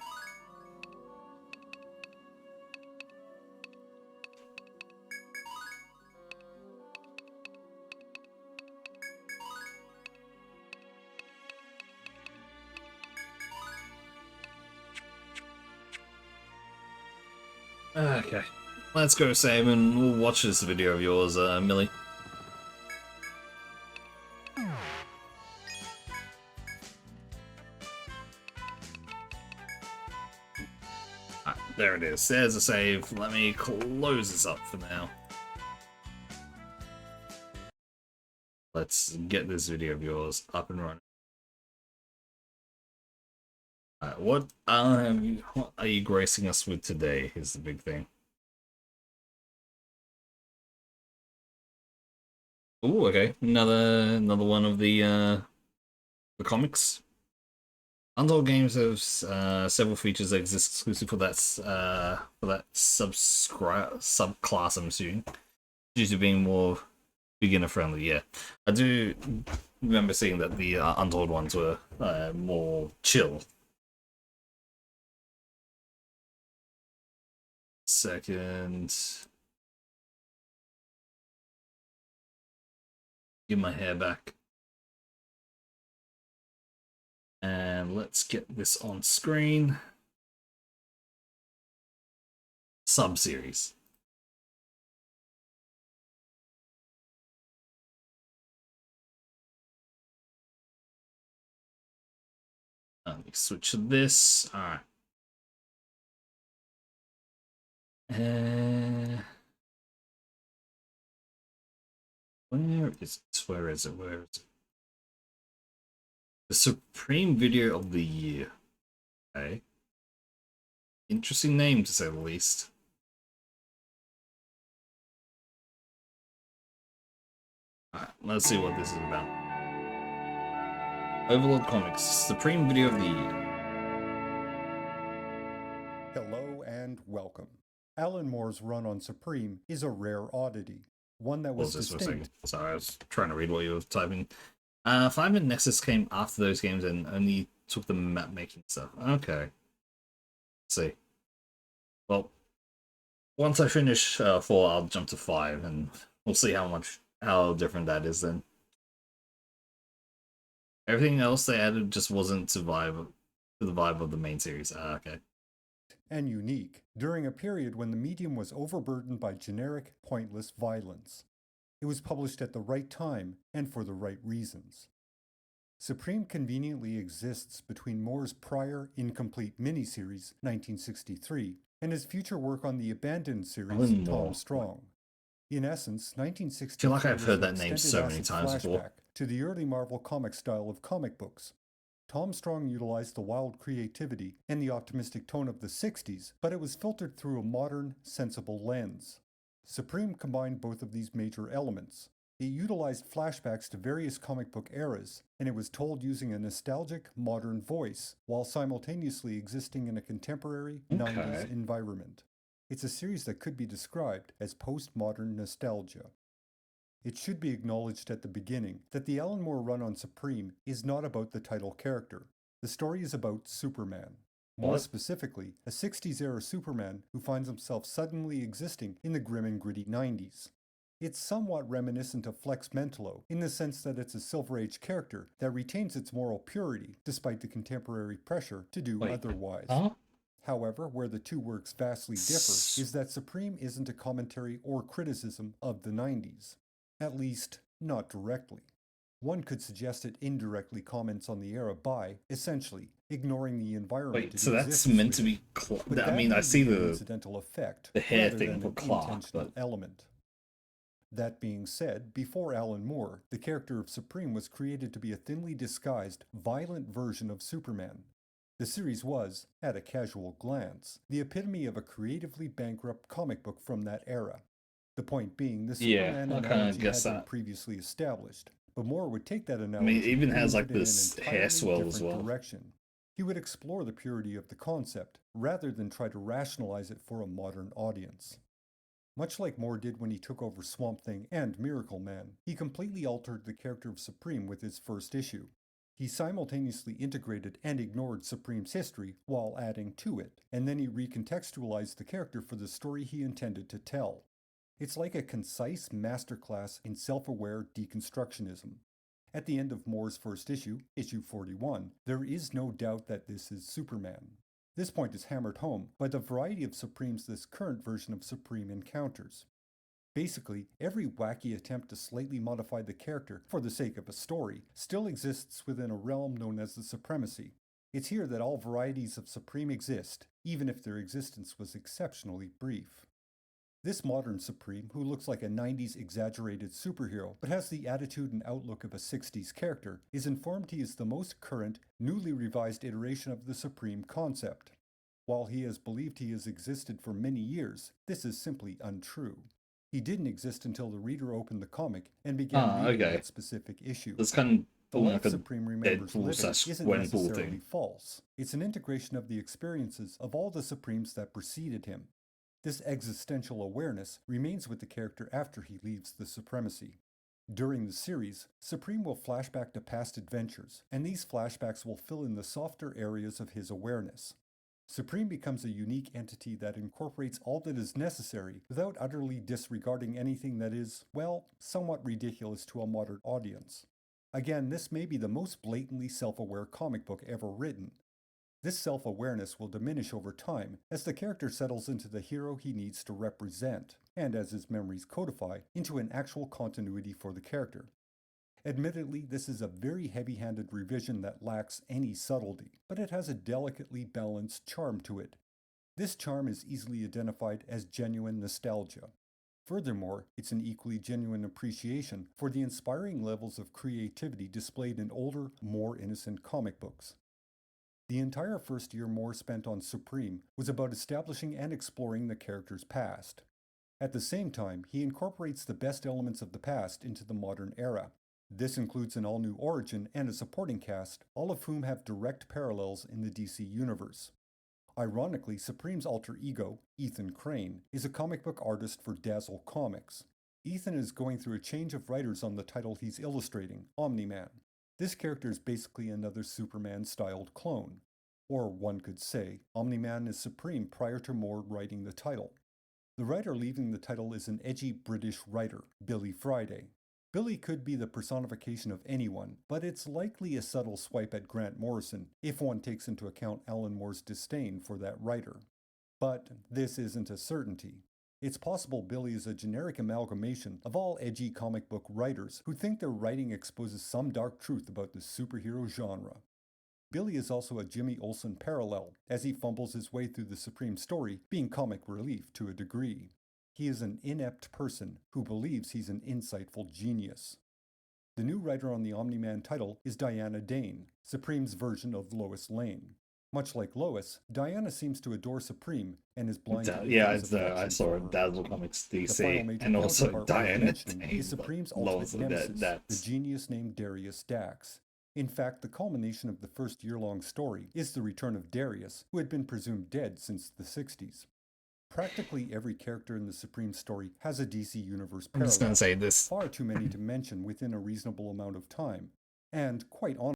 Okay, let's go save and we'll watch this video of yours, Millie. There it is. There's a save. Let me close this up for now. Let's get this video of yours up and running. Alright, what are you gracing us with today is the big thing. Oh, okay. Another one of the comics. Untold Games have several features that exist exclusive for that subclass, I'm assuming, due to being more beginner friendly. Yeah, I do remember seeing that the Untold ones were more chill. Second, give my hair back. And let's get this on screen. Sub-series. Let me switch to this. Alright. Where is it? Where is it? Where is it? The Supreme Video of the Year. Okay. Interesting name, to say the least. Alright, let's see what this is about. Overlord Comics, Supreme Video of the Year. Hello and welcome. Alan Moore's run on Supreme is a rare oddity, one that was distinct. Sorry, I was trying to read what you were typing. 5 and Nexus came after those games and only took the map making stuff. Okay. Let's see. Well, once I finish 4, I'll jump to 5 and we'll see how different that is then. Everything else they added just wasn't to the vibe of the main series. Okay. And unique, during a period when the medium was overburdened by generic, pointless violence. It was published at the right time and for the right reasons. Supreme conveniently exists between Moore's prior incomplete miniseries, 1963, and his future work on the abandoned series, Tom Strong. In essence, 1963 I feel like I've heard that name so many times before. To the early Marvel comic style of comic books. Tom Strong utilized the wild creativity and the optimistic tone of the 60s, but it was filtered through a modern, sensible lens. Supreme combined both of these major elements. It utilized flashbacks to various comic book eras, and it was told using a nostalgic, modern voice, while simultaneously existing in a contemporary, 90s environment. It's a series that could be described as postmodern nostalgia. It should be acknowledged at the beginning that the Alan Moore run on Supreme is not about the title character. The story is about Superman. More What? specifically, a 60s era Superman who finds himself suddenly existing in the grim and gritty 90s. It's somewhat reminiscent of Flex Mentallo in the sense that it's a Silver Age character that retains its moral purity despite the contemporary pressure to do Wait, otherwise. Huh? However, where the two works vastly differ is that Supreme isn't a commentary or criticism of the 90s. At least, not directly. One could suggest it indirectly comments on the era by, essentially, ignoring the environment. Wait, so that's meant to be. I mean, I see the incidental effect, hair rather thing than for an Clark, intentional but element. That being said, before Alan Moore, the character of Supreme was created to be a thinly disguised, violent version of Superman. The series was, at a casual glance, the epitome of a creatively bankrupt comic book from that era. The point being, the Yeah, Superman I kinda analogy had guess been that. previously established, but Moore would take that I analogy mean, it even and has move like it in an this hair entirely swell as different well. direction. He would explore the purity of the concept, rather than try to rationalize it for a modern audience. Much like Moore did when he took over Swamp Thing and Miracle Man, he completely altered the character of Supreme with his first issue. He simultaneously integrated and ignored Supreme's history while adding to it, and then he recontextualized the character for the story he intended to tell. It's like a concise masterclass in self-aware deconstructionism. At the end of Moore's first issue, issue 41, there is no doubt that this is Superman. This point is hammered home by the variety of Supremes this current version of Supreme encounters. Basically, every wacky attempt to slightly modify the character for the sake of a story still exists within a realm known as the Supremacy. It's here that all varieties of Supreme exist, even if their existence was exceptionally brief. This modern Supreme, who looks like a 90s exaggerated superhero but has the attitude and outlook of a 60s character, is informed he is the most current, newly revised iteration of the Supreme concept. While he has believed he has existed for many years, this is simply untrue. He didn't exist until the reader opened the comic and began reading okay. that specific issue. That's kind The of life like a Supreme remembers Deadpool living slash isn't Gwenpool necessarily thing. false. It's an integration of the experiences of all the Supremes that preceded him. This existential awareness remains with the character after he leaves the Supremacy. During the series, Supreme will flash back to past adventures, and these flashbacks will fill in the softer areas of his awareness. Supreme becomes a unique entity that incorporates all that is necessary without utterly disregarding anything that is, well, somewhat ridiculous to a modern audience. Again, this may be the most blatantly self-aware comic book ever written. This self-awareness will diminish over time as the character settles into the hero he needs to represent, and as his memories codify into an actual continuity for the character. Admittedly, this is a very heavy-handed revision that lacks any subtlety, but it has a delicately balanced charm to it. This charm is easily identified as genuine nostalgia. Furthermore, it's an equally genuine appreciation for the inspiring levels of creativity displayed in older, more innocent comic books. The entire first year Moore spent on Supreme was about establishing and exploring the character's past. At the same time, he incorporates the best elements of the past into the modern era. This includes an all-new origin and a supporting cast, all of whom have direct parallels in the DC universe. Ironically, Supreme's alter ego, Ethan Crane, is a comic book artist for Dazzle Comics. Ethan is going through a change of writers on the title he's illustrating, Omni-Man. This character is basically another Superman-styled clone. Or one could say, Omni-Man is Supreme prior to Moore writing the title. The writer leaving the title is an edgy British writer, Billy Friday. Billy could be the personification of anyone, but it's likely a subtle swipe at Grant Morrison if one takes into account Alan Moore's disdain for that writer. But this isn't a certainty. It's possible Billy is a generic amalgamation of all edgy comic book writers who think their writing exposes some dark truth about the superhero genre. Billy is also a Jimmy Olsen parallel, as he fumbles his way through the Supreme story, being comic relief to a degree. He is an inept person who believes he's an insightful genius. The new writer on the Omni-Man title is Diana Dane, Supreme's version of Lois Lane. Much like Lois, Diana seems to adore Supreme and is blind to Yeah, Ethan's I affection saw for it. her. Dazzle Comics The final DC, major and also counterpart worth Diana mentioning is Dane, Supreme's Lois, ultimate nemesis, the that's genius named Darius Dax. In fact, the culmination of the first year-long story is the return of Darius, who had been presumed dead since the 60s. Practically every character in the Supreme story has a DC Universe I'm just gonna parallel, say this. far too many to mention within a reasonable amount of time, and quite honestly,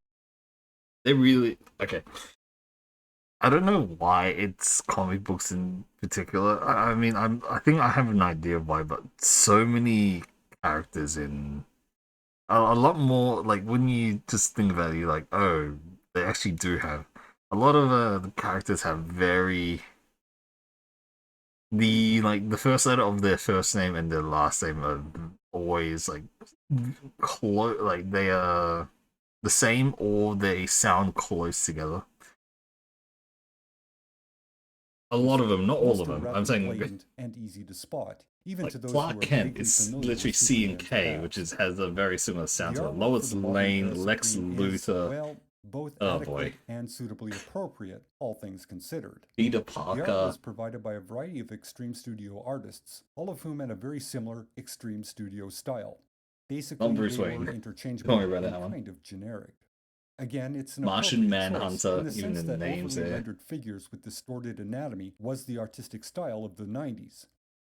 They really okay. I don't know why it's comic books in particular. I mean, I think I have an idea why, but so many characters in a lot more. Like when you just think about it, you're like, oh, they actually do have a lot of the characters have very the first letter of their first name and their last name are always like like they are the same or they sound close together. A lot of them, not all most of are them. rather I'm saying blatant and easy to spot, even like to those who Clark are Kent vaguely is familiar literally with C and Superman's K, past. which has a very similar sound The to it. artwork for Lois the modern era Lane, Lex Supreme is, Luthor, well, both oh adequate boy, and suitably appropriate, all things considered. Peter The art Parker. was provided by a variety of Extreme Studio artists, all of whom had a very similar Extreme Studio style. Basically, Bruce they Wayne. were Don't interchangeable worry about and that one. kind of generic. Again, it's an Martian appropriate choice Manhunter, in the even sense in the that names overly there. rendered figures with distorted anatomy was the artistic style of the 90s.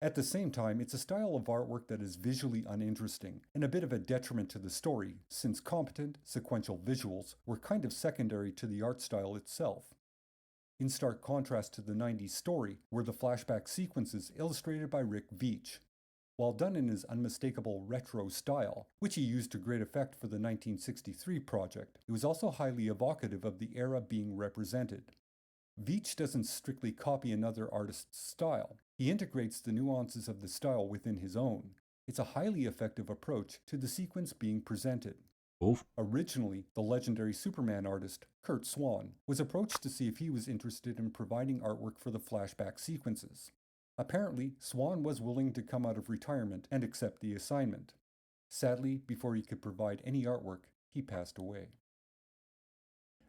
At the same time, it's a style of artwork that is visually uninteresting and a bit of a detriment to the story, since competent, sequential visuals were kind of secondary to the art style itself. In stark contrast to the 90s story were the flashback sequences illustrated by Rick Veitch. While done in his unmistakable retro style, which he used to great effect for the 1963 project, it was also highly evocative of the era being represented. Veitch doesn't strictly copy another artist's style. He integrates the nuances of the style within his own. It's a highly effective approach to the sequence being presented. Oof. Originally, the legendary Superman artist, Curt Swan, was approached to see if he was interested in providing artwork for the flashback sequences. Apparently, Swan was willing to come out of retirement and accept the assignment. Sadly, before he could provide any artwork, he passed away.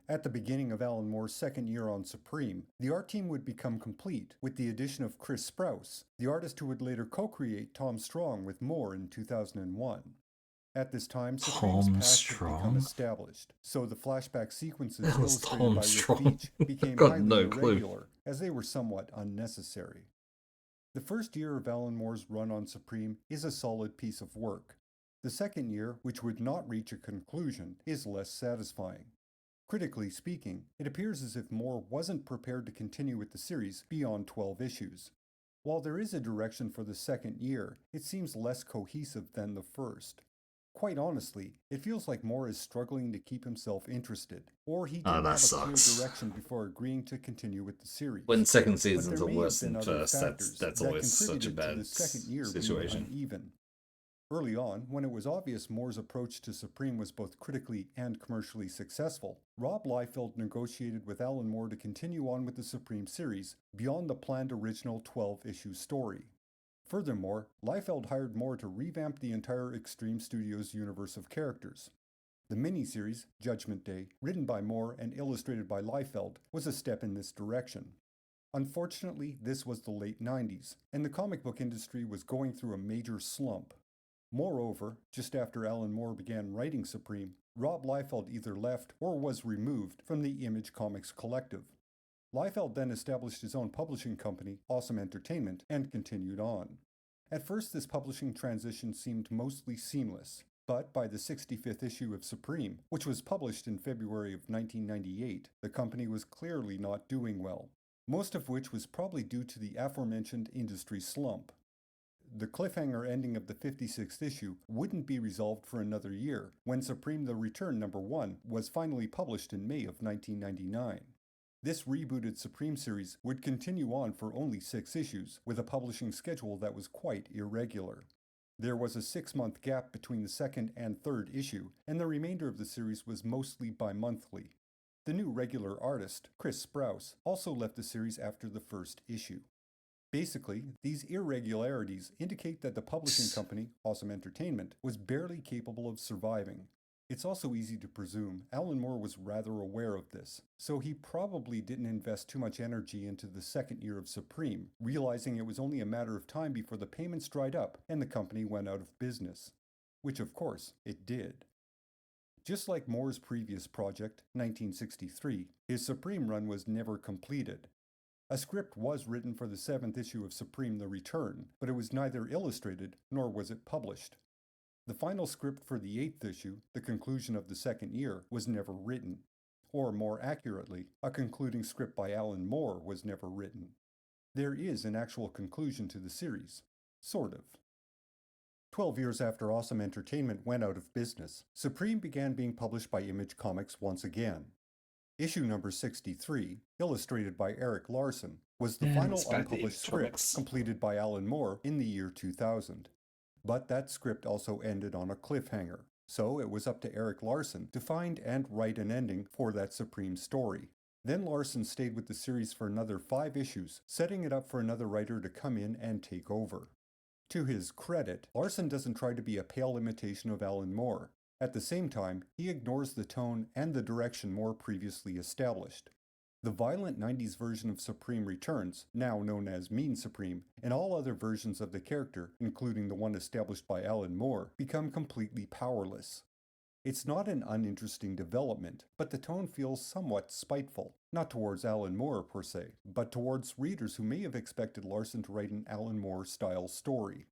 At the beginning of Alan Moore's second year on Supreme, the art team would become complete with the addition of Chris Sprouse, the artist who would later co-create Tom Strong with Moore in 2001. At this time, Supreme's Tom past had become Strong? established, so the flashback sequences That was illustrated Tom by Rick Strong. Veitch became Got highly no clue. irregular, as they were somewhat unnecessary. The first year of Alan Moore's run on Supreme is a solid piece of work. The second year, which would not reach a conclusion, is less satisfying. Critically speaking, it appears as if Moore wasn't prepared to continue with the series beyond 12 issues. While there is a direction for the second year, it seems less cohesive than the first. Quite honestly, it feels like Moore is struggling to keep himself interested, or he didn't that have a clear sucks. direction before agreeing to continue with the series. When second But seasons there are may worse have been than other first, factors that's that always such a contributed to bad the second year situation. being uneven. Early on, when it was obvious Moore's approach to Supreme was both critically and commercially successful, Rob Liefeld negotiated with Alan Moore to continue on with the Supreme series beyond the planned original 12-issue story. Furthermore, Liefeld hired Moore to revamp the entire Extreme Studios universe of characters. The miniseries, Judgment Day, written by Moore and illustrated by Liefeld, was a step in this direction. Unfortunately, this was the late 90s, and the comic book industry was going through a major slump. Moreover, just after Alan Moore began writing Supreme, Rob Liefeld either left or was removed from the Image Comics collective. Liefeld then established his own publishing company, Awesome Entertainment, and continued on. At first, this publishing transition seemed mostly seamless, but by the 65th issue of Supreme, which was published in February of 1998, the company was clearly not doing well, most of which was probably due to the aforementioned industry slump. The cliffhanger ending of the 56th issue wouldn't be resolved for another year, when Supreme the Return #1 was finally published in May of 1999. This rebooted Supreme series would continue on for only 6 issues, with a publishing schedule that was quite irregular. There was a 6-month gap between the second and third issue, and the remainder of the series was mostly bi-monthly. The new regular artist, Chris Sprouse, also left the series after the first issue. Basically, these irregularities indicate that the publishing company, Awesome Entertainment, was barely capable of surviving. It's also easy to presume Alan Moore was rather aware of this, so he probably didn't invest too much energy into the second year of Supreme, realizing it was only a matter of time before the payments dried up and the company went out of business. Which, of course, it did. Just like Moore's previous project, 1963, his Supreme run was never completed. A script was written for the 7th issue of Supreme the Return, but it was neither illustrated nor was it published. The final script for the 8th issue, the conclusion of the second year, was never written. Or more accurately, a concluding script by Alan Moore was never written. There is an actual conclusion to the series. Sort of. 12 years after Awesome Entertainment went out of business, Supreme began being published by Image Comics once again. Issue number 63, illustrated by Eric Larson, was the final unpublished script completed by Alan Moore in the year 2000. But that script also ended on a cliffhanger, so it was up to Eric Larson to find and write an ending for that Supreme story. Then Larson stayed with the series for another 5 issues, setting it up for another writer to come in and take over. To his credit, Larson doesn't try to be a pale imitation of Alan Moore. At the same time, he ignores the tone and the direction Moore previously established. The violent 90s version of Supreme returns, now known as Mean Supreme, and all other versions of the character, including the one established by Alan Moore, become completely powerless. It's not an uninteresting development, but the tone feels somewhat spiteful, not towards Alan Moore per se, but towards readers who may have expected Larson to write an Alan Moore-style story.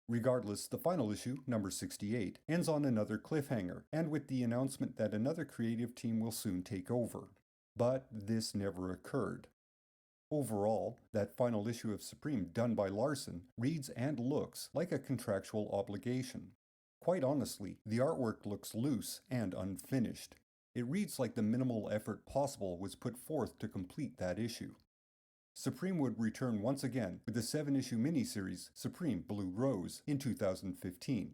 Regardless, the final issue, number 68, ends on another cliffhanger, and with the announcement that another creative team will soon take over. But this never occurred. Overall, that final issue of Supreme done by Larson reads and looks like a contractual obligation. Quite honestly, the artwork looks loose and unfinished. It reads like the minimal effort possible was put forth to complete that issue. Supreme would return once again with the 7-issue miniseries Supreme Blue Rose in 2015.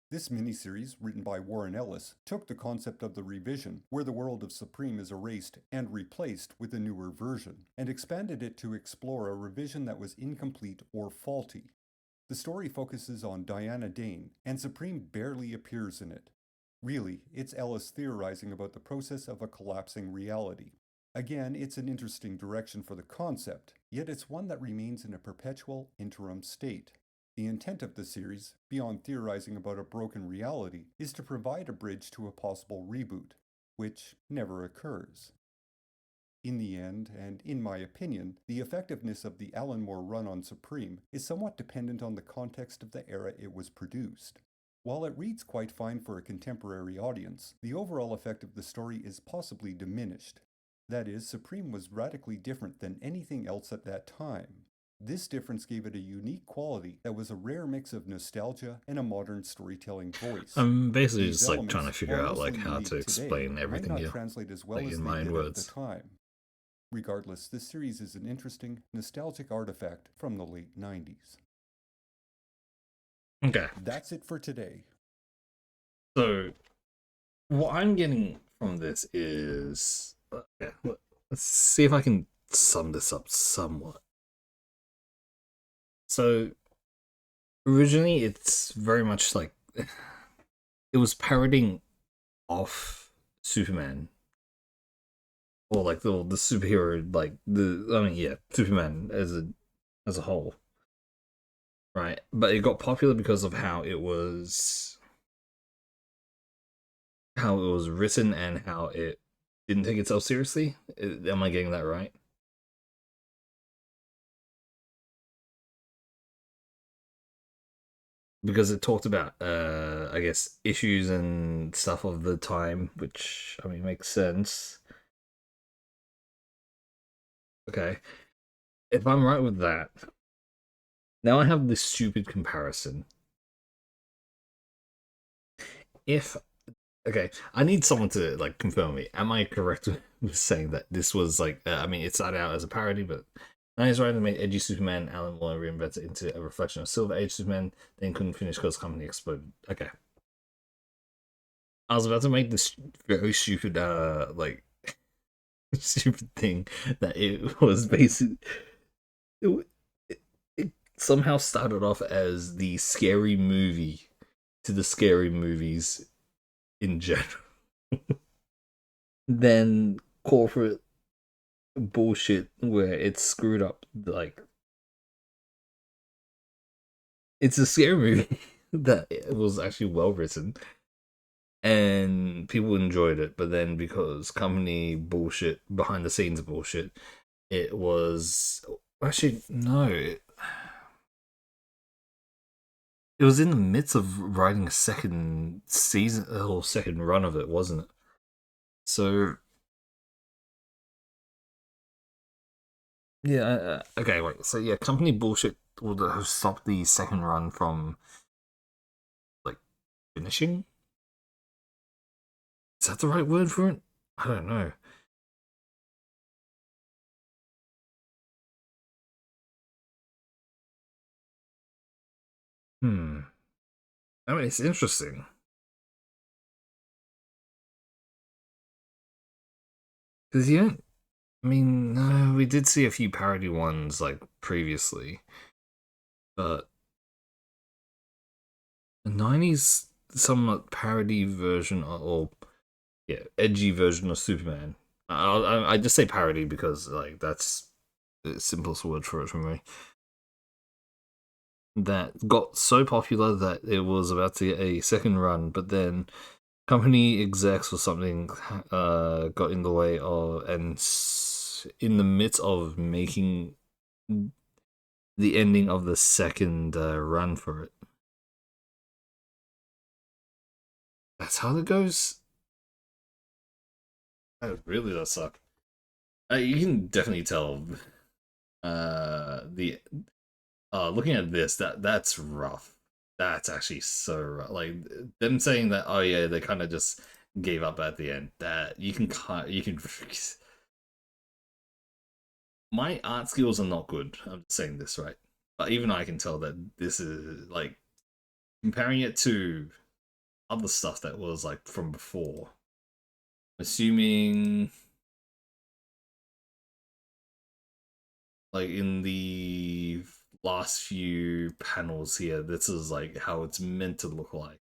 This miniseries, written by Warren Ellis, took the concept of the revision, where the world of Supreme is erased and replaced with a newer version, and expanded it to explore a revision that was incomplete or faulty. The story focuses on Diana Dane, and Supreme barely appears in it. Really, it's Ellis theorizing about the process of a collapsing reality. Again, it's an interesting direction for the concept, yet it's one that remains in a perpetual interim state. The intent of the series, beyond theorizing about a broken reality, is to provide a bridge to a possible reboot, which never occurs. In the end, and in my opinion, the effectiveness of the Alan Moore run on Supreme is somewhat dependent on the context of the era it was produced. While it reads quite fine for a contemporary audience, the overall effect of the story is possibly diminished. That is, Supreme was radically different than anything else at that time. This difference gave it a unique quality that was a rare mix of nostalgia and a modern storytelling voice. I'm basically These just like trying to elements, figure while out like mostly how unique to explain today, everything might here, not translate as well like as in they my did own at words. the time. Regardless, this series is an interesting, nostalgic artifact from the late 90s. Okay, That's it for today. so what I'm getting from this is, okay, let's see if I can sum this up somewhat. So originally, it's very much like it was parodying off Superman, or like the superhero, like Superman as a whole, right? But it got popular because of how it was written and how it didn't take itself seriously. Am I getting that right? Because it talked about I guess issues and stuff of the time, which I mean makes sense. Okay, if I'm right with that, now I have this stupid comparison. If okay, I need someone to like confirm me. Am I correct with saying that this was like I mean it started out as a parody, but Nice writer made edgy Superman. Alan Moore reinvented it into a reflection of Silver Age Superman, then couldn't finish because the company exploded. Okay. I was about to make this very stupid, like, stupid thing that it was basically. It somehow started off as the scary movie to the scary movies in general than corporate bullshit where it's screwed up. Like, it's a scary movie that it was actually well written and people enjoyed it, but then because company bullshit, behind the scenes bullshit, it was actually no. It was in the midst of writing a second season or second run of it, wasn't it? So yeah, okay, wait. So yeah, company bullshit would have stopped the second run from like finishing. Is that the right word for it? I don't know. Hmm. I mean, it's interesting. Because you don't. I mean, no, we did see a few parody ones like previously, but the 90s somewhat parody version or yeah, edgy version of Superman. I just say parody because like that's the simplest word for it for me. That got so popular that it was about to get a second run, but then company execs or something got in the way of and in the midst of making the ending of the second run for it. That's how it goes. That really does suck. You can definitely tell. The looking at this, that's rough. That's actually so rough. Like them saying that, oh yeah, they kind of just gave up at the end. That you can. My art skills are not good. I'm saying this right, but even I can tell that this is like comparing it to other stuff that was like from before. Assuming like in the last few panels here, this is like how it's meant to look like.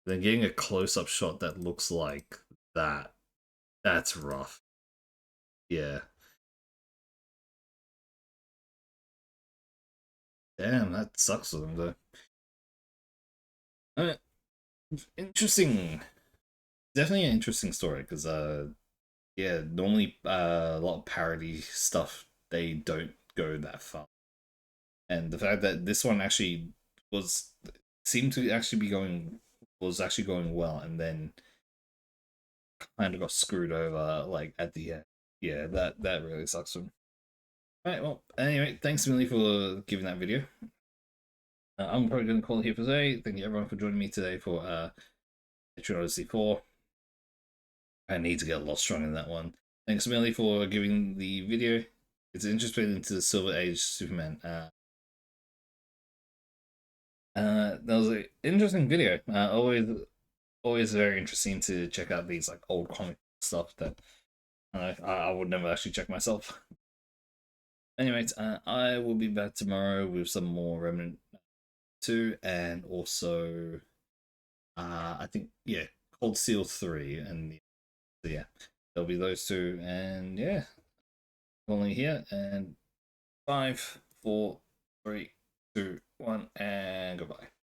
Then getting a close-up shot that looks like that, that's rough. Yeah. Damn, that sucks for them though. Uh, Interesting. Definitely an interesting story because yeah, normally a lot of parody stuff they don't go that far. And the fact that this one actually was seemed to actually be going was actually going well and then kind of got screwed over like at the end. Yeah, that really sucks for him. Right, well, anyway, thanks Millie for giving that video. I'm probably going to call it here for today. Thank you everyone for joining me today for Etrian Odyssey 4. I need to get a lot stronger in that one. Thanks Millie for giving the video. It's interesting into the Silver Age Superman. That was an interesting video. Always very interesting to check out these like old comic stuff that I would never actually check myself. Anyways, I will be back tomorrow with some more Remnant 2 and also I think yeah, Cold Steel 3 and yeah, there'll be those two and yeah, only here and 5, 4, 3, 2, 1 and goodbye.